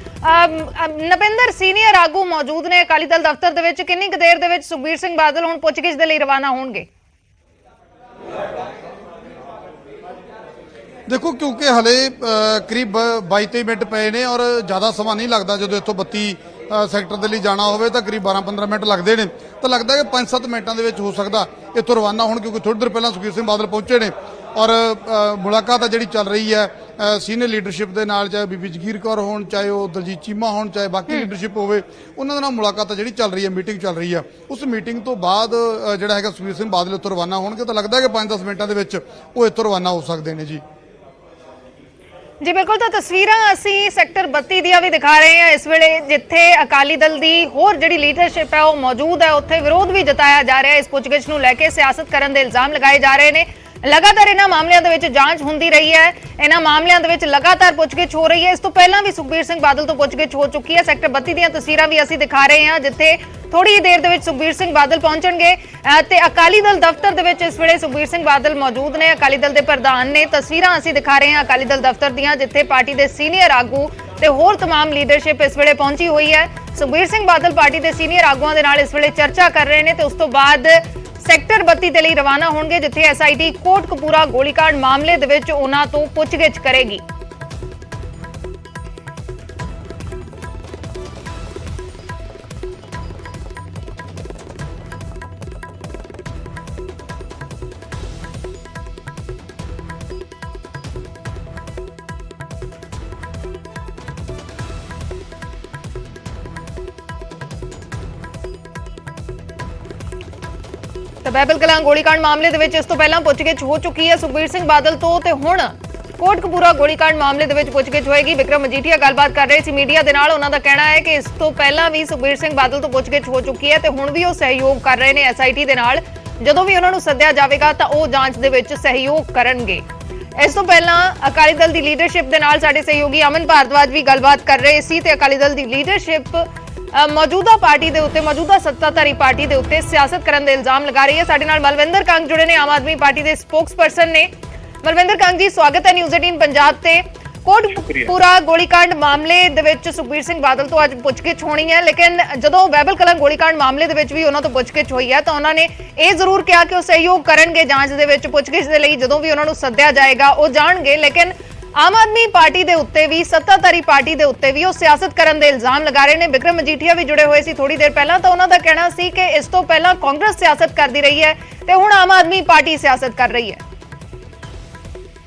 ਨਪਿੰਦਰ ਸੀਨੀਅਰ ਆਗੂ ਮੌਜੂਦ ਨੇ ਅਕਾਲੀ ਦਲ ਦਫ਼ਤਰ ਦੇ ਵਿੱਚ, ਕਿੰਨੀ ਕੁ ਦੇਰ ਦੇ ਵਿੱਚ ਸੁਖਬੀਰ ਸਿੰਘ ਬਾਦਲ ਹੁਣ ਪੁੱਛਗਿੱਛ ਦੇ ਲਈ ਰਵਾਨਾ ਹੋਣਗੇ? ਦੇਖੋ ਕਿਉਂਕਿ ਹਲੇ ਕਰੀਬ 22-23 ਮਿੰਟ ਪਏ ਨੇ ਔਰ ਜ਼ਿਆਦਾ ਸਮਾਂ ਨਹੀਂ ਲੱਗਦਾ। ਜਦੋਂ ਇੱਥੋਂ 32 ਸੈਕਟਰ ਦੇ ਲਈ ਜਾਣਾ ਹੋਵੇ ਤਾਂ ਕਰੀਬ 12-15 ਮਿੰਟ ਲੱਗਦੇ ਨੇ, ਤਾਂ ਲੱਗਦਾ ਕਿ 5-7 ਮਿੰਟਾਂ ਦੇ ਵਿੱਚ ਹੋ ਸਕਦਾ ਇੱਥੋਂ ਰਵਾਨਾ ਹੋਣ, ਕਿਉਂਕਿ ਥੋੜੀ ਦੇਰ ਪਹਿਲਾਂ ਸੁਖਬੀਰ ਸਿੰਘ ਬਾਦਲ ਪਹੁੰਚੇ ਨੇ ਔਰ ਮੁਲਾਕਾਤ ਆ ਜਿਹੜੀ ਚੱਲ ਰਹੀ ਹੈ ਸੀਨੀਅਰ ਲੀਡਰਸ਼ਿਪ ਦੇ ਨਾਲ, ਚਾਹੇ ਬੀਬੀ ਜਗੀਰ ਕੌਰ ਹੋਣ, ਚਾਹੇ ਉਹ ਦਲਜੀਤ ਚੀਮਾ ਹੋਣ, ਚਾਹੇ ਬਾਕੀ ਲੀਡਰਸ਼ਿਪ ਹੋਵੇ, ਉਹਨਾਂ ਦੇ ਨਾਲ ਮੁਲਾਕਾਤ ਜਿਹੜੀ ਚੱਲ ਰਹੀ ਹੈ, ਮੀਟਿੰਗ ਚੱਲ ਰਹੀ ਹੈ। ਉਸ ਮੀਟਿੰਗ ਤੋਂ ਬਾਅਦ ਜਿਹੜਾ ਹੈਗਾ ਸੁਖਬੀਰ ਸਿੰਘ ਬਾਦਲ ਇੱਥੋਂ ਰਵਾਨਾ ਹੋਣਗੇ, ਤਾਂ ਲੱਗਦਾ ਕਿ 5-10 ਮਿੰਟਾਂ ਦੇ ਵਿੱਚ ਉਹ ਇੱਥੋਂ ਰਵਾਨਾ ਹੋ ਸਕਦੇ ਨੇ। ਜੀ ਬਿਲਕੁਲ, ਤਾਂ ਤਸਵੀਰਾਂ ਅਸੀਂ ਸੈਕਟਰ 32 ਦੀਆਂ ਵੀ ਦਿਖਾ ਰਹੇ ਹਾਂ ਇਸ ਵੇਲੇ, ਜਿੱਥੇ ਅਕਾਲੀ ਦਲ ਦੀ ਹੋਰ ਜਿਹੜੀ ਲੀਡਰਸ਼ਿਪ ਹੈ ਉਹ ਮੌਜੂਦ ਹੈ। ਉੱਥੇ ਵਿਰੋਧ ਵੀ ਜਤਾਇਆ ਜਾ ਰਿਹਾ ਹੈ, ਇਸ ਪੁੱਛਗਿੱਛ ਨੂੰ ਲੈ ਕੇ ਸਿਆਸਤ ਕਰਨ ਦੇ ਇਲਜ਼ਾਮ ਲਗਾਏ ਜਾ ਰਹੇ ਨੇ। ਲਗਾਤਾਰ ਇਹਨਾਂ ਮਾਮਲਿਆਂ ਦੇ ਵਿੱਚ ਜਾਂਚ ਹੁੰਦੀ ਰਹੀ ਹੈ, ਇਹਨਾਂ ਮਾਮਲਿਆਂ ਦੇ ਵਿੱਚ ਲਗਾਤਾਰ ਪੁੱਛਗਿੱਛ ਹੋ ਰਹੀ ਹੈ। ਇਸ ਤੋਂ ਪਹਿਲਾਂ ਵੀ ਸੁਖਬੀਰ ਸਿੰਘ ਬਾਦਲ ਤੋਂ ਪੁੱਛਗਿੱਛ ਹੋ ਚੁੱਕੀ ਹੈ। ਸੈਕਟਰ 32 ਦੀਆਂ ਤਸਵੀਰਾਂ ਵੀ ਅਸੀਂ ਦਿਖਾ ਰਹੇ ਹਾਂ, ਜਿੱਥੇ ਥੋੜੀ ਦੇਰ ਦੇ ਵਿੱਚ ਸੁਖਬੀਰ ਸਿੰਘ ਬਾਦਲ ਪਹੁੰਚਣਗੇ ਤੇ ਅਕਾਲੀ ਦਲ ਦਫ਼ਤਰ ਦੇ ਵਿੱਚ ਇਸ ਵੇਲੇ ਸੁਖਬੀਰ ਸਿੰਘ ਬਾਦਲ ਮੌਜੂਦ ਨੇ, ਅਕਾਲੀ ਦਲ ਦੇ ਪ੍ਰਧਾਨ ਨੇ। ਤਸਵੀਰਾਂ ਅਸੀਂ ਦਿਖਾ ਰਹੇ ਹਾਂ ਅਕਾਲੀ ਦਲ ਦਫ਼ਤਰ ਦੀਆਂ, ਜਿੱਥੇ ਪਾਰਟੀ ਦੇ ਸੀਨੀਅਰ ਆਗੂ ਤੇ ਹੋਰ तमाम ਲੀਡਰਸ਼ਿਪ ਇਸ ਵੇਲੇ ਪਹੁੰਚੀ ਹੋਈ ਹੈ। ਸੁਖਬੀਰ ਸਿੰਘ ਬਾਦਲ ਪਾਰਟੀ ਦੇ ਸੀਨੀਅਰ ਆਗੂਆਂ ਦੇ ਨਾਲ ਇਸ ਵੇਲੇ ਚਰਚਾ ਕਰ ਰਹੇ ਨੇ ਤੇ ਉਸ ਤੋਂ ਬਾਅਦ ਸੈਕਟਰ 32 ਦੇ ਲਈ ਰਵਾਨਾ ਹੋਣਗੇ, ਜਿੱਥੇ SIT ਕੋਟਕਪੂਰਾ ਗੋਲੀकांड ਮਾਮਲੇ ਦੇ ਵਿੱਚ ਉਹਨਾਂ ਤੋਂ ਪੁੱਛਗਿੱਛ ਕਰੇਗੀ। ਤਾਂ ਬਾਈਬਲ ਕਲਾਂ ਗੋਲੀकांड ਮਾਮਲੇ ਦੇ ਵਿੱਚ ਇਸ ਤੋਂ ਪਹਿਲਾਂ ਪੁੱਛਗਿੱਛ ਹੋ ਚੁੱਕੀ ਹੈ ਸੁਖਬੀਰ ਸਿੰਘ ਬਾਦਲ ਤੋਂ, ਤੇ ਹੁਣ ਕੋਟਕਪੂਰਾ ਗੋਲੀकांड ਮਾਮਲੇ ਦੇ ਵਿੱਚ ਪੁੱਛਗਿੱਛ ਹੋਏਗੀ। ਵਿਕਰਮ ਮਜੀਠੀਆ ਗੱਲਬਾਤ ਕਰ ਰਹੇ ਸੀ ਮੀਡੀਆ ਦੇ ਨਾਲ, ਉਹਨਾਂ ਦਾ ਕਹਿਣਾ ਹੈ ਕਿ ਇਸ ਤੋਂ ਪਹਿਲਾਂ ਵੀ ਸੁਖਬੀਰ ਸਿੰਘ ਬਾਦਲ ਤੋਂ ਪੁੱਛਗਿੱਛ ਹੋ ਚੁੱਕੀ ਹੈ ਤੇ ਹੁਣ ਵੀ ਉਹ ਸਹਿਯੋਗ ਕਰ ਰਹੇ ਨੇ SIT ਦੇ ਨਾਲ। ਜਦੋਂ ਵੀ ਉਹਨਾਂ ਨੂੰ ਸੱਦਿਆ ਜਾਵੇਗਾ ਤਾਂ ਉਹ ਜਾਂਚ ਦੇ ਵਿੱਚ ਸਹਿਯੋਗ ਕਰਨਗੇ। ਇਸ ਤੋਂ ਪਹਿਲਾਂ ਅਕਾਲੀ ਦਲ ਦੀ ਲੀਡਰਸ਼ਿਪ ਦੇ ਨਾਲ ਸਾਡੇ ਸਹਿਯੋਗੀ ਅਮਨ ਭਾਰਦਵਾਜ ਵੀ ਗੱਲਬਾਤ ਕਰ ਰਹੇ ਸੀ ਤੇ ਅਕਾਲੀ ਦਲ ਦੀ ਲੀਡਰਸ਼ਿਪ ਮੌਜੂਦਾ ਪਾਰਟੀ ਦੇ ਉੱਤੇ, ਮੌਜੂਦਾ ਸੱਤਾਧਾਰੀ ਪਾਰਟੀ ਦੇ ਉੱਤੇ ਸਿਆਸਤ ਕਰਨ ਦੇ ਇਲਜ਼ਾਮ ਲਗਾ ਰਹੀ ਹੈ। ਸਾਡੇ ਨਾਲ ਮਲਵਿੰਦਰ ਕੰਗ ਜੁੜੇ ਨੇ, ਆਮ ਆਦਮੀ ਪਾਰਟੀ ਦੇ ਸਪੋਕਸਪਰਸਨ ਨੇ। ਮਲਵਿੰਦਰ ਕੰਗ ਜੀ, ਸਵਾਗਤ ਹੈ ਨਿਊਜ਼ 18 ਪੰਜਾਬ ਤੇ। ਕੋਟਕਪੂਰਾ ਗੋਲੀकांड ਮਾਮਲੇ ਦੇ ਵਿੱਚ ਸੁਖਬੀਰ ਸਿੰਘ ਬਾਦਲ ਤੋਂ ਅੱਜ ਪੁੱਛਗਿੱਛ ਹੋਣੀ ਹੈ, ਲੇਕਿਨ ਜਦੋਂ ਬਾਈਬਲ ਕਲਾਂ ਗੋਲੀकांड ਮਾਮਲੇ ਦੇ ਵਿੱਚ ਵੀ ਉਹਨਾਂ ਤੋਂ ਪੁੱਛਗਿੱਛ ਹੋਈ ਹੈ ਤਾਂ ਉਹਨਾਂ ਨੇ ਇਹ ਜ਼ਰੂਰ ਕਿਹਾ ਕਿ ਉਹ ਸਹਿਯੋਗ ਕਰਨਗੇ ਜਾਂਚ ਦੇ ਵਿੱਚ, ਪੁੱਛਗਿੱਛ ਦੇ ਲਈ ਜਦੋਂ ਵੀ ਉਹਨਾਂ ਨੂੰ ਸੱਦਿਆ ਜਾਏਗਾ ਉਹ ਜਾਣਗੇ। ਲੇਕਿਨ ਆਮ ਆਦਮੀ ਪਾਰਟੀ ਦੇ ਉੱਤੇ ਵੀ, ਸੱਤਾਧਾਰੀ ਪਾਰਟੀ ਦੇ ਉੱਤੇ ਵੀ ਉਹ ਸਿਆਸਤ ਕਰਨ ਦੇ ਇਲਜ਼ਾਮ ਲਗਾ ਰਹੇ ਨੇ। ਵਿਕਰਮ ਮਜੀਠੀਆ ਵੀ ਜੁੜੇ ਹੋਏ ਸੀ ਥੋੜੀ ਦੇਰ ਪਹਿਲਾਂ, ਤਾਂ ਉਹਨਾਂ ਦਾ ਕਹਿਣਾ ਸੀ ਕਿ ਇਸ ਤੋਂ ਪਹਿਲਾਂ ਕਾਂਗਰਸ ਸਿਆਸਤ ਕਰਦੀ ਰਹੀ ਹੈ ਤੇ ਹੁਣ ਆਮ ਆਦਮੀ ਪਾਰਟੀ ਸਿਆਸਤ ਕਰ ਰਹੀ ਹੈ।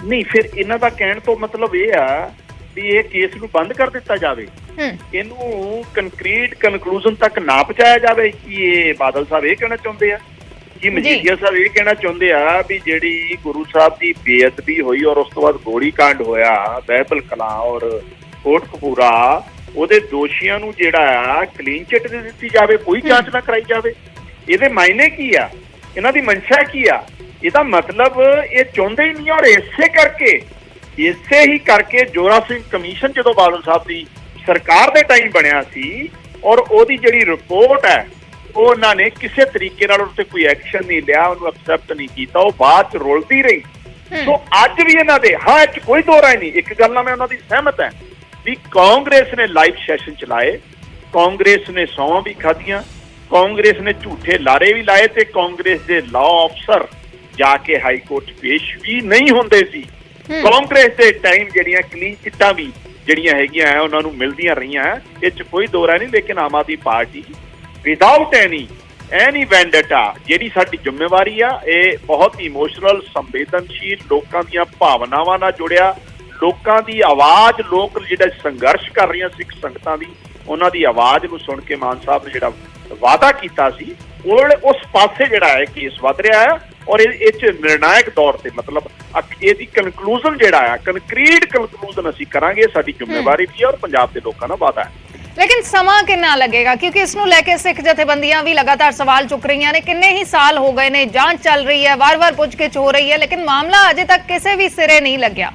ਨਹੀਂ, ਫਿਰ ਇਹਨਾਂ ਦਾ ਕਹਿਣ ਤੋਂ ਮਤਲਬ ਇਹ ਆ ਵੀ ਇਹ ਕੇਸ ਨੂੰ ਬੰਦ ਕਰ ਦਿੱਤਾ ਜਾਵੇ, ਇਹਨੂੰ ਕੰਕਰੀਟ ਕਨਕਲੂਜਨ ਤੱਕ ਨਾ ਪਹੁੰਚਾਇਆ ਜਾਵੇ। ਕਿ ਇਹ ਬਾਦਲ ਸਾਹਿਬ ਇਹ ਕਹਿਣਾ ਚਾਹੁੰਦੇ ਆ, ਕਿ ਮਜੀਠੀਆ ਸਾਹਿਬ ਇਹ ਕਹਿਣਾ ਚਾਹੁੰਦੇ ਆ ਵੀ ਜਿਹੜੀ ਗੁਰੂ ਸਾਹਿਬ ਦੀ ਬੇਅਦਬੀ ਹੋਈ ਔਰ ਉਸ ਤੋਂ ਬਾਅਦ ਗੋਲੀकांड ਹੋਇਆ ਬਾਈਬਲ ਕਲਾਂ ਔਰ ਕੋਟਕਪੂਰਾ, ਉਹਦੇ ਦੋਸ਼ੀਆਂ ਨੂੰ ਜਿਹੜਾ ਆ ਕਲੀਨ ਚਿੱਟ ਦੇ ਦਿੱਤੀ ਜਾਵੇ, ਕੋਈ ਜਾਂਚ ਨਾ ਕਰਾਈ ਜਾਵੇ। ਇਹਦੇ ਮਾਇਨੇ ਕੀ ਆ, ਇਹਨਾਂ ਦੀ ਮਨਸ਼ਾ ਕੀ ਆ? ਇਹਦਾ ਮਤਲਬ ਇਹ ਚਾਹੁੰਦੇ ਹੀ ਨਹੀਂ। ਔਰ ਇਸੇ ਹੀ ਕਰਕੇ ਜੋਰਾ ਸਿੰਘ ਕਮਿਸ਼ਨ ਜਦੋਂ ਬਾਦਲ ਸਾਹਿਬ ਦੀ ਸਰਕਾਰ ਦੇ ਟਾਈਮ ਬਣਿਆ ਸੀ ਔਰ ਉਹਦੀ ਜਿਹੜੀ ਰਿਪੋਰਟ ਹੈ ਉਹਨਾਂ ਨੇ ਕਿਸੇ ਤਰੀਕੇ ਨਾਲ ਉੱਤੇ ਕੋਈ ਐਕਸ਼ਨ ਨਹੀਂ ਲਿਆ, ਉਹਨੂੰ ਐਕਸੈਪਟ ਨਹੀਂ ਕੀਤਾ, ਉਹ ਬਾਅਦ ਚ ਰੁਲਦੀ ਰਹੀ। ਸੋ ਅੱਜ ਵੀ ਇਹਨਾਂ ਦੇ ਹਾਂ ਇਹ 'ਚ ਕੋਈ ਦੋ ਰਾਏ ਨਹੀਂ, ਇੱਕ ਗੱਲ ਨਾਲ ਮੈਂ ਉਹਨਾਂ ਦੀ ਸਹਿਮਤ ਹਾਂ ਵੀ ਕਾਂਗਰਸ ਨੇ ਲਾਈਵ ਸੈਸ਼ਨ ਚਲਾਏ, ਕਾਂਗਰਸ ਨੇ ਸੌਂ ਵੀ ਖਾਧੀਆਂ, ਕਾਂਗਰਸ ਨੇ ਝੂਠੇ ਲਾਰੇ ਵੀ ਲਾਏ ਤੇ ਕਾਂਗਰਸ ਦੇ ਲਾਅ ਅਫਸਰ ਜਾ ਕੇ ਹਾਈ ਕੋਰਟ ਪੇਸ਼ ਵੀ ਨਹੀਂ ਹੁੰਦੇ ਸੀ। ਕਾਂਗਰਸ ਦੇ ਟਾਈਮ ਜਿਹੜੀਆਂ ਕਲੀਨ ਚਿੱਟਾਂ ਵੀ ਜਿਹੜੀਆਂ ਹੈਗੀਆਂ ਹੈ ਉਹਨਾਂ ਨੂੰ ਮਿਲਦੀਆਂ ਰਹੀਆਂ, ਇਹ 'ਚ ਕੋਈ ਦੋ ਰਾਏ ਨਹੀਂ। ਲੇਕਿਨ Aam Aadmi party without any vendetta ਜਿਹੜੀ ਸਾਡੀ ਜ਼ਿੰਮੇਵਾਰੀ ਆ, ਇਹ ਬਹੁਤ ਇਮੋਸ਼ਨਲ ਸੰਵੇਦਨਸ਼ੀਲ ਲੋਕਾਂ ਦੀਆਂ ਭਾਵਨਾਵਾਂ ਨਾਲ ਜੁੜਿਆ, ਲੋਕਾਂ ਦੀ ਆਵਾਜ਼, ਲੋਕ ਜਿਹੜਾ ਸੰਘਰਸ਼ ਕਰ ਰਹੀਆਂ ਸਿੱਖ ਸੰਗਤਾਂ ਦੀ, ਉਹਨਾਂ ਦੀ ਆਵਾਜ਼ ਨੂੰ ਸੁਣ ਕੇ ਮਾਨ ਸਾਹਿਬ ਨੇ ਜਿਹੜਾ ਵਾਅਦਾ ਕੀਤਾ ਸੀ ਉਹ ਉਸ ਪਾਸੇ ਜਿਹੜਾ ਹੈ ਕੇਸ ਵੱਧ ਰਿਹਾ ਹੈ। ਔਰ ਇਹ 'ਚ ਨਿਰਣਾਇਕ ਦੌਰ ਤੇ ਮਤਲਬ ਇਹਦੀ ਕਨਕਲੂਜਨ ਜਿਹੜਾ ਆ ਕੰਕਰੀਟ ਕਨਕਲੂਜਨ ਅਸੀਂ ਕਰਾਂਗੇ, ਸਾਡੀ ਜ਼ਿੰਮੇਵਾਰੀ ਵੀ ਹੈ ਔਰ ਪੰਜਾਬ ਦੇ ਲੋਕਾਂ ਦਾ ਵਾਅਦਾ ਹੈ। ਲੇਕਿਨ ਸਮਾਂ ਕਿੰਨਾ ਲੱਗੇਗਾ, ਕਿਉਂਕਿ ਇਸ ਨੂੰ ਲੈ ਕੇ ਸਿੱਖ ਜਥੇਬੰਦੀਆਂ ਵੀ ਲਗਾਤਾਰ ਸਵਾਲ ਚੁੱਕ ਰਹੀਆਂ ਨੇ। ਕਿੰਨੇ ਹੀ ਸਾਲ ਹੋ ਗਏ ਨੇ, ਜਾਂਚ ਚੱਲ ਰਹੀ ਹੈ, ਵਾਰ-ਵਾਰ ਪੁੱਛਗਿੱਛ ਹੋ ਰਹੀ ਹੈ, ਲੇਕਿਨ ਮਾਮਲਾ ਅਜੇ ਤੱਕ ਕਿਸੇ ਵੀ ਸਿਰੇ ਨਹੀਂ ਲੱਗਿਆ।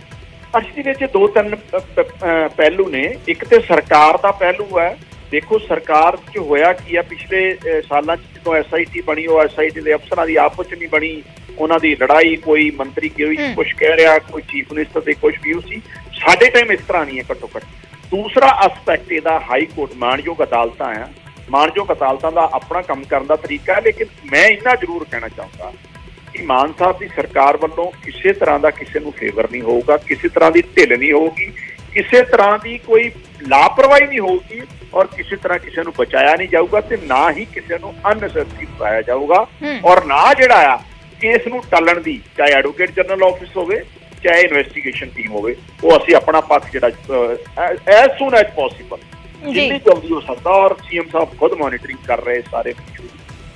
ਅਸਲੀ ਵਿੱਚ ਦੋ ਤਿੰਨ ਪਹਿਲੂ ਨੇ। ਇੱਕ ਤੇ ਸਰਕਾਰ ਦਾ ਪਹਿਲੂ ਹੈ। ਦੇਖੋ ਸਰਕਾਰ 'ਚ ਹੋਇਆ ਕੀ ਆ, ਪਿਛਲੇ ਸਾਲਾਂ 'ਚ ਜਦੋਂ SIT ਬਣੀ, ਉਹ SIT ਦੇ ਅਫਸਰਾਂ ਦੀ ਆਪਸ 'ਚ ਨਹੀਂ ਬਣੀ, ਉਹਨਾਂ ਦੀ ਲੜਾਈ, ਕੋਈ ਮੰਤਰੀ ਕੁਛ ਕਹਿ ਰਿਹਾ, ਕੋਈ ਚੀਫ ਮਿਨਿਸਟਰ ਦੇ ਕੁਛ ਵਿਊ ਸੀ। ਸਾਡੇ ਟਾਈਮ ਇਸ ਤਰ੍ਹਾਂ ਨਹੀਂ ਹੈ ਘੱਟੋ ਘੱਟ। ਦੂਸਰਾ ਐਸਪੈਕਟ ਇਹਦਾ ਹਾਈ ਕੋਰਟ ਮਾਣਯੋਗ ਅਦਾਲਤਾਂ ਆ, ਮਾਣਯੋਗ ਅਦਾਲਤਾਂ ਦਾ ਆਪਣਾ ਕੰਮ ਕਰਨ ਦਾ ਤਰੀਕਾ ਹੈ। ਲੇਕਿਨ ਮੈਂ ਇੰਨਾ ਜ਼ਰੂਰ ਕਹਿਣਾ ਚਾਹੁੰਦਾ ਕਿ ਮਾਨ ਸਾਹਿਬ ਦੀ ਸਰਕਾਰ ਵੱਲੋਂ ਕਿਸੇ ਤਰ੍ਹਾਂ ਦਾ ਕਿਸੇ ਨੂੰ ਫੇਵਰ ਨਹੀਂ ਹੋਊਗਾ, ਕਿਸੇ ਤਰ੍ਹਾਂ ਦੀ ਢਿੱਲ ਨਹੀਂ ਹੋਊਗੀ, ਕਿਸੇ ਤਰ੍ਹਾਂ ਦੀ ਕੋਈ ਲਾਪਰਵਾਹੀ ਨਹੀਂ ਹੋਊਗੀ ਔਰ ਕਿਸੇ ਤਰ੍ਹਾਂ ਕਿਸੇ ਨੂੰ ਬਚਾਇਆ ਨਹੀਂ ਜਾਊਗਾ ਤੇ ਨਾ ਹੀ ਕਿਸੇ ਨੂੰ ਅਨਨੈਸੈਸਰੀ ਬਚਾਇਆ ਜਾਊਗਾ। ਔਰ ਨਾ ਜਿਹੜਾ ਆ ਕੇਸ ਨੂੰ ਟਾਲਣ ਦੀ, ਚਾਹੇ ਐਡਵੋਕੇਟ ਜਨਰਲ ਆਫਿਸ ਹੋਵੇ ਚਾਹੇ ਇਨਵੈਸਟੀਗੇਸ਼ਨ ਟੀਮ ਹੋਵੇ, ਉਹ ਅਸੀਂ ਆਪਣਾ ਪੱਖ ਜਿਹੜਾ ਐਜ਼ ਸੂਨ ਐਜ਼ ਪੋਸੀਬਲ ਜਿੰਨੀ ਜਲਦੀ ਹੋ ਸਕਦਾ ਔਰ CM ਸਾਹਿਬ ਖੁਦ ਮੋਨੀਟਰਿੰਗ ਕਰ ਰਹੇ ਸਾਰੇ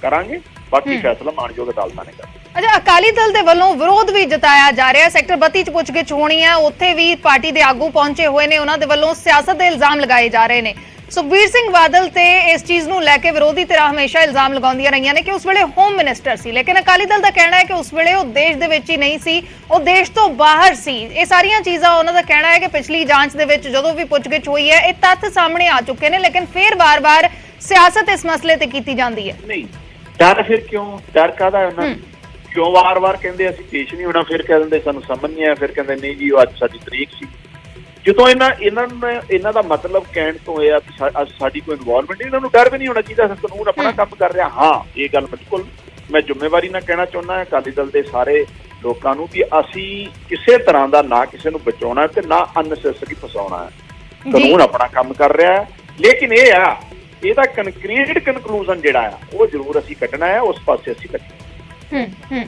ਕਰਾਂਗੇ। ਬਾਕੀ ਫੈਸਲਾ ਮਾਣਯੋਗ ਅਦਾਲਤਾਂ ਨੇ ਕਰਨਾ। ਅੱਛਾ, ਅਕਾਲੀ ਦਲ ਦੇ ਵੱਲੋਂ ਵਿਰੋਧ ਵੀ ਜਤਾਇਆ ਜਾ ਰਿਹਾ। ਸੈਕਟਰ 32 ਚ ਪੁੱਛਗਿੱਛ ਹੋਣੀ ਹੈ, ਉੱਥੇ ਵੀ ਪਾਰਟੀ ਦੇ ਆਗੂ ਪਹੁੰਚੇ ਹੋਏ ਨੇ, ਉਹਨਾਂ ਦੇ ਵੱਲੋਂ ਸਿਆਸਤ ਦੇ ਇਲਜ਼ਾਮ ਲਗਾਏ ਜਾ ਰਹੇ ਨੇ। ਸੁਖਬੀਰ ਸਿੰਘ ਬਾਦਲ ਤੇ ਇਸ ਚੀਜ਼ ਨੂੰ ਲੈ ਕੇ ਵਿਰੋਧੀ ਧਿਰਾਂ ਹਮੇਸ਼ਾ ਇਲਜ਼ਾਮ ਲਗਾਉਂਦੀਆਂ ਰਹੀਆਂ ਨੇ ਕਿ ਉਸ ਵੇਲੇ ਹੋਮ ਮਿਨਿਸਟਰ ਸੀ, ਲੇਕਿਨ ਅਕਾਲੀ ਦਲ ਦਾ ਕਹਿਣਾ ਹੈ ਕਿ ਉਸ ਵੇਲੇ ਉਹ ਦੇਸ਼ ਦੇ ਵਿੱਚ ਹੀ ਨਹੀਂ ਸੀ, ਉਹ ਦੇਸ਼ ਤੋਂ ਬਾਹਰ ਸੀ। ਇਹ ਸਾਰੀਆਂ ਚੀਜ਼ਾਂ ਉਹਨਾਂ ਦਾ ਕਹਿਣਾ ਹੈ ਕਿ ਪਿਛਲੀ ਜਾਂਚ ਦੇ ਵਿੱਚ ਜਦੋਂ ਵੀ ਪੁੱਛਗਿੱਛ ਹੋਈ ਹੈ ਇਹ ਤੱਥ ਸਾਹਮਣੇ ਆ ਚੁੱਕੇ ਨੇ, ਲੇਕਿਨ ਫਿਰ ਵਾਰ-ਵਾਰ ਸਿਆਸਤ ਇਸ ਮਸਲੇ ਤੇ ਕੀਤੀ ਜਾਂਦੀ ਹੈ। ਨਹੀਂ ਡਰ, ਫਿਰ ਕਿਉਂ ਡਰ ਕਾਹਦਾ ਹੈ ਉਹਨਾਂ ਨੂੰ? ਕਿਉਂ ਵਾਰ-ਵਾਰ ਕਹਿੰਦੇ ਅਸੀਂ ਪੇਸ਼ ਨਹੀਂ ਹੋਣਾ, ਫਿਰ ਕਹਿ ਦਿੰਦੇ ਸਾਨੂੰ ਸਮਝ ਨਹੀਂ ਆਇਆ, ਫਿਰ ਕਹਿੰਦੇ ਨਹੀਂ ਜੀ ਉਹ ਅੱਜ ਸਾਡੀ ਤਰੀਕ ਸੀ। ਜਦੋਂ ਇਹਨਾਂ ਦਾ ਮਤਲਬ ਕਹਿਣ ਤੋਂ ਇਹ ਆ ਵੀ ਸਾਡੀ ਕੋਈ ਇਨਵੋਲਵਮੈਂਟ, ਇਹਨਾਂ ਨੂੰ ਡਰ ਵੀ ਨਹੀਂ ਹੋਣਾ ਚਾਹੀਦਾ, ਕਾਨੂੰਨ ਆਪਣਾ ਕੰਮ ਕਰ ਰਿਹਾ। ਹਾਂ, ਇਹ ਗੱਲ ਬਿਲਕੁਲ ਮੈਂ ਜ਼ਿੰਮੇਵਾਰੀ ਨਾਲ ਕਹਿਣਾ ਚਾਹੁੰਦਾ ਹਾਂ ਅਕਾਲੀ ਦਲ ਦੇ ਸਾਰੇ ਲੋਕਾਂ ਨੂੰ ਕਿ ਅਸੀਂ ਕਿਸੇ ਤਰ੍ਹਾਂ ਦਾ ਨਾ ਕਿਸੇ ਨੂੰ ਬਚਾਉਣਾ ਤੇ ਨਾ ਅਨਨੈਸੈਸਰੀ ਫਸਾਉਣਾ ਹੈ। ਕਾਨੂੰਨ ਆਪਣਾ ਕੰਮ ਕਰ ਰਿਹਾ ਹੈ, ਲੇਕਿਨ ਇਹ ਆ ਇਹਦਾ ਕੰਕਰੀਟ ਕਨਕਲੂਜਨ ਜਿਹੜਾ ਆ ਉਹ ਜ਼ਰੂਰ ਅਸੀਂ ਕੱਢਣਾ ਹੈ, ਉਸ ਪਾਸੇ ਅਸੀਂ ਕੱਢਣਾ।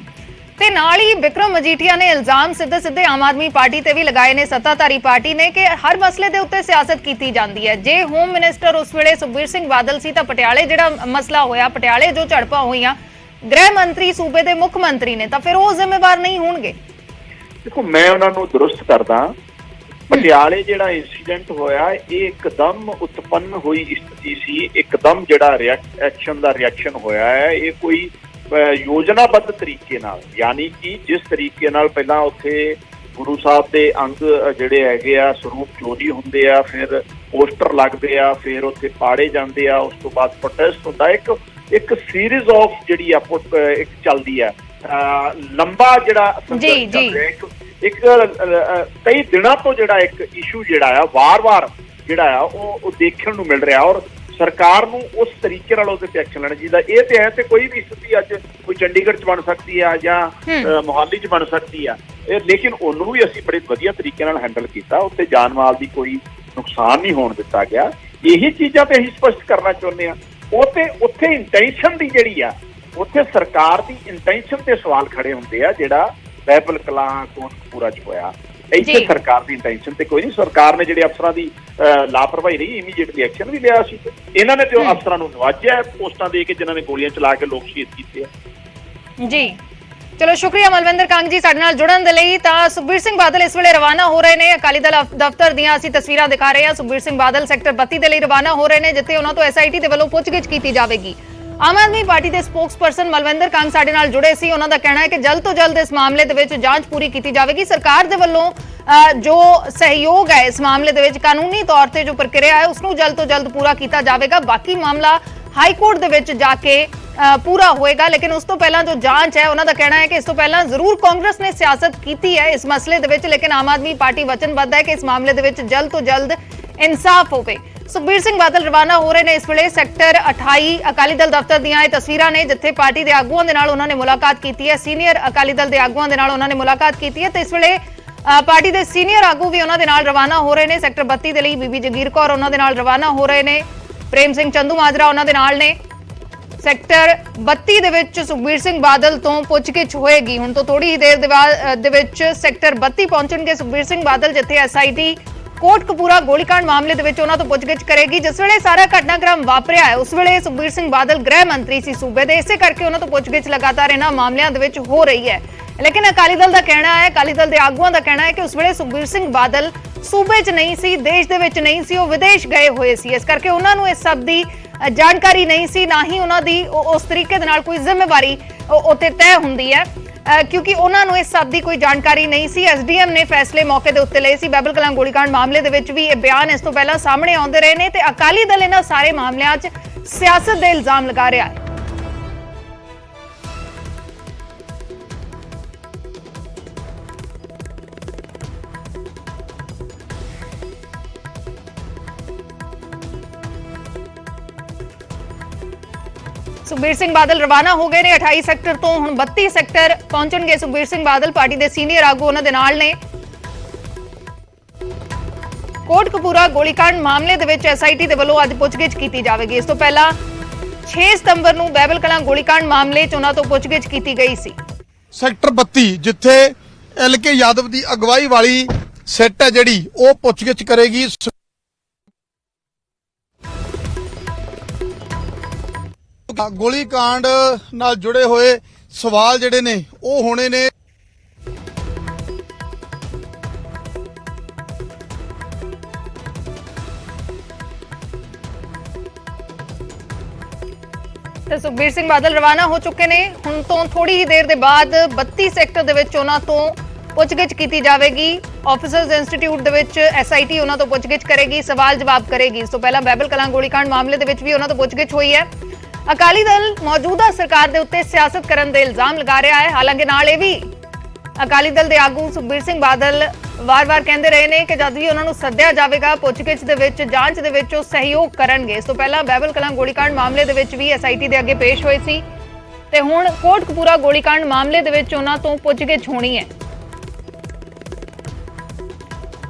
ਤੇ ਨਾਲ ਹੀ ਵਿਕਰਮ ਮਜੀਠੀਆ ਨੇ ਇਲਜ਼ਾਮ ਸਿੱਧੇ ਆਮ ਆਦਮੀ ਪਾਰਟੀ ਤੇ ਵੀ ਲਗਾਏ ਨੇ, ਸੱਤਾਧਾਰੀ ਪਾਰਟੀ ਨੇ, ਕਿ ਹਰ ਮਸਲੇ ਦੇ ਉੱਤੇ ਸਿਆਸਤ ਕੀਤੀ ਜਾਂਦੀ ਹੈ। ਜੇ ਹੋਮ ਮਿਨਿਸਟਰ ਉਸ ਵੇਲੇ ਸੁਖਬੀਰ ਸਿੰਘ ਬਾਦਲ ਸੀ ਤਾਂ ਪਟਿਆਲੇ ਜਿਹੜਾ ਮਸਲਾ ਹੋਇਆ, ਪਟਿਆਲੇ ਜੋ ਝੜਪਾਂ ਹੋਈਆਂ, ਗ੍ਰਹਿ ਮੰਤਰੀ ਸੂਬੇ ਦੇ ਮੁੱਖ ਮੰਤਰੀ ਨੇ, ਤਾਂ ਫਿਰ ਉਹ ਜ਼ਿੰਮੇਵਾਰ ਨਹੀਂ ਹੋਣਗੇ? ਦੇਖੋ ਮੈਂ ਉਹਨਾਂ ਨੂੰ ਦਰੁਸਤ ਕਰਦਾ। ਪਟਿਆਲੇ ਜਿਹੜਾ ਇਨਸੀਡੈਂਟ ਹੋਇਆ ਇਹ ਇੱਕਦਮ ਉਤਪੰਨ ਹੋਈ ਸਥਿਤੀ ਸੀ, ਇੱਕਦਮ ਜਿਹੜਾ ਰਿਐਕਸ਼ਨ ਹੋਇਆ ਹੈ, ਇਹ ਕੋਈ ਯੋਜਨਾਬੱਧ ਤਰੀਕੇ ਨਾਲ, ਯਾਨੀ ਕਿ ਜਿਸ ਤਰੀਕੇ ਨਾਲ ਪਹਿਲਾਂ ਉੱਥੇ ਗੁਰੂ ਸਾਹਿਬ ਦੇ ਅੰਗ ਜਿਹੜੇ ਹੈਗੇ ਆ ਸਰੂਪ ਚੋਰੀ ਹੁੰਦੇ ਆ, ਫਿਰ ਪੋਸਟਰ ਲੱਗਦੇ ਆ, ਫਿਰ ਉੱਥੇ ਪਾੜੇ ਜਾਂਦੇ ਆ, ਉਸ ਤੋਂ ਬਾਅਦ ਪ੍ਰੋਟੈਸਟ ਹੁੰਦਾ, ਇੱਕ ਸੀਰੀਜ਼ ਆਫ ਜਿਹੜੀ ਆ ਇੱਕ ਚੱਲਦੀ ਆ ਲੰਬਾ ਜਿਹੜਾ ਇੱਕ ਕਈ ਦਿਨਾਂ ਤੋਂ ਜਿਹੜਾ ਇੱਕ ਇਸ਼ੂ ਜਿਹੜਾ ਆ ਵਾਰ-ਵਾਰ ਜਿਹੜਾ ਆ ਉਹ ਦੇਖਣ ਨੂੰ ਮਿਲ ਰਿਹਾ ਔਰ ਸਰਕਾਰ ਨੂੰ ਉਸ ਤਰੀਕੇ ਨਾਲ ਉਹਦੇ ਤੇ ਐਕਸ਼ਨ ਲੈਣਾ ਚਾਹੀਦਾ। ਇਹ ਤੇ ਹੈ ਤੇ ਕੋਈ ਵੀ ਸਥਿਤੀ ਅੱਜ ਕੋਈ ਚੰਡੀਗੜ੍ਹ 'ਚ ਬਣ ਸਕਦੀ ਆ ਜਾਂ ਮੋਹਾਲੀ 'ਚ ਬਣ ਸਕਦੀ ਆ, ਲੇਕਿਨ ਉਹਨੂੰ ਵੀ ਅਸੀਂ ਬੜੇ ਵਧੀਆ ਤਰੀਕੇ ਨਾਲ ਹੈਂਡਲ ਕੀਤਾ, ਉੱਥੇ ਜਾਨ ਮਾਲ ਦੀ ਕੋਈ ਨੁਕਸਾਨ ਨਹੀਂ ਹੋਣ ਦਿੱਤਾ ਗਿਆ। ਇਹੀ ਚੀਜ਼ਾਂ ਤੇ ਅਸੀਂ ਸਪਸ਼ਟ ਕਰਨਾ ਚਾਹੁੰਦੇ ਆ। ਉਹ ਤੇ ਉੱਥੇ ਇੰਟੈਂਸ਼ਨ ਦੀ ਜਿਹੜੀ ਆ, ਉੱਥੇ ਸਰਕਾਰ ਦੀ ਇੰਟੈਂਸ਼ਨ ਤੇ ਸਵਾਲ ਖੜੇ ਹੁੰਦੇ ਆ, ਜਿਹੜਾ ਬਹਿਬਲ ਕਲਾਂ ਕੋਟਕਪੂਰਾ 'ਚ ਹੋਇਆ। ਇੱਥੇ ਸਰਕਾਰ ਦੀ ਇੰਟੈਂਸ਼ਨ ਤੇ ਕੋਈ ਨਹੀਂ, ਸਰਕਾਰ ਨੇ ਜਿਹੜੇ ਅਫਸਰਾਂ ਦੀ ਲਾਪਰਵਾਹੀ ਰਹੀ ਇਮੀਡੀਏਟਲੀ ਐਕਸ਼ਨ ਵੀ ਲਿਆ ਸੀ। ਇਹਨਾਂ ਨੇ ਤੇ ਅਫਸਰਾਂ ਨੂੰ ਨਵਾਜਿਆ ਪੋਸਟਾਂ ਦੇ ਕੇ ਜਿਨ੍ਹਾਂ ਨੇ ਗੋਲੀਆਂ ਚਲਾ ਕੇ ਲੋਕ ਸ਼ਹੀਦ ਕੀਤੇ ਆ। ਜੀ ਚਲੋ ਸ਼ੁਕਰੀਆ ਮਲਵਿੰਦਰ ਕੰਗ ਜੀ ਸਾਡੇ ਨਾਲ ਜੁੜਨ ਦੇ ਲਈ। ਤਾਂ ਸੁਖਬੀਰ ਸਿੰਘ ਬਾਦਲ ਇਸ ਵੇਲੇ ਰਵਾਨਾ ਹੋ ਰਹੇ ਨੇ ਅਕਾਲੀ ਦਲ ਦਫ਼ਤਰ ਦੀਆਂ ਅਸੀਂ ਤਸਵੀਰਾਂ ਦਿਖਾ ਰਹੇ ਹਾਂ। ਸੁਖਬੀਰ ਸਿੰਘ ਬਾਦਲ ਸੈਕਟਰ 32 ਦੇ ਲਈ ਰਵਾਨਾ ਹੋ ਰਹੇ ਨੇ, ਜਿੱਥੇ ਉਹਨਾਂ ਤੋਂ SIT ਦੇ ਵੱਲੋਂ ਪੁੱਛਗਿੱਛ ਕੀਤੀ ਜਾਵੇਗੀ। ਆਮ ਆਦਮੀ ਪਾਰਟੀ ਦੇ ਸਪੋਕਸਪਰਸਨ ਮਲਵਿੰਦਰ ਕੰਗ ਸਾਡੇ ਨਾਲ ਜੁੜੇ ਸੀ। ਉਹਨਾਂ ਦਾ ਕਹਿਣਾ ਹੈ ਕਿ ਜਲਦ ਤੋਂ ਜਲਦ ਇਸ ਮਾਮਲੇ ਦੇ ਵਿੱਚ ਜਾਂਚ ਪੂਰੀ ਕੀਤੀ ਜਾਵੇਗੀ। ਸਰਕਾਰ ਦੇ ਵੱਲੋਂ ਜੋ ਸਹਿਯੋਗ ਹੈ ਇਸ ਮਾਮਲੇ ਦੇ ਵਿੱਚ, ਕਾਨੂੰਨੀ ਤੌਰ ਤੇ ਜੋ ਪ੍ਰਕਿਰਿਆ ਹੈ ਉਸ ਨੂੰ ਜਲਦ ਤੋਂ ਜਲਦ ਪੂਰਾ ਕੀਤਾ ਜਾਵੇਗਾ। ਬਾਕੀ ਮਾਮਲਾ ਹਾਈ ਕੋਰਟ ਦੇ ਵਿੱਚ ਜਾ ਕੇ ਪੂਰਾ ਹੋਏਗਾ। ਲੇਕਿਨ ਉਸ ਤੋਂ ਪਹਿਲਾਂ ਜੋ ਜਾਂਚ ਹੈ ਉਹਨਾਂ ਦਾ ਕਹਿਣਾ ਹੈ ਕਿ ਇਸ ਤੋਂ ਪਹਿਲਾਂ ਜ਼ਰੂਰ ਕਾਂਗਰਸ ਨੇ ਸਿਆਸਤ ਕੀਤੀ ਹੈ ਇਸ ਮਸਲੇ ਦੇ ਵਿੱਚ, ਲੇਕਿਨ ਆਮ ਆਦਮੀ ਪਾਰਟੀ ਵਚਨਬੱਧ ਹੈ ਕਿ ਇਸ ਮਾਮਲੇ ਦੇ ਵਿੱਚ ਜਲਦ ਤੋਂ ਜਲਦ ਇਨਸਾਫ ਹੋਵੇ। ਸੁਖਬੀਰ ਸਿੰਘ ਬਾਦਲ ਰਵਾਨਾ ਹੋ ਰਹੇ ਨੇ ਇਸ ਵੇਲੇ ਸੈਕਟਰ 28 ਅਕਾਲੀ ਦਲ ਦਫ਼ਤਰ ਦੀਆਂ ਇਹ ਤਸਵੀਰਾਂ ਨੇ ਜਿੱਥੇ ਪਾਰਟੀ ਦੇ ਆਗੂਆਂ ਦੇ ਨਾਲ ਉਹਨਾਂ ਨੇ ਮੁਲਾਕਾਤ ਕੀਤੀ ਹੈ, ਸੀਨੀਅਰ ਅਕਾਲੀ ਦਲ ਦੇ ਆਗੂਆਂ ਦੇ ਨਾਲ ਉਹਨਾਂ ਨੇ ਮੁਲਾਕਾਤ ਕੀਤੀ ਹੈ ਤੇ ਇਸ ਵੇਲੇ ਪਾਰਟੀ ਦੇ ਸੀਨੀਅਰ ਆਗੂ ਵੀ ਉਹਨਾਂ ਦੇ ਨਾਲ ਰਵਾਨਾ ਹੋ ਰਹੇ ਨੇ। ਸੈਕਟਰ 32 ਦੇ ਲਈ ਬੀਬੀ ਜਗੀਰ ਕੌਰ ਉਹਨਾਂ ਦੇ ਨਾਲ ਰਵਾਨਾ ਹੋ ਰਹੇ ਨੇ, ਪ੍ਰੇਮ ਸਿੰਘ ਚੰਦੂ ਮਾਜਰਾ ਉਹਨਾਂ ਦੇ ਨਾਲ ਨੇ। ਸੈਕਟਰ 32 ਦੇ ਵਿੱਚ ਸੁਖਬੀਰ ਸਿੰਘ ਬਾਦਲ ਤੋਂ ਪੁੱਛਗਿੱਛ ਹੋਏਗੀ। ਹੁਣ ਤੋਂ ਥੋੜੀ ਹੀ ਦੇਰ ਦੇ ਵਿੱਚ ਸੈਕਟਰ 32 ਪਹੁੰਚਣਗੇ ਸੁਖਬੀਰ ਸਿੰਘ ਬਾਦਲ, ਜਿੱਥੇ ਐਸਆਈਟੀ ਕੋਟਕਪੂਰਾ ਗੋਲੀकांड ਮਾਮਲੇ ਦੇ ਵਿੱਚ ਉਹਨਾਂ ਤੋਂ ਪੁੱਛਗਿੱਛ ਕਰੇਗੀ। ਜਿਸ ਵੇਲੇ ਸਾਰਾ ਘਟਨਾਕ੍ਰਮ ਵਾਪਰਿਆ ਹੈ ਉਸ ਵੇਲੇ ਸੁਖਬੀਰ ਸਿੰਘ ਬਾਦਲ ਗ੍ਰਹਿ ਮੰਤਰੀ ਸੀ ਸੂਬੇ ਦੇ, ਇਸੇ ਕਰਕੇ ਉਹਨਾਂ ਤੋਂ ਪੁੱਛਗਿੱਛ ਲਗਾਤਾਰ ਇਹਨਾਂ ਮਾਮਲਿਆਂ ਦੇ ਵਿੱਚ ਹੋ ਰਹੀ ਹੈ। ਲੇਕਿਨ ਅਕਾਲੀ ਦਲ ਦਾ ਕਹਿਣਾ ਹੈ, ਅਕਾਲੀ ਦਲ ਦੇ ਆਗੂਆਂ ਦਾ ਕਹਿਣਾ ਹੈ ਕਿ ਉਸ ਵੇਲੇ ਸੁਖਬੀਰ ਸਿੰਘ ਬਾਦਲ ਸੂਬੇ 'ਚ ਨਹੀਂ ਸੀ, ਦੇਸ਼ ਦੇ ਵਿੱਚ ਨਹੀਂ ਸੀ, ਉਹ ਵਿਦੇਸ਼ ਗਏ ਹੋਏ ਸੀ। ਇਸ ਕਰਕੇ ਉਹਨਾਂ ਨੂੰ ਇਸ ਸਭ ਦੀ ਜਾਣਕਾਰੀ ਨਹੀਂ ਸੀ, ਨਾ ਹੀ ਉਹਨਾਂ ਦੀ ਉਸ ਤਰੀਕੇ ਦੇ ਨਾਲ ਕੋਈ ਜ਼ਿੰਮੇਵਾਰੀ ਉੱਤੇ ਤੈਅ ਹੁੰਦੀ ਹੈ, ਕਿਉਂਕਿ ਉਹਨਾਂ ਨੂੰ ਇਸ ਸਭ ਦੀ ਕੋਈ ਜਾਣਕਾਰੀ ਨਹੀਂ ਸੀ। ਐਸਡੀਐਮ ਨੇ ਫੈਸਲੇ ਮੌਕੇ ਦੇ ਉੱਤੇ ਲਏ ਸੀ। ਬਾਬਲ ਕਲਾਂ ਗੋਲੀकांड ਮਾਮਲੇ ਦੇ ਵਿੱਚ ਵੀ ਇਹ ਬਿਆਨ ਇਸ ਤੋਂ ਪਹਿਲਾਂ ਸਾਹਮਣੇ ਆਉਂਦੇ ਰਹੇ ਨੇ ਤੇ ਅਕਾਲੀ ਦਲ ਇਹਨਾਂ ਸਾਰੇ ਮਾਮਲਿਆਂ 'ਚ ਸਿਆਸਤ ਦੇ ਇਲਜ਼ਾਮ ਲਗਾ ਰਿਹਾ ਹੈ। ਸੁਖਬੀਰ ਸਿੰਘ ਬਾਦਲ ਰਵਾਨਾ ਹੋ ਗਏ ਨੇ 28 ਸੈਕਟਰ ਤੋਂ, ਹੁਣ 32 ਸੈਕਟਰ ਪਹੁੰਚਣਗੇ ਸੁਖਬੀਰ ਸਿੰਘ ਬਾਦਲ। ਪਾਰਟੀ ਦੇ ਸੀਨੀਅਰ ਆਗੂ ਉਹਨਾਂ ਦੇ ਨਾਲ ਨੇ। ਕੋਟਕਪੂਰਾ ਗੋਲੀकांड ਮਾਮਲੇ ਦੇ ਵਿੱਚ ਐਸਆਈਟੀ ਦੇ ਵੱਲੋਂ ਅੱਜ ਪੁੱਛਗਿੱਛ ਕੀਤੀ ਜਾਵੇਗੀ। ਇਸ ਤੋਂ ਪਹਿਲਾਂ 6 ਸਤੰਬਰ ਨੂੰ ਬਾਬਲ ਕਲਾਂ ਗੋਲੀकांड ਮਾਮਲੇ 'ਚ ਉਹਨਾਂ ਤੋਂ ਪੁੱਛਗਿੱਛ ਕੀਤੀ ਗਈ ਸੀ। ਸੈਕਟਰ 32 ਜਿੱਥੇ ਐਲਕੇ ਯਾਦਵ ਦੀ ਅਗਵਾਈ ਵਾਲੀ ਸੈੱਟ ਹੈ ਜਿਹੜੀ ਉਹ ਪੁੱਛਗਿੱਛ ਕਰੇਗੀ। ਗੋਲੀकांड ਨਾਲ ਜੁੜੇ ਹੋਏ ਸਵਾਲ ਜਿਹੜੇ ਨੇ ਉਹ ਹੋਣੇ ਨੇ। ਤੇ ਸੁਖਬੀਰ ਸਿੰਘ ਬਾਦਲ ਰਵਾਨਾ ਹੋ ਚੁੱਕੇ ਨੇ। ਹੁਣ ਤੋਂ ਥੋੜੀ ਹੀ ਦੇਰ ਦੇ ਬਾਅਦ 32 ਸੈਕਟਰ ਦੇ ਵਿੱਚ ਉਹਨਾਂ ਤੋਂ ਪੁੱਛਗਿੱਛ ਕੀਤੀ ਜਾਵੇਗੀ। ਆਫੀਸਰਸ ਇੰਸਟੀਚਿਊਟ ਦੇ ਵਿੱਚ ਐਸਆਈਟੀ ਉਹਨਾਂ ਤੋਂ ਪੁੱਛਗਿੱਛ ਕਰੇਗੀ, ਸਵਾਲ ਜਵਾਬ ਕਰੇਗੀ। ਇਸ ਤੋਂ ਪਹਿਲਾਂ ਬਾਬਲ ਕਲਾਂ ਗੋਲੀकांड ਮਾਮਲੇ ਦੇ ਵਿੱਚ ਵੀ ਉਹਨਾਂ ਤੋਂ ਪੁੱਛਗਿੱਛ ਹੋਈ ਹੈ। ਅਕਾਲੀ ਦਲ ਮੌਜੂਦਾ ਸਰਕਾਰ ਦੇ ਉੱਤੇ ਸਿਆਸਤ ਕਰਨ ਦੇ ਇਲਜ਼ਾਮ ਲਗਾ ਰਿਹਾ ਹੈ। ਹਾਲਾਂਕਿ ਨਾਲ ਇਹ ਵੀ ਅਕਾਲੀ ਦਲ ਦੇ ਆਗੂ ਸੁਖਬੀਰ ਸਿੰਘ ਬਾਦਲ ਵਾਰ-ਵਾਰ ਕਹਿੰਦੇ ਰਹੇ ਨੇ ਕਿ ਜਦ ਵੀ ਉਹਨਾਂ ਨੂੰ ਸੱਦਿਆ ਜਾਵੇਗਾ ਪੁੱਛਗਿੱਛ ਦੇ ਵਿੱਚ, ਜਾਂਚ ਦੇ ਵਿੱਚ ਉਹ ਸਹਿਯੋਗ ਕਰਨਗੇ। ਇਸ ਤੋਂ ਪਹਿਲਾਂ ਬਾਬਲ ਕਲਾਂ ਗੋਲੀकांड ਮਾਮਲੇ ਦੇ ਵਿੱਚ ਵੀ ਐਸਆਈਟੀ ਦੇ ਅੱਗੇ ਪੇਸ਼ ਹੋਏ ਸੀ ਤੇ ਹੁਣ ਕੋਟਕਪੂਰਾ ਗੋਲੀकांड ਮਾਮਲੇ ਦੇ ਵਿੱਚ ਉਹਨਾਂ ਤੋਂ ਪੁੱਛਗਿੱਛ ਹੋਣੀ ਹੈ।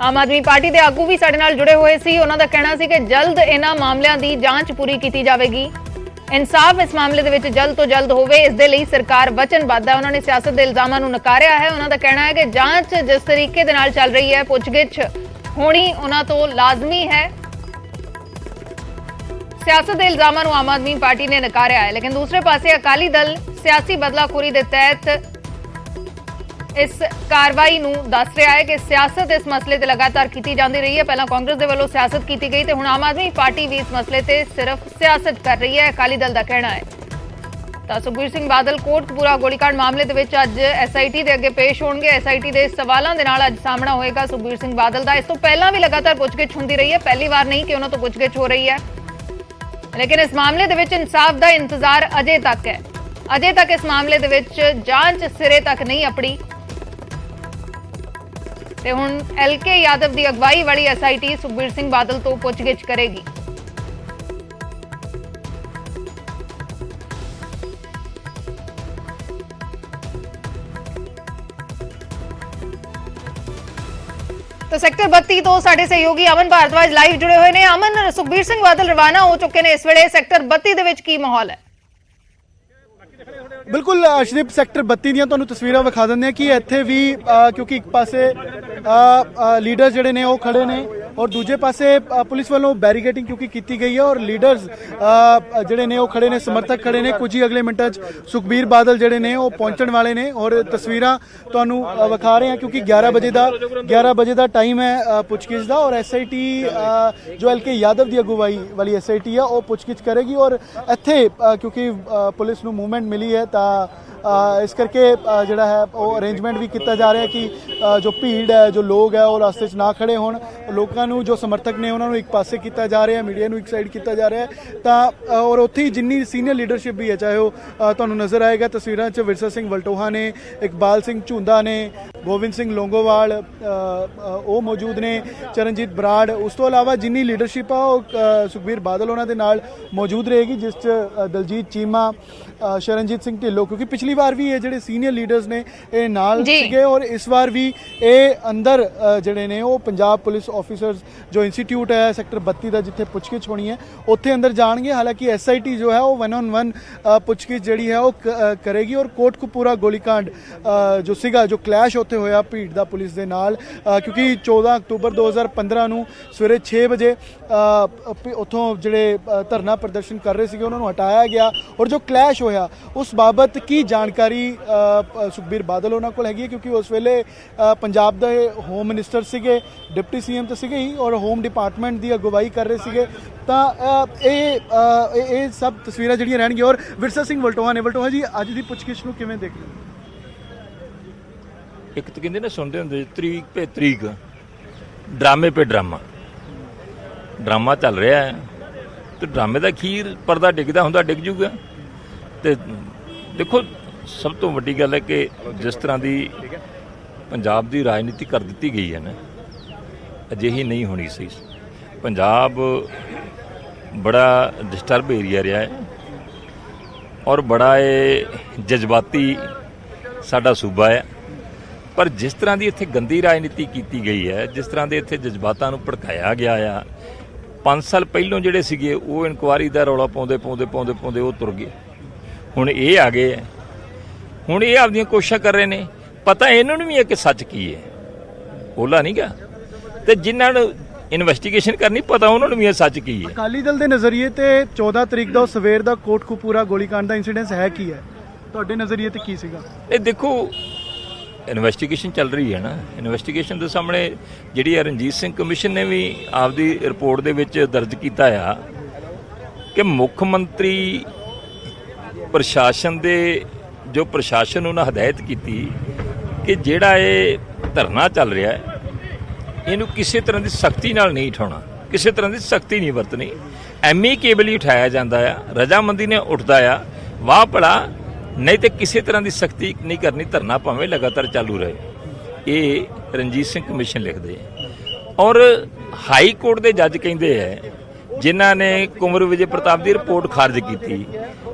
ਆਮ ਆਦਮੀ ਪਾਰਟੀ ਦੇ ਆਗੂ ਵੀ ਸਾਡੇ ਨਾਲ ਜੁੜੇ ਹੋਏ ਸੀ। ਉਹਨਾਂ ਦਾ ਕਹਿਣਾ ਸੀ ਕਿ ਜਲਦ ਇਹਨਾਂ ਮਾਮਲਿਆਂ ਦੀ ਜਾਂਚ ਪੂਰੀ ਕੀਤੀ ਜਾਵੇਗੀ, ਇਨਸਾਫ ਇਸ ਮਾਮਲੇ ਦੇ ਵਿੱਚ ਜਲਦ ਤੋਂ ਜਲਦ ਹੋਵੇ, ਇਸ ਦੇ ਲਈ ਸਰਕਾਰ ਵਚਨਬੱਧ ਹੈ। ਉਹਨਾਂ ਨੇ ਸਿਆਸਤ ਦੇ ਇਲਜ਼ਾਮਾਂ ਨੂੰ ਨਕਾਰਿਆ ਹੈ। ਉਹਨਾਂ ਦਾ ਕਹਿਣਾ ਹੈ ਕਿ ਜਾਂਚ ਜਿਸ ਤਰੀਕੇ ਦੇ ਨਾਲ ਚੱਲ ਰਹੀ ਹੈ, ਪੁੱਛਗਿੱਛ ਹੋਣੀ ਉਹਨਾਂ ਤੋਂ ਲਾਜ਼ਮੀ ਹੈ। ਸਿਆਸਤ ਦੇ ਇਲਜ਼ਾਮਾਂ ਨੂੰ ਆਮ ਆਦਮੀ ਪਾਰਟੀ ਨੇ ਨਕਾਰਿਆ ਹੈ। ਲੇਕਿਨ ਦੂਸਰੇ ਪਾਸੇ ਅਕਾਲੀ ਦਲ ਸਿਆਸੀ ਬਦਲਾਖੋਰੀ ਦੇ ਤਹਿਤ ਇਸ ਕਾਰਵਾਈ ਨੂੰ ਦੱਸ ਰਿਹਾ ਹੈ ਕਿ ਸਿਆਸਤ ਇਸ ਮਸਲੇ ਤੇ ਲਗਾਤਾਰ ਕੀਤੀ ਜਾਂਦੀ ਰਹੀ ਹੈ। ਪਹਿਲਾਂ ਕਾਂਗਰਸ ਦੇ ਵੱਲੋਂ ਸਿਆਸਤ ਕੀਤੀ ਗਈ ਤੇ ਹੁਣ ਆਮ ਆਦਮੀ ਪਾਰਟੀ ਵੀ ਇਸ ਮਸਲੇ ਤੇ ਸਿਰਫ ਸਿਆਸਤ ਕਰ ਰਹੀ ਹੈ, ਅਕਾਲੀ ਦਲ ਦਾ ਕਹਿਣਾ ਹੈ। ਤਾਂ ਸੁਖਬੀਰ ਸਿੰਘ ਬਾਦਲ ਕੋਟਕਪੂਰਾ ਗੋਲੀकांड ਮਾਮਲੇ ਦੇ ਵਿੱਚ ਅੱਜ ਐਸਆਈਟੀ ਦੇ ਅੱਗੇ ਪੇਸ਼ ਹੋਣਗੇ। ਐਸਆਈਟੀ ਦੇ ਸਵਾਲਾਂ ਦੇ ਨਾਲ ਅੱਜ ਸਾਹਮਣਾ ਹੋਏਗਾ ਸੁਖਬੀਰ ਸਿੰਘ ਬਾਦਲ ਦਾ। ਇਸ ਤੋਂ ਪਹਿਲਾਂ ਵੀ ਲਗਾਤਾਰ ਪੁੱਛਗਿੱਛ ਹੁੰਦੀ ਰਹੀ ਹੈ, ਪਹਿਲੀ ਵਾਰ ਨਹੀਂ ਕਿ ਉਹਨਾਂ ਤੋਂ ਪੁੱਛਗਿੱਛ ਹੋ ਰਹੀ ਹੈ। ਲੇਕਿਨ ਇਸ ਮਾਮਲੇ ਦੇ ਵਿੱਚ ਇਨਸਾਫ ਦਾ ਇੰਤਜ਼ਾਰ ਅਜੇ ਤੱਕ ਹੈ। ਅਜੇ ਤੱਕ ਇਸ ਮਾਮਲੇ ਦੇ ਵਿੱਚ ਜਾਂਚ ਸਿਰੇ ਤੱਕ ਨਹੀਂ ਅਪੜੀ ਤੇ ਹੁਣ ਐਲਕੇ ਯਾਦਵ ਦੀ ਅਗਵਾਈ ਵਾਲੀ ਐਸਆਈਟੀ ਸੁਖਬੀਰ ਸਿੰਘ ਬਾਦਲ ਤੋਂ ਪੁੱਛਗਿੱਛ ਕਰੇਗੀ। तो सैक्टर 32 तो साडे सहयोगी अमन भारद्वाज लाइव जुड़े हुए ने। अमन, सुखबीर सिंह बादल रवाना हो चुके ने, इस वेले सैक्टर 32 ਦੇ ਵਿੱਚ ਕੀ ਮਾਹੌਲ ਹੈ? बिल्कुल अशदीप सैक्टर 32 ਦੀਆਂ ਤੁਹਾਨੂੰ ਤਸਵੀਰਾਂ ਵਿਖਾ ਦਿੰਦੇ ਆ ਕਿ ਇੱਥੇ ਵੀ ਕਿਉਂਕਿ ਇੱਕ ਪਾਸੇ ਲੀਡਰਸ ਜਿਹੜੇ ਨੇ ਉਹ ਖੜੇ ਨੇ ਔਰ ਦੂਜੇ ਪਾਸੇ ਪੁਲਿਸ ਵੱਲੋਂ ਬੈਰੀਕੇਡਿੰਗ ਕਿਉਂਕਿ ਕੀਤੀ ਗਈ ਹੈ ਔਰ ਲੀਡਰਸ ਜਿਹੜੇ ਨੇ ਉਹ ਖੜੇ ਨੇ, ਸਮਰਥਕ ਖੜੇ ਨੇ। ਕੁਝ ਹੀ ਅਗਲੇ ਮਿੰਟਾਂ 'ਚ ਸੁਖਬੀਰ ਬਾਦਲ ਜਿਹੜੇ ਨੇ ਉਹ ਪਹੁੰਚਣ ਵਾਲੇ ਨੇ ਔਰ ਤਸਵੀਰਾਂ ਤੁਹਾਨੂੰ ਵਿਖਾ ਰਹੇ ਹਾਂ ਕਿਉਂਕਿ 11 ਵਜੇ ਦਾ ਟਾਈਮ ਹੈ ਪੁੱਛਗਿੱਛ ਦਾ ਔਰ ਐਸਆਈਟੀ ਜੋ ਐਲਕੇ ਯਾਦਵ ਦੀ ਅਗਵਾਈ ਵਾਲੀ ਐਸਆਈਟੀ ਆ ਉਹ ਪੁੱਛਗਿੱਛ ਕਰੇਗੀ ਔਰ ਇੱਥੇ ਕਿਉਂਕਿ ਪੁਲਿਸ ਨੂੰ ਮੂਵਮੈਂਟ ਮਿਲੀ ਹੈ ਤਾਂ ਇਸ ਕਰਕੇ ਜਿਹੜਾ ਹੈ ਉਹ ਅਰੇਂਜਮੈਂਟ ਵੀ ਕੀਤਾ ਜਾ ਰਿਹਾ ਕਿ ਜੋ ਭੀੜ ਹੈ, ਜੋ ਲੋਕ ਹੈ, ਉਹ ਰਸਤੇ 'ਚ ਨਾ ਖੜੇ ਹੋਣ। ਲੋਕਾਂ ਨੂੰ, ਜੋ ਸਮਰਥਕ ਨੇ, ਉਹਨਾਂ ਨੂੰ ਇੱਕ ਪਾਸੇ ਕੀਤਾ ਜਾ ਰਿਹਾ, ਮੀਡੀਆ ਨੂੰ ਇੱਕ ਸਾਈਡ ਕੀਤਾ ਜਾ ਰਿਹਾ ਤਾਂ ਔਰ ਉੱਥੇ ਹੀ ਜਿੰਨੀ ਸੀਨੀਅਰ ਲੀਡਰਸ਼ਿਪ ਵੀ ਹੈ, ਚਾਹੇ ਉਹ ਤੁਹਾਨੂੰ ਨਜ਼ਰ ਆਏਗਾ ਤਸਵੀਰਾਂ 'ਚ ਵਿਰਸਾ ਸਿੰਘ ਵਲਟੋਹਾ ਨੇ, ਇਕਬਾਲ ਸਿੰਘ ਝੁੰਦਾ ਨੇ, ਗੋਬਿੰਦ ਸਿੰਘ ਲੋਂਗੋਵਾਲ ਉਹ ਮੌਜੂਦ ਨੇ, ਚਰਨਜੀਤ ਬਰਾੜ। ਉਸ ਤੋਂ ਇਲਾਵਾ ਜਿੰਨੀ ਲੀਡਰਸ਼ਿਪ ਆ ਉਹ ਸੁਖਬੀਰ ਬਾਦਲ ਉਹਨਾਂ ਦੇ ਨਾਲ ਮੌਜੂਦ ਰਹੇਗੀ, ਜਿਸ 'ਚ ਦਲਜੀਤ ਚੀਮਾ, ਸ਼ਰਨਜੀਤ ਸਿੰਘ ਢਿੱਲੋਂ, ਕਿਉਂਕਿ ਪਿਛਲੀ ਵਾਰ ਵੀ ਇਹ ਜਿਹੜੇ ਸੀਨੀਅਰ ਲੀਡਰਸ ਨੇ ਇਹ ਨਾਲ ਸੀਗੇ ਔਰ ਇਸ ਵਾਰ ਵੀ ਇਹ ਅੰਦਰ ਜਿਹੜੇ ਨੇ ਉਹ ਪੰਜਾਬ ਪੁਲਿਸ ਆਫੀਸਰਸ ਜੋ ਇੰਸਟੀਚਿਊਟ ਹੈ ਸੈਕਟਰ 32 ਦਾ, ਜਿੱਥੇ ਪੁੱਛਗਿੱਛ ਹੋਣੀ ਹੈ, ਉੱਥੇ ਅੰਦਰ ਜਾਣਗੇ। ਹਾਲਾਂਕਿ SIT ਜੋ ਹੈ ਉਹ 1-on-1 ਪੁੱਛਗਿੱਛ ਜਿਹੜੀ ਹੈ ਉਹ ਕਰੇਗੀ। ਔਰ ਕੋਟਕਪੂਰਾ ਗੋਲੀकांड ਜੋ ਸੀਗਾ, ਜੋ ਕਲੈਸ਼ ਉੱਥੇ ਹੋਇਆ ਭੀੜ ਦਾ ਪੁਲਿਸ ਦੇ ਨਾਲ, ਕਿਉਂਕਿ 14 ਅਕਤੂਬਰ 2015 ਨੂੰ ਸਵੇਰੇ 6 ਵਜੇ ਉੱਥੋਂ ਜਿਹੜੇ ਧਰਨਾ ਪ੍ਰਦਰਸ਼ਨ ਕਰ ਰਹੇ ਸੀਗੇ ਉਹਨਾਂ ਨੂੰ ਹਟਾਇਆ ਗਿਆ। ਔਰ ਜੋ ਕਲੈਸ਼ ਹੋਇਆ ਉਸ ਬਾਬਤ ਕੀ ਜਾਣਕਾਰੀ ਸੁਖਬੀਰ ਬਾਦਲ ਉਹਨਾਂ ਕੋਲ ਹੈਗੀ ਹੈ, ਕਿਉਂਕਿ ਉਸ ਵੇਲੇ ਪੰਜਾਬ ਦੇ ਹੋਮ ਮਿਨਿਸਟਰ ਸੀਗੇ, ਡਿਪਟੀ CM ਤਾਂ ਸੀਗੇ ਹੀ ਔਰ ਹੋਮ ਡਿਪਾਰਟਮੈਂਟ ਦੀ ਅਗਵਾਈ ਕਰ ਰਹੇ ਸੀਗੇ। ਤਾਂ ਇਹ ਸਭ ਤਸਵੀਰਾਂ ਜਿਹੜੀਆਂ ਰਹਿਣਗੀਆਂ। ਔਰ ਵਿਰਸਾ ਸਿੰਘ ਵਲਟੋਹਾ ਨੇ, ਵਲਟੋਹਾ ਜੀ ਅੱਜ ਦੀ ਪੁੱਛਗਿੱਛ ਨੂੰ ਕਿਵੇਂ ਦੇਖਦੇ ਹੋ? ਇੱਕ ਤਾਂ ਕਹਿੰਦੇ ਨੇ ਸੁਣਦੇ ਹੁੰਦੇ ਤਰੀਕ ਪੇ ਤਰੀਕ, ਡਰਾਮੇ ਪੇ ਡਰਾਮਾ, ਡਰਾਮਾ ਚੱਲ ਰਿਹਾ ਹੈ ਤੇ ਡਰਾਮੇ ਦਾ ਅਖੀਰ ਪਰਦਾ ਡਿੱਗਦਾ ਹੁੰਦਾ ਡਿੱਗ ਜੂਗਾ। ਤੇ ਦੇਖੋ ਸਭ ਤੋਂ ਵੱਡੀ ਗੱਲ ਹੈ ਕਿ ਜਿਸ ਤਰ੍ਹਾਂ ਦੀ ਪੰਜਾਬ ਦੀ ਰਾਜਨੀਤੀ ਕਰ ਦਿੱਤੀ ਗਈ ਹੈ ਨਾ, ਅਜਿਹੀ ਨਹੀਂ ਹੋਣੀ ਸੀ। ਪੰਜਾਬ ਬੜਾ ਡਿਸਟਰਬ ਏਰੀਆ ਰਿਹਾ ਹੈ ਔਰ ਬੜਾ ਇਹ ਜਜ਼ਬਾਤੀ ਸਾਡਾ ਸੂਬਾ ਹੈ। ਪਰ ਜਿਸ ਤਰ੍ਹਾਂ ਦੀ ਇੱਥੇ ਗੰਦੀ ਰਾਜਨੀਤੀ ਕੀਤੀ ਗਈ ਹੈ, ਜਿਸ ਤਰ੍ਹਾਂ ਦੇ ਇੱਥੇ ਜਜ਼ਬਾਤਾਂ ਨੂੰ ਭੜਕਾਇਆ ਗਿਆ ਆ, 5 ਸਾਲ ਪਹਿਲੋਂ ਜਿਹੜੇ ਸੀਗੇ ਉਹ ਇਨਕੁਆਰੀ ਦਾ ਰੌਲਾ ਪਾਉਂਦੇ ਉਹ ਤੁਰ ਗਏ। ਹੁਣ ਇਹ ਆ ਗਏ, ਹੁਣ ਇਹ ਆਪਦੀਆਂ ਕੋਸ਼ਿਸ਼ਾਂ ਕਰ ਰਹੇ ਨੇ। ਪਤਾ ਇਹਨਾਂ ਨੂੰ ਵੀ ਹੈ ਕਿ ਸੱਚ ਕੀ ਹੈ, ਉਹਲਾ ਨਹੀਂ ਗਾ, ਤੇ ਜਿਨ੍ਹਾਂ ਨੂੰ ਇਨਵੈਸਟੀਗੇਸ਼ਨ ਕਰਨੀ ਪਤਾ ਉਹਨਾਂ ਨੂੰ ਵੀ ਇਹ ਸੱਚ ਕੀ ਹੈ। ਅਕਾਲੀ ਦਲ ਦੇ ਨਜ਼ਰੀਏ ਤੇ 14 ਤਰੀਕ ਦਾ ਸਵੇਰ ਦਾ ਕੋਟਕਪੂਰਾ ਗੋਲੀकांड ਦਾ ਇਨਸੀਡੈਂਸ ਹੈ ਕੀ ਹੈ, ਤੁਹਾਡੇ ਨਜ਼ਰੀਏ ਤੇ ਕੀ ਸੀਗਾ? ਇਹ ਦੇਖੋ ਇਨਵੈਸਟੀਗੇਸ਼ਨ ਚੱਲ ਰਹੀ ਹੈ ਨਾ, ਇਨਵੈਸਟੀਗੇਸ਼ਨ ਦੇ ਸਾਹਮਣੇ ਜਿਹੜੀ ਰਣਜੀਤ ਸਿੰਘ ਕਮਿਸ਼ਨ ਨੇ ਵੀ ਆਪਦੀ ਰਿਪੋਰਟ ਦੇ ਵਿੱਚ ਦਰਜ ਕੀਤਾ ਆ ਕਿ ਮੁੱਖ ਮੰਤਰੀ ਪ੍ਰਸ਼ਾਸਨ ਦੇ ਜੋ ਪ੍ਰਸ਼ਾਸਨ ਉਹਨਾਂ ਹਦਾਇਤ ਕੀਤੀ ਕਿ ਜਿਹੜਾ ਇਹ ਧਰਨਾ ਚੱਲ ਰਿਹਾ ਹੈ ਇਹਨੂੰ ਕਿਸੇ ਤਰ੍ਹਾਂ ਦੀ ਸਖਤੀ ਨਾਲ ਨਹੀਂ ਉਠਾਉਣਾ, ਕਿਸੇ ਤਰ੍ਹਾਂ ਦੀ ਸਖਤੀ ਨਹੀਂ ਵਰਤਣੀ, ਐਮੀਕੇਬਲੀ ਉਠਾਇਆ ਜਾਂਦਾ ਆ, ਰਜਾਮੰਦੀ ਨੇ ਉੱਠਦਾ ਆ, ਵਾਹ ਭਲਾ, ਨਹੀਂ ਤੇ ਕਿਸੇ ਤਰ੍ਹਾਂ ਦੀ ਸਖਤੀ ਨਹੀਂ ਕਰਨੀ, ਧਰਨਾ ਭਾਵੇਂ ਲਗਾਤਾਰ ਚਾਲੂ ਰਹੇ। ਇਹ ਰਣਜੀਤ ਸਿੰਘ ਕਮਿਸ਼ਨ ਲਿਖਦੇ ਆ। ਔਰ ਹਾਈ ਕੋਰਟ ਦੇ ਜੱਜ ਕਹਿੰਦੇ ਆ, ਜਿਨ੍ਹਾਂ ਨੇ ਕੁੰਵਰ ਵਿਜੇ ਪ੍ਰਤਾਪ ਦੀ ਰਿਪੋਰਟ ਖਾਰਜ ਕੀਤੀ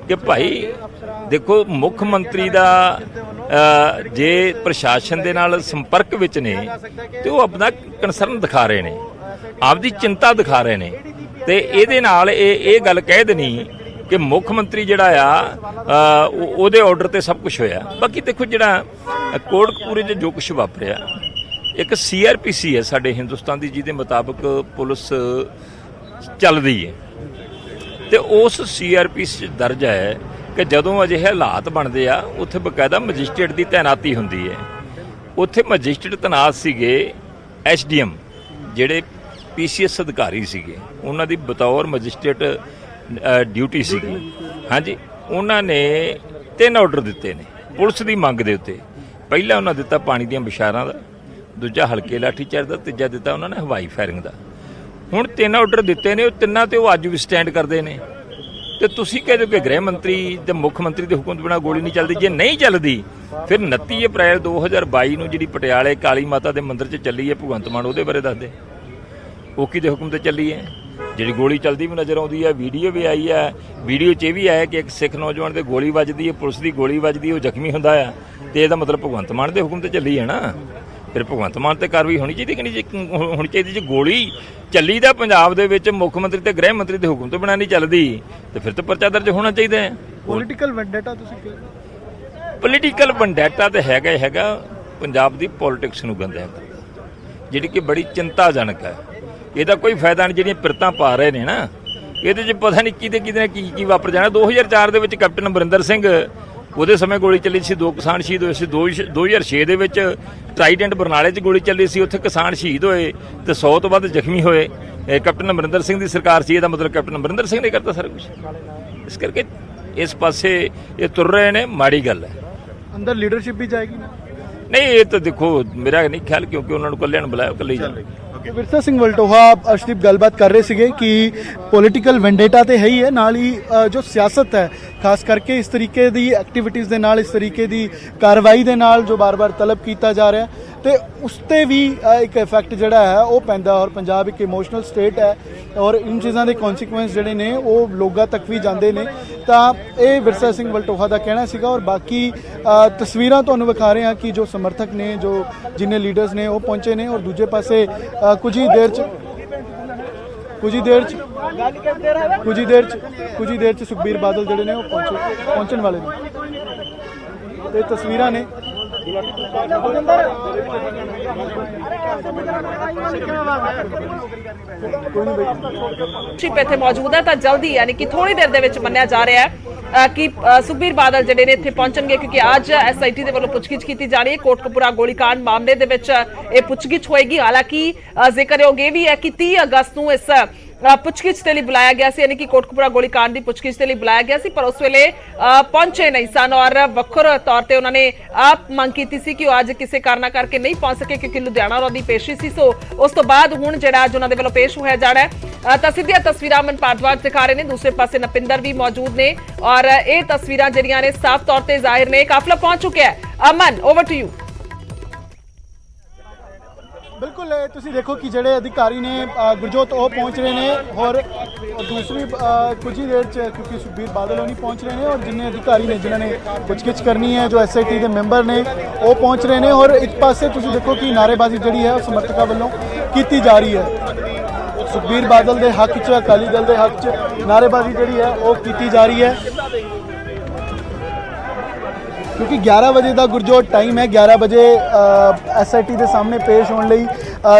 ਕਿ ਭਾਈ ਦੇਖੋ ਮੁੱਖ ਮੰਤਰੀ ਦਾ ਜੇ ਪ੍ਰਸ਼ਾਸਨ ਦੇ ਨਾਲ ਸੰਪਰਕ ਵਿੱਚ ਨੇ ਤੇ ਉਹ ਆਪਣਾ ਕੰਸਰਨ ਦਿਖਾ ਰਹੇ ਨੇ, ਆਪਦੀ ਚਿੰਤਾ ਦਿਖਾ ਰਹੇ ਨੇ, ਤੇ ਇਹਦੇ ਨਾਲ ਇਹ ਗੱਲ ਕਹਿ ਦੇਣੀ ਕਿ ਮੁੱਖ ਮੰਤਰੀ ਜਿਹੜਾ ਆ ਉਹਦੇ ਆਰਡਰ ਤੇ ਸਭ ਕੁਝ ਹੋਇਆ। ਬਾਕੀ ਦੇਖੋ ਜਿਹੜਾ ਕੋਟਕਪੂਰੇ 'ਚ ਜੋ ਕੁਝ ਵਾਪਰਿਆ, ਇੱਕ CRPC ਹੈ ਸਾਡੇ ਹਿੰਦੁਸਤਾਨ ਦੀ, ਜਿਹਦੇ ਮੁਤਾਬਕ ਪੁਲਿਸ ਚੱਲਦੀ ਹੈ ਤੇ ਉਸ CRPC 'ਚ ਦਰਜ ਹੈ ਕਿ ਜਦੋਂ ਅਜਿਹੇ ਹਾਲਾਤ ਬਣਦੇ ਆ ਉੱਥੇ ਬਕਾਇਦਾ ਮੈਜਿਸਟ੍ਰੇਟ ਦੀ ਤੈਨਾਤੀ ਹੁੰਦੀ ਹੈ। ਉੱਥੇ ਮੈਜਿਸਟ੍ਰੇਟ ਤੈਨਾਤ ਸੀਗੇ SDM ਜਿਹੜੇ PCS ਅਧਿਕਾਰੀ ਸੀਗੇ, ਉਹਨਾਂ ਦੀ ਬਤੌਰ ਮੈਜਿਸਟ੍ਰੇਟ ਡਿਊਟੀ ਸੀਗੀ। ਹਾਂਜੀ, ਉਹਨਾਂ ਨੇ 3 ਆਰਡਰ ਦਿੱਤੇ ਨੇ ਪੁਲਿਸ ਦੀ ਮੰਗ ਦੇ ਉੱਤੇ। ਪਹਿਲਾ ਉਹਨਾਂ ਦਿੱਤਾ ਪਾਣੀ ਦੀਆਂ ਬਸ਼ਾਰਾਂ ਦਾ, ਦੂਜਾ ਹਲਕੇ ਲਾਠੀਚਾਰਜ ਦਾ, ਤੀਜਾ ਦਿੱਤਾ ਉਹਨਾਂ ਨੇ ਹਵਾਈ ਫਾਇਰਿੰਗ ਦਾ। ਹੁਣ 3 ਆਰਡਰ ਦਿੱਤੇ ਨੇ, ਉਹ ਤਿੰਨਾਂ ਤੇ ਉਹ ਅੱਜ ਵੀ ਸਟੈਂਡ ਕਰਦੇ ਨੇ। ਤੇ ਤੁਸੀਂ ਕਹਿੰਦੇ ਕਿ ਗ੍ਰਹਿ ਮੰਤਰੀ ਤੇ ਮੁੱਖ ਮੰਤਰੀ ਦੇ ਹੁਕਮ ਤੋਂ ਬਿਨਾਂ ਗੋਲੀ ਨਹੀਂ ਚੱਲਦੀ। ਜੇ ਨਹੀਂ ਚੱਲਦੀ ਫਿਰ 29 ਅਪ੍ਰੈਲ 2022 ਨੂੰ ਜਿਹੜੀ ਪਟਿਆਲੇ ਕਾਲੀ ਮਾਤਾ ਦੇ ਮੰਦਿਰ 'ਚ ਚੱਲੀ ਹੈ ਭਗਵੰਤ ਮਾਨ, ਉਹਦੇ ਬਾਰੇ ਦੱਸਦੇ ਉਹ ਕਿਹਦੇ ਹੁਕਮ ਤੇ ਚੱਲੀ ਹੈ? ਜਿਹੜੀ ਗੋਲੀ ਚੱਲਦੀ ਵੀ ਨਜ਼ਰ ਆਉਂਦੀ ਹੈ, ਵੀਡੀਓ ਵੀ ਆਈ ਹੈ, ਵੀਡੀਓ 'ਚ ਇਹ ਵੀ ਆਇਆ ਕਿ ਇੱਕ ਸਿੱਖ ਨੌਜਵਾਨ ਦੇ ਗੋਲੀ ਵੱਜਦੀ ਹੈ, ਪੁਲਿਸ ਦੀ ਗੋਲੀ ਵੱਜਦੀ ਹੈ, ਉਹ ਜ਼ਖਮੀ ਹੁੰਦਾ ਆ, ਤੇ ਇਹਦਾ ਮਤਲਬ ਭਗਵੰਤ ਮਾਨ ਦੇ ਹੁਕਮ ਤੇ ਚੱਲੀ ਹੈ ਨਾ। ਫਿਰ ਭਗਵੰਤ ਮਾਨ ਤੇ ਕਾਰਵਾਈ ਹੋਣੀ ਚਾਹੀਦੀ ਕਿ ਨਹੀਂ ਹੋਣੀ ਚਾਹੀਦੀ? ਜੇ ਗੋਲੀ ਚੱਲੀ ਦਾ ਪੰਜਾਬ ਦੇ ਵਿੱਚ ਮੁੱਖ ਮੰਤਰੀ ਤੇ ਗ੍ਰਹਿ ਮੰਤਰੀ ਦੇ ਹੁਕਮ ਤੋਂ ਬਿਨਾਂ ਨਹੀਂ ਚੱਲਦੀ ਤੇ ਫਿਰ ਤਾਂ ਪਰਚਾ ਦਰਜ ਹੋਣਾ ਚਾਹੀਦਾ ਹੈ। ਪੋਲੀਟੀਕਲ ਵੈਂਡੇਟਾ ਤੁਸੀਂ ਕਿਹਾ? ਪੋਲੀਟੀਕਲ ਵੈਂਡੇਟਾ ਤਾਂ ਹੈਗਾ ਪੰਜਾਬ ਦੀ ਪੋਲਿਟਿਕਸ ਨੂੰ ਗੰਦਿਆ ਕਰਦਾ, ਜਿਹੜੀ ਕਿ ਬੜੀ ਚਿੰਤਾਜਨਕ ਹੈ। ਇਹਦਾ ਕੋਈ ਫਾਇਦਾ ਨਹੀਂ ਜਿਹੜੀਆਂ ਪਿਰਤਾਂ ਪਾ ਰਹੇ ਨੇ ਨਾ, ਇਹਦੇ 'ਚ ਪਤਾ ਨਹੀਂ ਕਿਹਦੇ ਕੀ ਵਾਪਰ ਜਾਣਾ। 2004 ਦੇ ਵਿੱਚ ਕੈਪਟਨ ਅਮਰਿੰਦਰ ਸਿੰਘ, ਉਹਦੇ ਸਮੇਂ ਗੋਲੀ ਚੱਲੀ ਸੀ, 2 ਕਿਸਾਨ ਸ਼ਹੀਦ ਹੋਏ ਸੀ। 2006 ਦੇ ਵਿੱਚ ਟਰਾਈਡੈਂਟ ਬਰਨਾਲੇ 'ਚ ਗੋਲੀ ਚੱਲੀ ਸੀ, ਉੱਥੇ ਕਿਸਾਨ ਸ਼ਹੀਦ ਹੋਏ ਤੇ 100 ਤੋਂ ਵੱਧ ਜ਼ਖਮੀ ਹੋਏ। ਕੈਪਟਨ ਅਮਰਿੰਦਰ ਸਿੰਘ ਦੀ ਸਰਕਾਰ ਸੀ, ਇਹਦਾ ਮਤਲਬ ਕੈਪਟਨ ਅਮਰਿੰਦਰ ਸਿੰਘ ਨੇ ਕਰਤਾ ਸਾਰਾ ਕੁਝ। ਇਸ ਕਰਕੇ ਇਸ ਪਾਸੇ ਇਹ ਤੁਰ ਰਹੇ ਨੇ, ਮਾੜੀ ਗੱਲ ਹੈ। ਅੰਦਰ ਲੀਡਰਸ਼ਿਪ ਵੀ ਜਾਏਗੀ ਨਾ? ਨਹੀਂ, ਇਹ ਤਾਂ ਦੇਖੋ ਮੇਰਾ ਨਹੀਂ ਖਿਆਲ, ਕਿਉਂਕਿ ਉਹਨਾਂ ਨੂੰ ਇਕੱਲਿਆਂ ਨੂੰ ਬੁਲਾਇਆ, ਇਕੱਲੇ ਹੀ ਜਾਣਗੇ। ਵਿਰਸਾ ਸਿੰਘ ਵਲਟੋਹਾ ਅਰਸ਼ਦੀਪ ਗੱਲਬਾਤ ਕਰ ਰਹੇ ਸੀਗੇ ਕਿ ਪੋਲੀਟੀਕਲ ਵੈਂਡੇਟਾ ਤੇ ਹੈ ਹੀ ਹੈ, ਨਾਲ ਹੀ ਜੋ ਸਿਆਸਤ ਹੈ ਖਾਸ ਕਰਕੇ ਇਸ ਤਰੀਕੇ ਦੀ ਐਕਟੀਵਿਟੀਜ਼ ਦੇ ਨਾਲ, ਇਸ ਤਰੀਕੇ ਦੀ ਕਾਰਵਾਈ ਦੇ ਨਾਲ ਜੋ ਬਾਰ-ਬਾਰ ਤਲਬ ਕੀਤਾ ਜਾ ਰਿਹਾ ਤੇ ਉਸ ਤੇ ਵੀ ਇੱਕ ਇਫੈਕਟ ਜਿਹੜਾ ਹੈ ਉਹ ਪੈਂਦਾ। ਔਰ ਪੰਜਾਬ ਇੱਕ ਇਮੋਸ਼ਨਲ ਸਟੇਟ ਹੈ ਔਰ ਇਨ ਚੀਜ਼ਾਂ ਦੇ ਕੌਨਸੀਕੁਐਂਸ ਜਿਹੜੇ ਨੇ ਉਹ ਲੋਕਾਂ ਤੱਕ ਵੀ ਜਾਂਦੇ ਨੇ। ਤਾਂ ਇਹ ਵਿਰਸਾ ਸਿੰਘ ਵਲਟੋਹਾ ਦਾ ਕਹਿਣਾ ਸੀਗਾ। ਔਰ ਬਾਕੀ ਤਸਵੀਰਾਂ ਤੁਹਾਨੂੰ ਵਿਖਾ ਰਹੇ ਹਾਂ ਕਿ ਜੋ ਸਮਰਥਕ ਨੇ, ਜੋ ਜਿੰਨੇ ਲੀਡਰਸ ਨੇ ਉਹ ਪਹੁੰਚੇ ਨੇ। ਔਰ ਦੂਜੇ ਪਾਸੇ ਕੁਝ ਹੀ ਦੇਰ ਚ ਸੁਖਬੀਰ ਬਾਦਲ ਜਿਹੜੇ ਨੇ ਉਹ ਪਹੁੰਚਣ ਵਾਲੇ ਨੇ। ਤੇ ਤਸਵੀਰਾਂ ਨੇ ਸ਼ਿਪ ਇੱਥੇ ਮੌਜੂਦ ਹੈ ਤਾਂ ਜਲਦੀ ਯਾਨੀ ਕਿ ਥੋੜੀ ਦੇਰ ਦੇ ਵਿੱਚ ਮੰਨਿਆ ਜਾ ਰਿਹਾ ਹੈ ਕਿ ਸੁਖਬੀਰ ਬਾਦਲ ਜਿਹੜੇ ਨੇ ਇੱਥੇ ਪਹੁੰਚਣਗੇ, ਕਿਉਂਕਿ ਅੱਜ ਐਸਆਈਟੀ ਦੇ ਵੱਲੋਂ ਪੁੱਛਗਿੱਛ ਕੀਤੀ ਜਾ ਰਹੀ ਹੈ। ਕੋਟਕਪੂਰਾ ਗੋਲੀकांड ਮਾਮਲੇ ਦੇ ਵਿੱਚ ਇਹ ਪੁੱਛਗਿੱਛ ਹੋਏਗੀ। ਹਾਲਾਂਕਿ ਜ਼ਿਕਰਯੋਗ ਇਹ ਵੀ ਹੈ ਕਿ 30 ਅਗਸਤ ਨੂੰ ਇਸ ਪੁੱਛਗਿੱਛ ਦੇ ਲਈ ਬੁਲਾਇਆ ਗਿਆ ਸੀ, ਯਾਨੀ ਕਿ ਕੋਟਕਪੂਰਾ ਗੋਲੀकांड ਦੀ ਪੁੱਛਗਿੱਛ ਦੇ ਲਈ ਬੁਲਾਇਆ ਗਿਆ ਸੀ, ਪਰ ਉਸ ਵੇਲੇ ਪਹੁੰਚੇ ਨਹੀਂ ਸਨ। ਔਰ ਵੱਖਰੇ ਤੌਰ ਤੇ ਉਹਨਾਂ ਨੇ ਆਪ ਮੰਗ ਕੀਤੀ ਸੀ ਕਿ ਉਹ ਅੱਜ ਕਿਸੇ ਕਾਰਨਾਂ ਕਰਕੇ ਨਹੀਂ ਪਹੁੰਚ ਸਕੇ, ਕਿਉਂਕਿ ਲੁਧਿਆਣਾ ਉਹਨਾਂ ਦੀ ਪੇਸ਼ੀ ਸੀ। ਸੋ ਉਸ ਤੋਂ ਬਾਅਦ ਹੁਣ ਜਿਹੜਾ ਅੱਜ ਉਹਨਾਂ ਦੇ ਵੱਲੋਂ ਪੇਸ਼ ਹੋਇਆ ਜਾਣਾ ਹੈ। ਤਾਂ ਸਿੱਧੀਆਂ ਤਸਵੀਰਾਂ ਅਮਨ ਭਾਰਦਵਾਜ ਦਿਖਾ ਰਹੇ ਨੇ, ਦੂਸਰੇ ਪਾਸੇ ਨਪਿੰਦਰ ਵੀ ਮੌਜੂਦ ਨੇ। ਔਰ ਇਹ ਤਸਵੀਰਾਂ ਜਿਹੜੀਆਂ ਨੇ ਸਾਫ਼ ਤੌਰ ਤੇ ਜ਼ਾਹਿਰ ਨੇ ਕਾਫਲਾ ਪਹੁੰਚ ਚੁੱਕਿਆ ਹੈ। ਅਮਨ, ਓਵਰ ਟੂ ਯੂ। ਬਿਲਕੁਲ ਤੁਸੀਂ ਦੇਖੋ ਕਿ ਜਿਹੜੇ ਅਧਿਕਾਰੀ ਨੇ ਗੁਰਜੋਤ ਉਹ ਪਹੁੰਚ ਰਹੇ ਨੇ ਔਰ ਦੂਸਰੀ ਕੁਝ ਹੀ ਦੇਰ ਚ ਕਿਉਂਕਿ ਸੁਖਬੀਰ ਬਾਦਲ ਉਹ ਨਹੀਂ ਪਹੁੰਚ ਰਹੇ ਨੇ ਔਰ ਜਿੰਨੇ ਅਧਿਕਾਰੀ ਨੇ ਜਿਨ੍ਹਾਂ ਨੇ ਪੁੱਛਗਿੱਛ ਕਰਨੀ ਹੈ, ਜੋ ਐਸਆਈਟੀ ਦੇ ਮੈਂਬਰ ਨੇ ਉਹ ਪਹੁੰਚ ਰਹੇ ਨੇ। ਔਰ ਇੱਕ ਪਾਸੇ ਤੁਸੀਂ ਦੇਖੋ ਕਿ ਨਾਅਰੇਬਾਜ਼ੀ ਜਿਹੜੀ ਹੈ ਉਹ ਸਮਰਥਕਾਂ ਵੱਲੋਂ ਕੀਤੀ ਜਾ ਰਹੀ ਹੈ। ਸੁਖਬੀਰ ਬਾਦਲ ਦੇ ਹੱਕ 'ਚ, ਅਕਾਲੀ ਦਲ ਦੇ ਹੱਕ 'ਚ ਨਾਅਰੇਬਾਜ਼ੀ ਜਿਹੜੀ ਹੈ ਉਹ ਕੀਤੀ ਜਾ ਰਹੀ ਹੈ, ਕਿਉਂਕਿ 11 ਵਜੇ ਦਾ ਗੁਰਜੋਤ ਟਾਈਮ ਹੈ। 11 ਵਜੇ ਐਸਆਈਟੀ ਦੇ ਸਾਹਮਣੇ ਪੇਸ਼ ਹੋਣ ਲਈ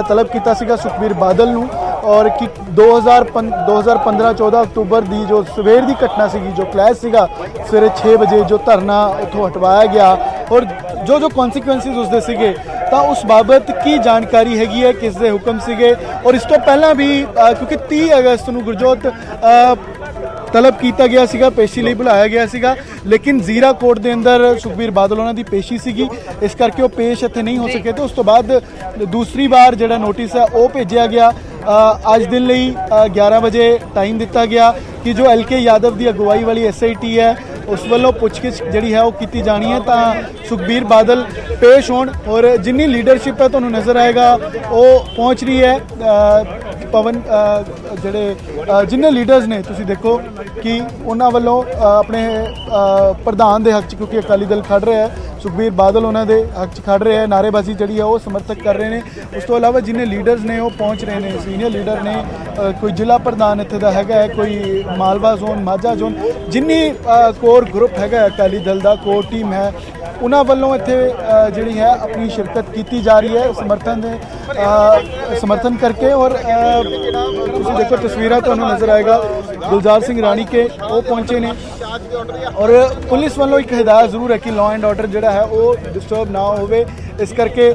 ਤਲਬ ਕੀਤਾ ਸੀਗਾ ਸੁਖਬੀਰ ਬਾਦਲ ਨੂੰ। ਔਰ ਕਿ 2015-14 ਅਕਤੂਬਰ ਦੀ ਜੋ ਸਵੇਰ ਦੀ ਘਟਨਾ ਸੀਗੀ, ਜੋ ਕਲੈਸ਼ ਸੀਗਾ ਸਵੇਰੇ 6 ਵਜੇ, ਜੋ ਧਰਨਾ ਉੱਥੋਂ ਹਟਵਾਇਆ ਗਿਆ ਔਰ ਜੋ ਕੌਨਸੀਕੁਐਂਸਿਸ ਉਸਦੇ ਸੀਗੇ, ਤਾਂ ਉਸ ਬਾਬਤ ਕੀ ਜਾਣਕਾਰੀ ਹੈਗੀ ਹੈ, ਕਿਸ ਦੇ ਹੁਕਮ ਸੀਗੇ। ਔਰ ਇਸ ਤੋਂ ਪਹਿਲਾਂ ਵੀ ਕਿਉਂਕਿ 30 ਅਗਸਤ ਨੂੰ ਗੁਰਜੋਤ ਤਲਬ ਕੀਤਾ ਗਿਆ ਸੀਗਾ, ਪੇਸ਼ੀ ਲਈ ਬੁਲਾਇਆ ਗਿਆ ਸੀਗਾ, ਲੇਕਿਨ ਜ਼ੀਰਾ ਕੋਰਟ ਦੇ ਅੰਦਰ ਸੁਖਬੀਰ ਬਾਦਲ ਉਹਨਾਂ ਦੀ ਪੇਸ਼ੀ ਸੀਗੀ, ਇਸ ਕਰਕੇ ਉਹ ਪੇਸ਼ ਇੱਥੇ ਨਹੀਂ ਹੋ ਸਕੇ। ਤੇ ਉਸ ਤੋਂ ਬਾਅਦ ਦੂਸਰੀ ਵਾਰ ਜਿਹੜਾ ਨੋਟਿਸ ਹੈ ਉਹ ਭੇਜਿਆ ਗਿਆ। ਅੱਜ ਦਿਨ ਲਈ 11 ਵਜੇ ਟਾਈਮ ਦਿੱਤਾ ਗਿਆ ਕਿ ਜੋ ਐਲਕੇ ਯਾਦਵ ਦੀ ਅਗਵਾਈ ਵਾਲੀ ਐਸਆਈਟੀ ਹੈ ਉਸ ਵੱਲੋਂ ਪੁੱਛਗਿੱਛ ਜਿਹੜੀ ਹੈ ਉਹ ਕੀਤੀ ਜਾਣੀ ਹੈ, ਤਾਂ ਸੁਖਬੀਰ ਬਾਦਲ ਪੇਸ਼ ਹੋਣ। ਔਰ ਜਿੰਨੀ ਲੀਡਰਸ਼ਿਪ ਹੈ ਤੁਹਾਨੂੰ ਨਜ਼ਰ ਆਏਗਾ ਉਹ ਪਹੁੰਚ ਰਹੀ ਹੈ। ਪਵਨ ਜਿਹੜੇ ਜਿੰਨੇ ਲੀਡਰਸ ਨੇ ਤੁਸੀਂ ਦੇਖੋ ਕਿ ਉਹਨਾਂ ਵੱਲੋਂ ਆਪਣੇ ਪ੍ਰਧਾਨ ਦੇ ਹੱਕ 'ਚ, ਕਿਉਂਕਿ ਅਕਾਲੀ ਦਲ ਖੜ ਰਿਹਾ ਹੈ, ਸੁਖਬੀਰ ਬਾਦਲ ਉਹਨਾਂ ਦੇ ਹੱਕ 'ਚ ਖੜ ਰਿਹਾ ਹੈ, ਨਾਅਰੇਬਾਜ਼ੀ ਜਿਹੜੀ ਹੈ ਉਹ ਸਮਰਥਕ ਕਰ ਰਹੇ ਨੇ। ਉਸ ਤੋਂ ਇਲਾਵਾ ਜਿੰਨੇ ਲੀਡਰਸ ਨੇ ਉਹ ਪਹੁੰਚ ਰਹੇ ਨੇ, ਸੀਨੀਅਰ ਲੀਡਰ ਨੇ, ਕੋਈ ਜ਼ਿਲ੍ਹਾ ਪ੍ਰਧਾਨ ਇੱਥੇ ਦਾ ਹੈਗਾ ਹੈ, ਕੋਈ ਮਾਲਵਾ ਜ਼ੋਨ, ਮਾਝਾ ਜ਼ੋਨ, ਜਿੰਨੀ ਕੋਰ ਗਰੁੱਪ ਹੈਗਾ ਅਕਾਲੀ ਦਲ ਦਾ, ਕੋਰ ਟੀਮ ਹੈ, ਉਹਨਾਂ ਵੱਲੋਂ ਇੱਥੇ ਜਿਹੜੀ ਹੈ ਆਪਣੀ ਸ਼ਿਰਕਤ ਕੀਤੀ ਜਾ ਰਹੀ ਹੈ ਸਮਰਥਨ ਕਰਕੇ। ਔਰ ਤੁਸੀਂ ਦੇਖੋ ਤਸਵੀਰਾਂ ਤੁਹਾਨੂੰ ਨਜ਼ਰ ਆਏਗਾ, ਗੁਲਜ਼ਾਰ ਸਿੰਘ ਰਾਣੀਕੇ ਉਹ ਪਹੁੰਚੇ ਨੇ। ਔਰ ਪੁਲਿਸ ਵੱਲੋਂ ਇੱਕ ਹਦਾਇਤ ਜ਼ਰੂਰ ਹੈ ਕਿ ਲਾਅ ਐਂਡ ਆਰਡਰ ਜਿਹੜਾ ਹੈ ਉਹ ਡਿਸਟਰਬ ਨਾ ਹੋਵੇ, ਇਸ ਕਰਕੇ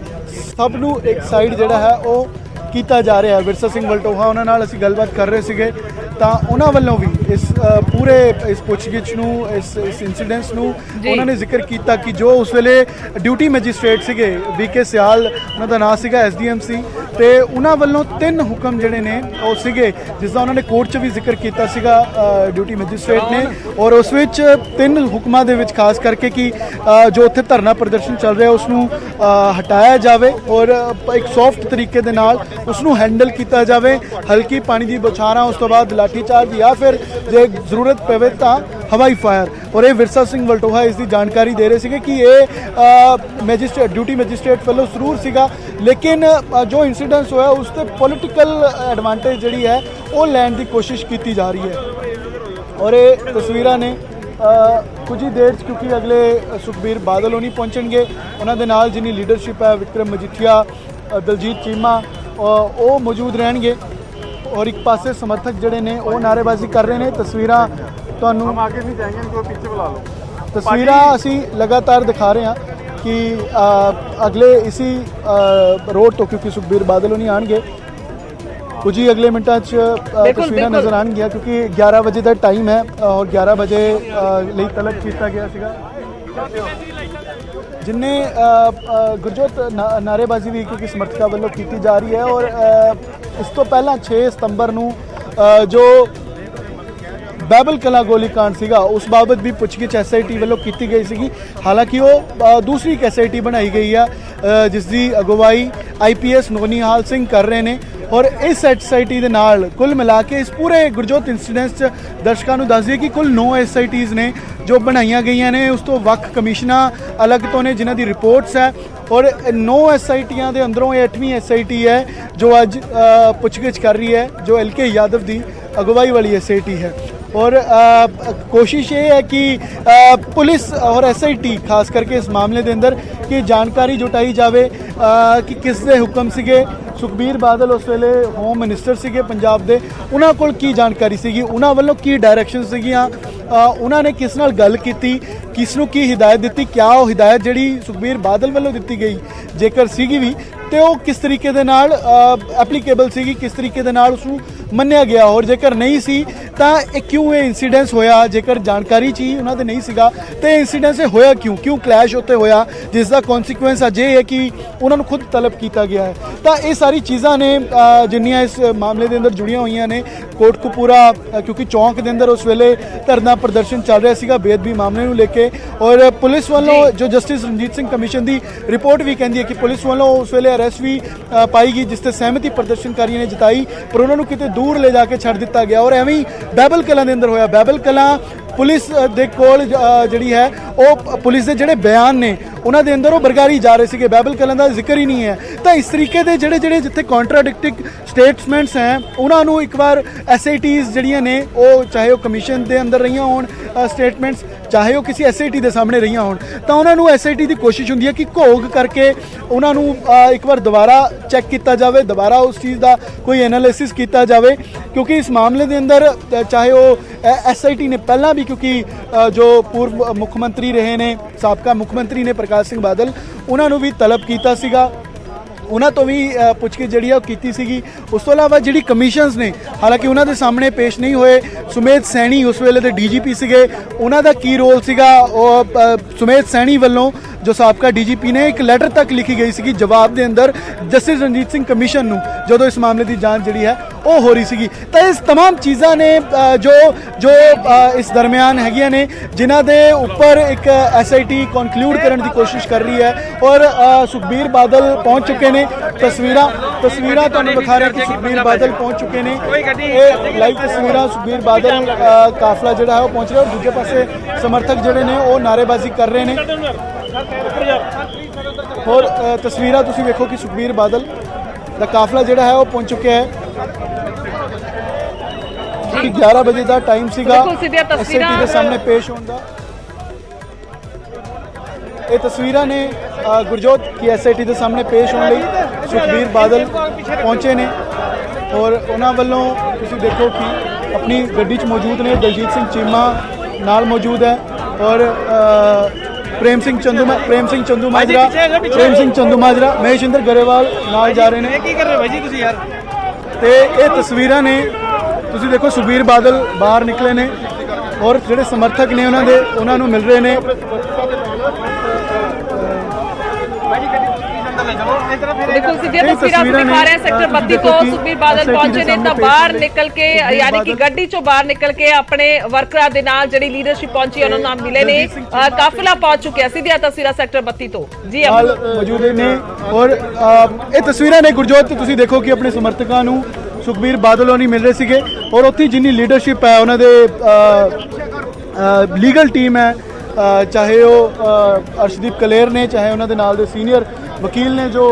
ਸਭ ਨੂੰ ਇੱਕ ਸਾਈਡ ਜਿਹੜਾ ਹੈ ਉਹ ਕੀਤਾ ਜਾ ਰਿਹਾ ਹੈ। ਵਿਰਸਾ ਸਿੰਘ ਵਲਟੋਹਾ ਉਹਨਾਂ ਨਾਲ ਅਸੀਂ ਗੱਲਬਾਤ ਕਰ ਰਹੇ ਸੀਗੇ, ਤਾਂ ਉਹਨਾਂ ਵੱਲੋਂ ਵੀ ਇਸ ਪੂਰੇ ਇਸ ਪੁੱਛਗਿੱਛ ਨੂੰ, ਇਸ ਇਨਸੀਡੈਂਟਸ ਨੂੰ ਉਹਨਾਂ ਨੇ ਜ਼ਿਕਰ ਕੀਤਾ ਕਿ ਜੋ ਉਸ ਵੇਲੇ ਡਿਊਟੀ ਮੈਜਿਸਟ੍ਰੇਟ ਸੀਗੇ, ਵੀਕੇ ਸਿਆਲ ਉਹਨਾਂ ਦਾ ਨਾਮ ਸੀਗਾ, ਐਸਡੀਐਮ ਸੀ, ਤੇ ਉਹਨਾਂ ਵੱਲੋਂ 3 ਹੁਕਮ ਜਿਹੜੇ ਨੇ ਉਹ ਸੀਗੇ, ਜਿਸ ਦਾ ਉਹਨਾਂ ਨੇ ਕੋਰਟ 'ਚ ਵੀ ਜ਼ਿਕਰ ਕੀਤਾ ਸੀਗਾ ਡਿਊਟੀ ਮੈਜਿਸਟ੍ਰੇਟ ਨੇ। ਔਰ ਉਸ ਵਿੱਚ 3 ਹੁਕਮਾਂ ਦੇ ਵਿੱਚ ਖਾਸ ਕਰਕੇ ਕਿ ਜੋ ਉੱਥੇ ਧਰਨਾ ਪ੍ਰਦਰਸ਼ਨ ਚੱਲ ਰਿਹਾ ਉਸ ਨੂੰ ਹਟਾਇਆ ਜਾਵੇ ਔਰ ਇੱਕ ਸੌਫਟ ਤਰੀਕੇ ਦੇ ਨਾਲ ਉਸ ਨੂੰ ਹੈਂਡਲ ਕੀਤਾ ਜਾਵੇ, ਹਲਕੀ ਪਾਣੀ ਦੀ ਬੌਛਾਰਾਂ, ਉਸ ਤੋਂ ਬਾਅਦ ਲਾਠੀ ਚਾਰਜ ਜਾਂ ਫਿਰ ਜੇ ਜ਼ਰੂਰਤ ਪਵੇ ਤਾਂ ਹਵਾਈ ਫਾਇਰ। ਔਰ ਇਹ ਵਿਰਸਾ ਸਿੰਘ ਵਲਟੋਹਾ ਇਸ ਦੀ ਜਾਣਕਾਰੀ ਦੇ ਰਹੇ ਸੀਗੇ ਕਿ ਇਹ ਮੈਜਿਸਟ੍ਰੇਟ, ਡਿਊਟੀ ਮੈਜਿਸਟ੍ਰੇਟ ਵੱਲੋਂ ਜ਼ਰੂਰ ਸੀਗਾ, ਲੇਕਿਨ ਜੋ ਇਨਸੀਡੈਂਸ ਹੋਇਆ ਉਸ ਤੇ ਪੋਲੀਟੀਕਲ ਐਡਵਾਂਟੇਜ ਜਿਹੜੀ ਹੈ ਉਹ ਲੈਣ ਦੀ ਕੋਸ਼ਿਸ਼ ਕੀਤੀ ਜਾ ਰਹੀ ਹੈ। ਔਰ ਇਹ ਤਸਵੀਰਾਂ ਨੇ ਕੁਝ ਹੀ ਦੇਰ 'ਚ, ਕਿਉਂਕਿ ਅਗਲੇ ਸੁਖਬੀਰ ਬਾਦਲ ਉਹ ਨਹੀਂ ਪਹੁੰਚਣਗੇ, ਉਹਨਾਂ ਦੇ ਨਾਲ ਜਿੰਨੀ ਲੀਡਰਸ਼ਿਪ ਹੈ, ਵਿਕਰਮ ਮਜੀਠੀਆ, ਦਲਜੀਤ ਚੀਮਾ ਉਹ ਮੌਜੂਦ ਰਹਿਣਗੇ। ਔਰ ਇੱਕ ਪਾਸੇ ਸਮਰਥਕ ਜਿਹੜੇ ਨੇ ਉਹ ਨਾਅਰੇਬਾਜ਼ੀ ਕਰ ਰਹੇ ਨੇ। ਤਸਵੀਰਾਂ ਤੁਹਾਨੂੰ ਤਸਵੀਰਾਂ ਅਸੀਂ ਲਗਾਤਾਰ ਦਿਖਾ ਰਹੇ ਹਾਂ ਕਿ ਅਗਲੇ ਇसी ਰੋਡ ਤੋਂ, ਕਿਉਂਕਿ ਸੁਖਬੀਰ ਬਾਦਲ ਉਹ ਨਹੀਂ ਆਣਗੇ, ਕੁਝ ਹੀ ਅਗਲੇ ਮਿੰਟਾਂ 'ਚ ਤਸਵੀਰਾਂ ਨਜ਼ਰ ਆਉਣਗੀਆਂ, ਕਿਉਂਕਿ 11 ਵਜੇ ਦਾ ਟਾਈਮ ਹੈ ਔਰ 11 ਵਜੇ ਲਈ ਤਲਬ ਕੀਤਾ ਗਿਆ ਸੀਗਾ। ਜਿਨਨੇ ਗੁਰਜੋਤ ਨਾਅਰੇਬਾਜ਼ੀ ਵੀ ਕਿਉਂਕਿ ਸਮਰਥਕਾਂ ਵੱਲੋਂ ਕੀਤੀ ਜਾ ਰਹੀ ਹੈ ਔਰ ਇਸ ਤੋਂ ਪਹਿਲਾਂ 6 ਸਤੰਬਰ ਨੂੰ ਜੋ ਬਾਈਬਲ ਕਲਾ ਗੋਲੀकांड ਸੀਗਾ ਉਸ ਬਾਬਤ ਵੀ ਪੁੱਛਗਿੱਛ SIT ਵੱਲੋਂ ਕੀਤੀ ਗਈ ਸੀਗੀ। ਹਾਲਾਂਕਿ ਉਹ ਦੂਸਰੀ ਇੱਕ SIT ਬਣਾਈ ਗਈ ਆ ਜਿਸ ਦੀ ਅਗਵਾਈ IPS ਨੋਨੀਹਾਲ ਸਿੰਘ ਕਰ ਰਹੇ ਨੇ ਔਰ ਇਸ SIT ਦੇ ਨਾਲ ਕੁੱਲ ਮਿਲਾ ਕੇ ਇਸ ਪੂਰੇ ਗੁਰਜੋਤ ਇੰਸੀਡੈਂਟ 'ਚ ਦਰਸ਼ਕਾਂ ਨੂੰ ਦੱਸ ਦਈਏ ਕਿ ਕੁੱਲ 9 SITs ਨੇ ਜੋ ਬਣਾਈਆਂ ਗਈਆਂ ਨੇ। ਉਸ ਤੋਂ ਵੱਖ ਕਮਿਸ਼ਨਾਂ ਅਲੱਗ ਤੋਂ ਨੇ ਜਿਨ੍ਹਾਂ ਦੀ ਰਿਪੋਰਟਸ ਹੈ ਔਰ 9 SITਆਂ ਦੇ ਅੰਦਰੋਂ ਇਹ 8ਵੀਂ SIT ਹੈ ਜੋ ਅੱਜ ਪੁੱਛਗਿੱਛ ਕਰ ਰਹੀ ਹੈ ਜੋ LK यादव ਦੀ ਅਗਵਾਈ ਵਾਲੀ SIT ਹੈ। और कोशिश ये है कि पुलिस और SIT खास करके इस मामले के अंदर कि जानकारी जुटाई जाए कि किस दे हुक्म सीगे। सुखबीर बादल उस वेले होम मिनिस्टर सीगे पंजाब दे, उन्हां कोल की जानकारी सीगी, उन्हां वल्लों की डायरैक्शन सीगियां, उन्हां ने किस नाल गल कीती, किस नूं की हिदायत दी, क्या वो हिदायत जिहड़ी सुखबीर बादल वल्लों दित्ती गई जेकर सीगी भी तो वो किस तरीके दे नाल एप्लीकेबल सीगी, किस तरीके दे नाल उसनूं मन्निया गया और जेकर नहीं सी ਤਾਂ ਇਹ ਕਿਉਂ ਇਹ ਇਨਸੀਡੈਂਸ ਹੋਇਆ। ਜੇਕਰ ਜਾਣਕਾਰੀ ਚ ਹੀ ਉਹਨਾਂ ਦੇ ਨਹੀਂ ਸੀਗਾ ਤੇ ਇਨਸੀਡੈਂਸ ਹੋਇਆ ਕਿਉਂ ਕਲੈਸ਼ ਉੱਤੇ ਹੋਇਆ ਜਿਸ ਦਾ ਕਨਸੀਕੁਐਂਸ ਅੱਜ ਇਹ ਹੈ ਕਿ ਉਹਨਾਂ ਨੂੰ ਖੁਦ ਤਲਬ ਕੀਤਾ ਗਿਆ ਹੈ। ਤਾਂ ਇਹ ਸਾਰੀ ਚੀਜ਼ਾਂ ਨੇ ਜਿੰਨੀਆਂ ਇਸ ਮਾਮਲੇ ਦੇ ਅੰਦਰ ਜੁੜੀਆਂ ਹੋਈਆਂ ਨੇ। ਕੋਟਕਪੂਰਾ ਕਿਉਂਕਿ ਚੌਂਕ ਦੇ ਅੰਦਰ ਉਸ ਵੇਲੇ ਧਰਨਾ ਪ੍ਰਦਰਸ਼ਨ ਚੱਲ ਰਿਹਾ ਸੀਗਾ ਬੇਅਦਬੀ ਮਾਮਲੇ ਨੂੰ ਲੈ ਕੇ ਔਰ ਪੁਲਿਸ ਵੱਲੋਂ ਜੋ ਜਸਟਿਸ ਰਣਜੀਤ ਸਿੰਘ ਕਮਿਸ਼ਨ ਦੀ ਰਿਪੋਰਟ ਵੀ ਕਹਿੰਦੀ ਹੈ ਕਿ ਪੁਲਿਸ ਵੱਲੋਂ ਉਸ ਵੇਲੇ ਅਰੈਸਟ ਵੀ ਪਾਈ ਗਈ ਜਿਸ ਤੇ ਸਹਿਮਤੀ ਪ੍ਰਦਰਸ਼ਨਕਾਰੀਆਂ ਨੇ ਜਤਾਈ ਪਰ ਉਹਨਾਂ ਨੂੰ ਕਿਤੇ ਦੂਰ ਲੈ ਜਾ ਕੇ ਛੱਡ ਦਿੱਤਾ ਗਿਆ ਔਰ ਐਵੇਂ ਬਾਈਬਲ ਕਲਾਂ ਦੇ ਅੰਦਰ ਹੋਇਆ। ਬਾਈਬਲ ਕਲਾਂ ਪੁਲਿਸ ਦੇ ਕੋਲ ਜਿਹੜੀ ਹੈ ਉਹ ਪੁਲਿਸ ਦੇ ਜਿਹੜੇ ਬਿਆਨ ਨੇ ਉਹਨਾਂ ਦੇ ਅੰਦਰ ਉਹ ਬਰਗਾਰੀ ਜਾ ਰਹੇ ਸੀਗੇ, ਬਾਈਬਲ ਕਲਾਂ ਦਾ ਜ਼ਿਕਰ ਹੀ ਨਹੀਂ ਹੈ। ਤਾਂ ਇਸ ਤਰੀਕੇ ਦੇ ਜਿਹੜੇ ਜਿੱਥੇ ਕੰਟਰਾਡਿਕਟਿੰਗ ਸਟੇਟਮੈਂਟਸ ਹੈ ਉਹਨਾਂ ਨੂੰ ਇੱਕ ਵਾਰ SITs ਜਿਹੜੀਆਂ ਨੇ ਉਹ ਚਾਹੇ ਉਹ ਕਮਿਸ਼ਨ ਦੇ ਅੰਦਰ ਰਹੀਆਂ ਹੋਣ ਸਟੇਟਮੈਂਟਸ ਚਾਹੇ ਉਹ ਕਿਸੇ SIT ਦੇ ਸਾਹਮਣੇ ਰਹੀਆਂ ਹੋਣ ਤਾਂ ਉਹਨਾਂ ਨੂੰ SIT ਦੀ ਕੋਸ਼ਿਸ਼ ਹੁੰਦੀ ਹੈ ਕਿ ਘੋਗ ਕਰਕੇ ਉਹਨਾਂ ਨੂੰ ਇੱਕ ਵਾਰ ਦੁਬਾਰਾ ਚੈੱਕ ਕੀਤਾ ਜਾਵੇ, ਦੁਬਾਰਾ ਉਸ ਚੀਜ਼ ਦਾ ਕੋਈ ਐਨਾਲਿਸਿਸ ਕੀਤਾ ਜਾਵੇ ਕਿਉਂਕਿ ਇਸ ਮਾਮਲੇ ਦੇ ਅੰਦਰ ਚਾਹੇ ਉਹ SIT ਨੇ ਪਹਿਲਾਂ ਵੀ ਕਿਉਂਕਿ ਜੋ ਪੂਰਵ ਮੁੱਖ ਮੰਤਰੀ ਰਹੇ ਨੇ ਸਾਬਕਾ ਮੁੱਖ ਮੰਤਰੀ ਨੇ ਪ੍ਰਕਾਸ਼ ਸਿੰਘ ਬਾਦਲ ਉਹਨਾਂ ਨੂੰ ਵੀ ਤਲਬ ਕੀਤਾ ਸੀਗਾ, ਉਹਨਾਂ ਤੋਂ ਵੀ ਪੁੱਛਗਿੱਛ ਜਿਹੜੀ ਆ ਉਹ ਕੀਤੀ ਸੀਗੀ। ਉਸ ਤੋਂ ਇਲਾਵਾ ਜਿਹੜੀ ਕਮਿਸ਼ਨਸ ਨੇ ਹਾਲਾਂਕਿ ਉਹਨਾਂ ਦੇ ਸਾਹਮਣੇ ਪੇਸ਼ ਨਹੀਂ ਹੋਏ। ਸੁਮੇਧ ਸੈਣੀ ਉਸ ਵੇਲੇ ਦੇ DGP ਸੀਗੇ, ਉਹਨਾਂ ਦਾ ਕੀ ਰੋਲ ਸੀਗਾ ਉਹ ਸੁਮੇਧ ਸੈਣੀ ਵੱਲੋਂ ਜੋ ਸਾਬਕਾ DGP ਨੇ ਇੱਕ ਲੈਟਰ ਤੱਕ ਲਿਖੀ ਗਈ ਸੀਗੀ ਜਵਾਬ ਦੇ ਅੰਦਰ ਜਸਟਿਸ ਰਣਜੀਤ ਸਿੰਘ ਕਮਿਸ਼ਨ ਨੂੰ ਜਦੋਂ ਇਸ ਮਾਮਲੇ ਦੀ ਜਾਂਚ ਜਿਹੜੀ ਹੈ ਉਹ ਹੋ ਰਹੀ ਸੀਗੀ। ਤਾਂ ਇਸ तमाम ਚੀਜ਼ਾਂ ਨੇ ਜੋ ਇਸ ਦਰਮਿਆਨ ਹੈਗੀਆਂ ਨੇ ਜਿਨ੍ਹਾਂ ਦੇ ਉੱਪਰ ਇੱਕ SIT ਕਨਕਲੂਡ ਕਰਨ ਦੀ ਕੋਸ਼ਿਸ਼ ਕਰ ਰਹੀ ਹੈ ਔਰ ਸੁਖਬੀਰ ਬਾਦਲ ਪਹੁੰਚ ਚੁੱਕੇ ਨੇ। ਤਸਵੀਰਾਂ ਤੁਹਾਨੂੰ ਦਿਖਾ ਰਿਹਾ ਕਿ ਸੁਖਬੀਰ ਬਾਦਲ ਪਹੁੰਚ ਚੁੱਕੇ ਨੇ। ਇਹ ਲਾਈਵ ਤਸਵੀਰਾਂ ਸੁਖਬੀਰ ਬਾਦਲ ਕਾਫਲਾ ਜਿਹੜਾ ਹੈ ਉਹ ਪਹੁੰਚ ਰਿਹਾ ਔਰ ਦੂਜੇ ਪਾਸੇ ਸਮਰਥਕ ਜਿਹੜੇ ਨੇ ਉਹ ਨਾਅਰੇਬਾਜ਼ੀ ਕਰ ਰਹੇ ਨੇ और तस्वीर तुसी देखो कि सुखबीर बादल का काफला जिहड़ा है वो पहुंच चुका है कि 11 बजे का टाइम सीगा SIT के सामने पेश होने का। ये तस्वीरां ने गुरजोत की SIT के सामने पेश होने लई सुखबीर बादल पहुंचे ने और उन्हां वल्लों तुसी देखो कि अपनी गड्डी च मौजूद ने दलजीत सिंह चीमा नाल मौजूद है और प्रेम सिंह चंदू माजरा महेशिंदर गरेवाल नाल जा रहे हैं ते ये तस्वीरां ने तुसी देखो सुखबीर बादल बाहर निकले ने और जिहड़े समर्थक ने उन्हां नूं मिल रहे ने। देखो सीधी तस्वीरां दिखा रहे हैं सेक्टर 32 तो सुखबीर बादल पहुंचे ने तो बाहर निकल के यानी कि गड्डी चों बाहर निकल के अपने वर्करां दे नाल जिहड़ी लीडरशिप पहुंची उन्हां नाल मिले ने काफिला पहुंच चुकिया। सीधी तस्वीरां सेक्टर 32 तो जी मौजूद ने और ये तस्वीरां ने गुरजोत तुसी देखो कि अपने समर्थकां नूं सुखबीर बादल नहीं मिल रहे सीगे और उत्थे जिन्नी लीडरशिप है उन्हां दे लीगल टीम है चाहे वो अर्शदीप कलेर ने चाहे उन्हां दे नाल दे सीनियर वकील ने जो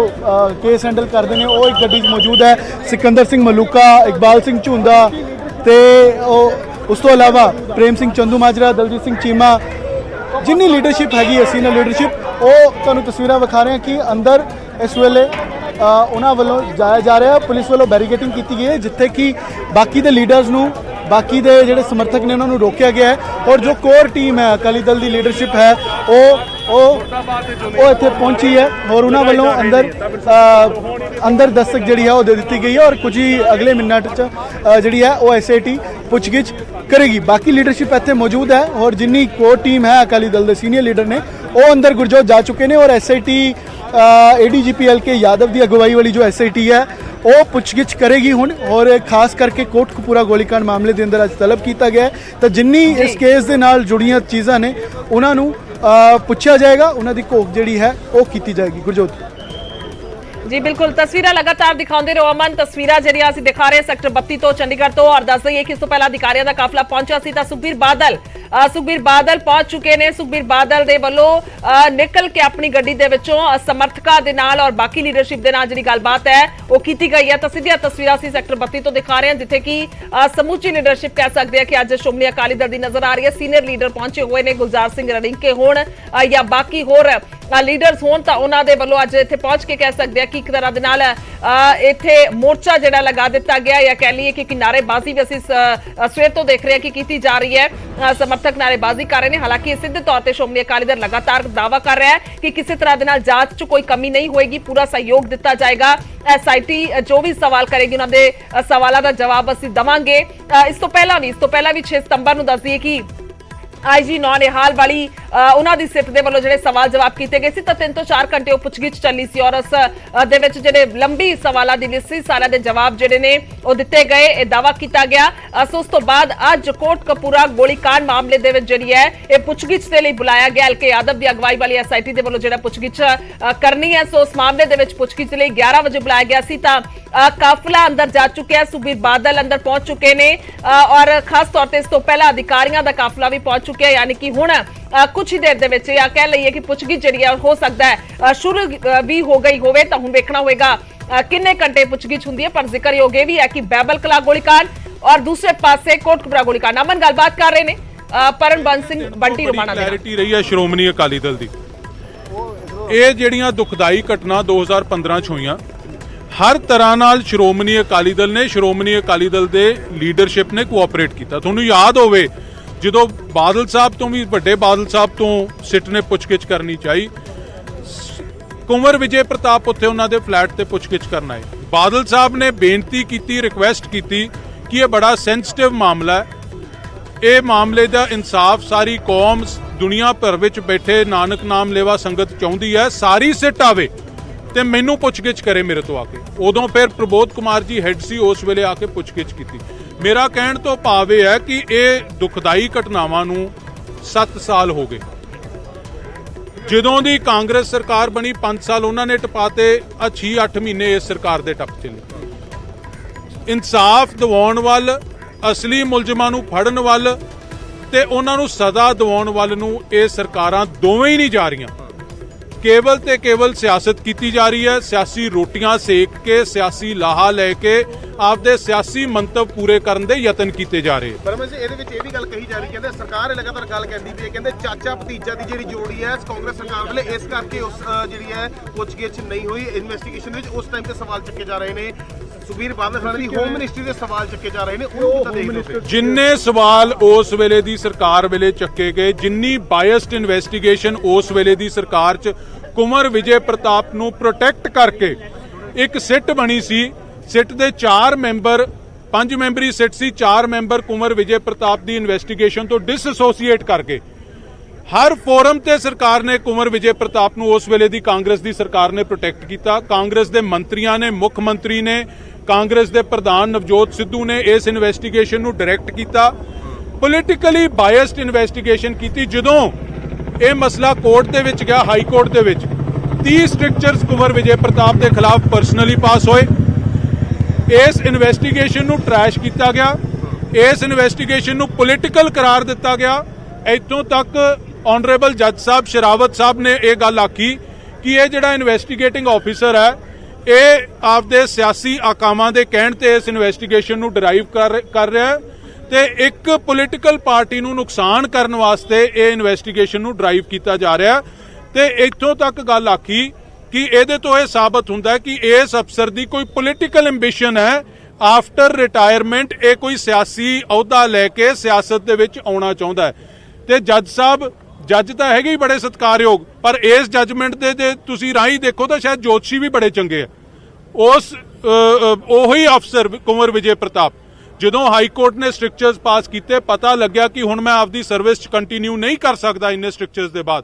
केस हैंडल करते हैं वो एक गड्डी मौजूद है। सिकंदर सिंह मलूका इकबाल सिंह झुंदा ते उस तो इलावा प्रेम सिंह चंदू माजरा दलजीत सिंह चीमा जिन्नी लीडरशिप हैगी सीनियर लीडरशिप वो तुहानूं तस्वीरां विखा रहे हैं कि अंदर इस वेले उन्हां वल्लों जाया जा रहा है। पुलिस वल्लों बैरीकेडिंग की गई है जिथे कि बाकी दे लीडर्स नूं बाकी दे जिहड़े समर्थक ने उन्होंने रोकया गया है और जो कोर टीम है अकाली दल की लीडरशिप है वो इत्थे पहुंची है और उन्होंने वालों अंदर दस्तक जिहड़ी है वो दे दी गई है और कुछ ही अगले मिनट जिहड़ी है वो SIT पुछगिछ करेगी। बाकी लीडरशिप इत्थे मौजूद है और जिन्नी कोर टीम है अकाली दल के सीनियर लीडर ने ਉਹ ਅੰਦਰ ਗੁਰਜੋਤ ਜਾ ਚੁੱਕੇ ਨੇ ਔਰ ਐਸਆਈਟੀ ADGP LK यादव ਦੀ ਅਗਵਾਈ ਵਾਲੀ ਜੋ ਐਸਆਈਟੀ ਹੈ ਉਹ ਪੁੱਛਗਿੱਛ ਕਰੇਗੀ ਹੁਣ ਔਰ ਖਾਸ ਕਰਕੇ ਕੋਟਕਪੂਰਾ ਗੋਲੀकांड ਮਾਮਲੇ ਦੇ ਅੰਦਰ ਅੱਜ ਤਲਬ ਕੀਤਾ ਗਿਆ ਤਾਂ ਜਿੰਨੀ ਇਸ ਕੇਸ ਦੇ ਨਾਲ ਜੁੜੀਆਂ ਚੀਜ਼ਾਂ ਨੇ ਉਹਨਾਂ ਨੂੰ ਪੁੱਛਿਆ ਜਾਏਗਾ, ਉਹਨਾਂ ਦੀ ਘੋਖ ਜਿਹੜੀ ਹੈ ਉਹ ਕੀਤੀ ਜਾਏਗੀ। ਗੁਰਜੋਤ जी बिल्कुल, तस्वीरें लगातार दिखाते रहो अमन। तस्वीरें ਜਿਹੜੀਆਂ ਅਸੀਂ ਦਿਖਾ ਰਹੇ ਸੈਕਟਰ 32 ਤੋਂ ਚੰਡੀਗੜ੍ਹ ਤੋਂ ਔਰ ਦੱਸ ਦਈਏ ਕਿ ਇਸ ਤੋਂ ਪਹਿਲਾਂ ਅਧਿਕਾਰੀਆਂ ਦਾ ਕਾਫਲਾ ਪਹੁੰਚਿਆ ਸੀ ਤਾਂ ਸੁਖਬੀਰ ਬਾਦਲ ਪਹੁੰਚ ਚੁੱਕੇ ਨੇ। ਸੁਖਬੀਰ ਬਾਦਲ ਦੇ ਵੱਲੋਂ ਨਿਕਲ ਕੇ ਆਪਣੀ ਗੱਡੀ ਦੇ ਵਿੱਚੋਂ ਸਮਰਥਕਾਂ ਦੇ ਨਾਲ ਔਰ ਬਾਕੀ ਲੀਡਰਸ਼ਿਪ ਦੇ ਨਾਲ ਜਿਹੜੀ ਗੱਲਬਾਤ ਹੈ ਉਹ ਕੀਤੀ ਗਈ ਹੈ। ਤਾਂ ਸਿੱਧੀਆਂ ਤਸਵੀਰਾਂ ਅਸੀਂ ਸੈਕਟਰ 32 ਤੋਂ ਦਿਖਾ ਰਹੇ ਹਾਂ ਜਿੱਥੇ ਕਿ ਸਮੁੱਚੀ ਲੀਡਰਸ਼ਿਪ ਕਹਿ ਸਕਦੇ ਆ ਕਿ ਅੱਜ ਸ਼੍ਰੋਮਣੀ ਅਕਾਲੀ ਦਲ ਦੀ ਨਜ਼ਰ ਆ ਰਹੀ ਹੈ। ਸੀਨੀਅਰ ਲੀਡਰ ਪਹੁੰਚੇ ਹੋਏ ਨੇ, ਗੁਲਜ਼ਾਰ ਸਿੰਘ ਰਣੀਕੇ ਹੋਣ ਜਾਂ ਬਾਕੀ ਹੋਰ ਲੀਡਰਸ ਹੋਣ ਤਾਂ ਉਹਨਾਂ ਦੇ ਵੱਲੋਂ ਅੱਜ ਇੱਥੇ ਪਹੁੰਚ ਕੇ ਕਹਿ ਸਕਦੇ ਆ ਕਿ ਇੱਕ ਤਰ੍ਹਾਂ ਦੇ ਨਾਲ ਇੱਥੇ ਮੋਰਚਾ ਜਿਹੜਾ ਲਗਾ ਦਿੱਤਾ ਗਿਆ ਜਾਂ ਕਹਿ ਲਈਏ ਕਿ ਨਾਅਰੇਬਾਜ਼ੀ ਵੀ ਅਸੀਂ ਸਵੇਰ ਤੋਂ ਦੇਖ ਰਹੇ ਹਾਂ ਕਿ ਕੀਤੀ ਜਾ ਰਹੀ ਹੈ। ਸਮਰਥਕ ਨਾਅਰੇਬਾਜ਼ੀ ਕਰ ਰਹੇ ਨੇ। ਹਾਲਾਂਕਿ ਸਿੱਧੇ ਤੌਰ ਤੇ ਸ਼੍ਰੋਮਣੀ ਅਕਾਲੀ ਦਲ ਲਗਾਤਾਰ ਦਾਅਵਾ ਕਰ ਰਿਹਾ ਹੈ ਕਿ ਕਿਸੇ ਤਰ੍ਹਾਂ ਦੇ ਨਾਲ ਜਾਂਚ 'ਚ ਕੋਈ ਕਮੀ ਨਹੀਂ ਹੋਏਗੀ, ਪੂਰਾ ਸਹਿਯੋਗ ਦਿੱਤਾ ਜਾਏਗਾ। ਐਸਆਈਟੀ ਜੋ ਵੀ ਸਵਾਲ ਕਰੇਗੀ ਉਹਨਾਂ ਦੇ ਸਵਾਲਾਂ ਦਾ ਜਵਾਬ ਅਸੀਂ ਦੇਵਾਂਗੇ। ਇਸ ਤੋਂ ਪਹਿਲਾਂ ਵੀ 6 ਸਤੰਬਰ ਨੂੰ ਦੱਸ ਦਈਏ ਕਿ ਆਈਜੀ ਨਿਹਾਲ ਵਾਲੀ ਉਹਨਾਂ ਦੀ ਸਿੱਟ ਦੇ ਵੱਲੋਂ ਜਿਹੜੇ ਸਵਾਲ ਜਵਾਬ ਕੀਤੇ ਗਏ ਸੀ ਤਾਂ 3 ਤੋਂ 4 ਘੰਟੇ ਉਹ ਪੁੱਛਗਿੱਛ ਚੱਲੀ ਸੀ ਔਰ ਉਸ ਦੇ ਵਿੱਚ ਜਿਹੜੇ ਲੰਬੀ ਸਵਾਲਾਂ ਦੀ ਲਿਸਟ ਸੀ ਸਾਰਿਆਂ ਦੇ ਜਵਾਬ ਜਿਹੜੇ ਨੇ ਉਹ ਦਿੱਤੇ ਗਏ, ਇਹ ਦਾਅਵਾ ਕੀਤਾ ਗਿਆ। ਉਸ ਤੋਂ ਬਾਅਦ ਅੱਜ ਕੋਟਕਪੂਰਾ ਗੋਲੀकांड ਮਾਮਲੇ ਦੇ ਵਿੱਚ ਜਿਹੜੀ ਹੈ ਇਹ ਪੁੱਛਗਿੱਛ ਦੇ ਲਈ ਬੁਲਾਇਆ ਗਿਆ। LK यादव ਦੀ ਅਗਵਾਈ ਵਾਲੀ ਐਸਆਈਟੀ ਦੇ ਵੱਲੋਂ ਜਿਹੜਾ ਪੁੱਛਗਿੱਛ ਕਰਨੀ ਹੈ ਸੋ ਉਸ ਮਾਮਲੇ ਦੇ ਵਿੱਚ ਪੁੱਛਗਿੱਛ ਲਈ 11 ਵਜੇ ਬੁਲਾਇਆ ਗਿਆ ਸੀ ਤਾਂ ਕਾਫਲਾ ਅੰਦਰ ਜਾ ਚੁੱਕਿਆ। ਸੁਖਬੀਰ ਬਾਦਲ ਅੰਦਰ ਪਹੁੰਚ ਚੁੱਕੇ ਨੇ ਔਰ ਖਾਸ ਤੌਰ ਤੇ ਇਸ ਤੋਂ ਪਹਿਲਾਂ ਅਧਿਕਾਰੀਆਂ ਦਾ ਕਾਫਲਾ ਵੀ ਪਹੁੰਚ ਚੁੱਕਿਆ ਯਾਨੀ ਕਿ ਹੁਣ ਕੁਝ ਹੀ ਦੇਰ ਦੇ ਵਿੱਚ ਜਾਂ ਕਹਿ ਲਈਏ ਕਿ ਪੁੱਛਗਿੱਛ ਜਿਹੜੀ ਹੋ ਸਕਦਾ ਹੈ ਸ਼ੁਰੂ ਵੀ ਹੋ ਗਈ ਹੋਵੇ ਤਾਂ ਹੁਣ ਵੇਖਣਾ ਹੋਵੇਗਾ ਕਿੰਨੇ ਘੰਟੇ ਪੁੱਛਗਿੱਛ ਹੁੰਦੀ ਹੈ। ਪਰ ਜ਼ਿਕਰਯੋਗ ਇਹ ਵੀ ਹੈ ਕਿ ਬੈਬਲ ਕਲਾ ਗੋਲੀकांड और दूसरे पासे कोटकपुरा गोलीकांड। अमन गलबात कर रहे ने परमबंस सिंह बंटी रोमाना दे क्लैरिटी रही है श्रोमणी अकाली दल दी ਇਹ ਜਿਹੜੀਆਂ ਦੁਖਦਾਈ ਘਟਨਾ 2015 ਚ ਹੋਈਆਂ ਹਰ ਤਰ੍ਹਾਂ ਨਾਲ ਸ਼੍ਰੋਮਣੀ ਅਕਾਲੀ ਦਲ ਨੇ ਸ਼੍ਰੋਮਣੀ ਅਕਾਲੀ ਦਲ ਦੇ ਲੀਡਰਸ਼ਿਪ ਨੇ ਕੋਆਪਰੇਟ ਕੀਤਾ। ਤੁਹਾਨੂੰ ਯਾਦ ਹੋਵੇ ਜਦੋਂ ਬਾਦਲ ਸਾਹਿਬ ਤੋਂ ਵੀ ਵੱਡੇ ਬਾਦਲ ਸਾਹਿਬ ਤੋਂ ਸਿੱਟ ਨੇ ਪੁੱਛਗਿੱਛ ਕਰਨੀ ਚਾਹੀ, ਕੁੰਵਰ ਵਿਜੇ ਪ੍ਰਤਾਪ ਉੱਥੇ ਉਹਨਾਂ ਦੇ ਫਲੈਟ ਤੇ ਪੁੱਛਗਿੱਛ ਕਰਨਾ ਹੈ। ਬਾਦਲ ਸਾਹਿਬ ਨੇ ਬੇਨਤੀ ਕੀਤੀ, ਰਿਕੁਐਸਟ ਕੀਤੀ ਕਿ ਇਹ ਬੜਾ ਸੈਂਸਿਟਿਵ ਮਾਮਲਾ ਹੈ, ਇਹ ਮਾਮਲੇ ਦਾ ਇਨਸਾਫ ਸਾਰੀ ਕੌਮ ਦੁਨੀਆ ਭਰ ਵਿੱਚ ਬੈਠੇ ਨਾਨਕ ਨਾਮ ਲੇਵਾ ਸੰਗਤ ਚਾਹੁੰਦੀ ਹੈ, ਸਾਰੀ ਸਿੱਟ ਆਵੇ ਤੇ ਮੈਨੂੰ ਪੁੱਛਗਿੱਛ ਕਰੇ ਮੇਰੇ ਤੋਂ ਆ ਕੇ। ਉਦੋਂ ਫਿਰ ਪ੍ਰਬੋਧ ਕੁਮਾਰ ਜੀ ਹੈੱਡ ਸੀ, ਉਸ ਵੇਲੇ ਆ ਕੇ ਪੁੱਛਗਿੱਛ ਕੀਤੀ। ਮੇਰਾ ਕਹਿਣ ਤੋਂ ਭਾਵ ਇਹ ਹੈ ਕਿ ਇਹ ਦੁਖਦਾਈ ਘਟਨਾਵਾਂ ਨੂੰ 7 ਸਾਲ ਹੋ ਗਏ। ਜਦੋਂ ਦੀ ਕਾਂਗਰਸ ਸਰਕਾਰ ਬਣੀ 5 ਸਾਲ ਉਹਨਾਂ ਨੇ ਟਪਾਤੇ, 6-8 ਮਹੀਨੇ ਇਸ ਸਰਕਾਰ ਦੇ ਟੱਪ ਚਲੇ। ਇਨਸਾਫ ਦਿਵਾਉਣ ਵੱਲ, ਅਸਲੀ ਮੁਲਜ਼ਮਾਂ ਨੂੰ ਫੜਨ ਵੱਲ ਤੇ ਉਹਨਾਂ ਨੂੰ ਸਜ਼ਾ ਦਿਵਾਉਣ ਵੱਲ ਨੂੰ ਇਹ ਸਰਕਾਰਾਂ ਦੋਵੇਂ ਹੀ ਨਹੀਂ ਜਾ ਰਹੀਆਂ। ਕੇਵਲ ਤੇ ਕੇਵਲ ਸਿਆਸਤ ਕੀਤੀ ਜਾ ਰਹੀ ਹੈ, ਸਿਆਸੀ ਰੋਟੀਆਂ ਸੇਕ ਕੇ, ਸਿਆਸੀ ਲਾਹਾ ਲੈ ਕੇ ਆਪਦੇ ਸਿਆਸੀ ਮੰਤਵ ਪੂਰੇ ਕਰਨ ਦੇ ਯਤਨ ਕੀਤੇ ਜਾ ਰਹੇ। ਪਰਮੇਸ਼ ਜੀ ਇਹਦੇ ਵਿੱਚ ਇਹ ਵੀ ਗੱਲ ਕਹੀ ਜਾ ਰਹੀ, ਕਹਿੰਦੇ ਸਰਕਾਰ ਲਗਾਤਾਰ ਗੱਲ ਕਹਿੰਦੀ ਵੀ ਹੈ, ਕਹਿੰਦੇ ਚਾਚਾ ਭਤੀਜਾ ਦੀ ਜਿਹੜੀ ਜੋੜੀ ਹੈ ਕਾਂਗਰਸ ਸਰਕਾਰ ਵੱਲੋਂ ਇਸ ਕਰਕੇ ਉਸ ਜਿਹੜੀ ਹੈ ਪੁੱਛਗਿੱਛ ਨਹੀਂ ਹੋਈ ਇਨਵੈਸਟੀਗੇਸ਼ਨ ਵਿੱਚ। ਉਸ ਟਾਈਮ ਤੇ ਸਵਾਲ ਚੱਕੇ ਜਾ ਰਹੇ ਨੇ, ਸੁਖਬੀਰ ਬਾਦਲ ਸਾਹਿਬ ਦੀ ਹੋਮ ਮਿਨਿਸਟਰੀ ਦੇ ਸਵਾਲ ਚੱਕੇ ਜਾ ਰਹੇ ਨੇ, ਉਹ ਕਿੱਦਾਂ ਦੇਖਦੇ ਹੋ? ਜਿੰਨੇ ਸਵਾਲ ਉਸ ਵੇਲੇ ਦੀ ਸਰਕਾਰ ਵੇਲੇ ਚੱਕੇ ਗਏ, ਜਿੰਨੀ ਬਾਇਸਡ ਇਨਵੈਸਟੀਗੇਸ਼ਨ ਉਸ ਵੇਲੇ ਦੀ ਸਰਕਾਰ 'ਚ ਕੁੰਵਰ ਵਿਜੇ ਪ੍ਰਤਾਪ ਨੂੰ ਪ੍ਰੋਟੈਕਟ ਕਰਕੇ ਇੱਕ ਸਿੱਟ ਬਣੀ ਸੀ। ਸਿੱਟ ਦੇ 4 ਮੈਂਬਰ, 5 ਮੈਂਬਰੀ ਸਿੱਟ ਸੀ, 4 ਮੈਂਬਰ ਕੁੰਵਰ ਵਿਜੇ ਪ੍ਰਤਾਪ ਦੀ ਇਨਵੈਸਟੀਗੇਸ਼ਨ ਤੋਂ ਡਿਸਐਸੋਸੀਏਟ ਕਰਕੇ ਹਰ ਫੋਰਮ ਤੇ ਸਰਕਾਰ ਨੇ ਕੁੰਵਰ ਵਿਜੇ ਪ੍ਰਤਾਪ ਨੂੰ ਉਸ ਵੇਲੇ ਦੀ ਕਾਂਗਰਸ ਦੀ ਸਰਕਾਰ ਨੇ ਪ੍ਰੋਟੈਕਟ ਕੀਤਾ। ਕਾਂਗਰਸ ਦੇ ਮੰਤਰੀਆਂ ਨੇ, ਮੁੱਖ ਮੰਤਰੀ ਨੇ, ਕਾਂਗਰਸ ਦੇ ਪ੍ਰਧਾਨ ਨਵਜੋਤ ਸਿੱਧੂ ਨੇ ਇਸ ਇਨਵੈਸਟੀਗੇਸ਼ਨ ਨੂੰ ਡਾਇਰੈਕਟ ਕੀਤਾ, ਪੋਲੀਟੀਕਲੀ ਬਾਇਸਡ ਇਨਵੈਸਟੀਗੇਸ਼ਨ ਕੀਤੀ। ਜਦੋਂ ਇਹ ਮਸਲਾ ਕੋਰਟ ਦੇ ਵਿੱਚ ਗਿਆ, ਹਾਈ ਕੋਰਟ ਦੇ ਵਿੱਚ 30 ਸਟ੍ਰਿਕਚਰਸ ਕੁੰਵਰ ਵਿਜੇ ਪ੍ਰਤਾਪ ਦੇ ਖਿਲਾਫ ਪਰਸਨਲੀ ਪਾਸ ਹੋਏ। ਇਸ ਇਨਵੈਸਟੀਗੇਸ਼ਨ ਨੂੰ ਟਰੈਸ਼ ਕੀਤਾ ਗਿਆ, ਇਸ ਇਨਵੈਸਟੀਗੇਸ਼ਨ ਨੂੰ ਪੋਲੀਟੀਕਲ ਕਰਾਰ ਦਿੱਤਾ ਗਿਆ। ਇੱਥੋਂ ਤੱਕ ਆਨਰੇਬਲ ਜੱਜ ਸਾਹਿਬ ਸ਼ਰਾਵਤ ਸਾਹਿਬ ਨੇ ਇਹ ਗੱਲ ਆਖੀ ਕਿ ਇਹ ਜਿਹੜਾ ਇਨਵੈਸਟੀਗੇਟਿੰਗ ਆਫੀਸਰ ਹੈ ਇਹ ਆਪਦੇ ਸਿਆਸੀ ਆਕਾਮਾਂ ਦੇ ਕਹਿਣ ਤੇ ਇਸ ਇਨਵੈਸਟੀਗੇਸ਼ਨ ਨੂੰ ਡਰਾਈਵ ਕਰ ਰਿਹਾ ਹੈ ਤੇ ਇੱਕ ਪੋਲੀਟੀਕਲ ਪਾਰਟੀ ਨੂੰ ਨੁਕਸਾਨ ਕਰਨ ਵਾਸਤੇ ਇਹ ਇਨਵੈਸਟੀਗੇਸ਼ਨ ਨੂੰ ਡਰਾਈਵ ਕੀਤਾ ਜਾ ਰਿਹਾ ਤੇ ਇੱਥੋਂ ਤੱਕ ਗੱਲ ਆਖੀ ਕਿ ਇਹਦੇ ਤੋਂ ਇਹ ਸਾਬਤ ਹੁੰਦਾ ਹੈ ਕਿ ਇਸ ਅਫਸਰ ਦੀ ਕੋਈ ਪੋਲੀਟੀਕਲ ਐਂਬੀਸ਼ਨ ਹੈ। ਆਫਟਰ ਰਿਟਾਇਰਮੈਂਟ ਇਹ ਕੋਈ ਸਿਆਸੀ ਅਹੁਦਾ ਲੈ ਕੇ ਸਿਆਸਤ ਦੇ ਵਿੱਚ ਆਉਣਾ ਚਾਹੁੰਦਾ ਹੈ ਤੇ ਜੱਜ ਸਾਹਿਬ, ਜੱਜ ਤਾਂ ਹੈਗੇ ਹੀ ਬੜੇ ਸਤਿਕਾਰਯੋਗ, ਪਰ ਇਸ ਜੱਜਮੈਂਟ ਦੇ ਜੇ ਤੁਸੀਂ ਰਾਹੀਂ ਦੇਖੋ ਤਾਂ ਸ਼ਾਇਦ ਜੋਤਸ਼ੀ ਵੀ ਬੜੇ ਚੰਗੇ ਆ। ਉਹੀ ਅਫਸਰ ਕੁੰਵਰ ਵਿਜੇ ਪ੍ਰਤਾਪ ਜਦੋਂ ਹਾਈ ਕੋਰਟ ਨੇ ਸਟ੍ਰਿਕਚਰਸ ਪਾਸ ਕੀਤੇ, ਪਤਾ ਲੱਗਿਆ ਕਿ ਹੁਣ ਮੈਂ ਆਪਦੀ ਸਰਵਿਸ 'ਚ ਕੰਟੀਨਿਊ ਨਹੀਂ ਕਰ ਸਕਦਾ ਇੰਨੇ ਸਟ੍ਰਿਕਚਰਸ ਦੇ ਬਾਅਦ,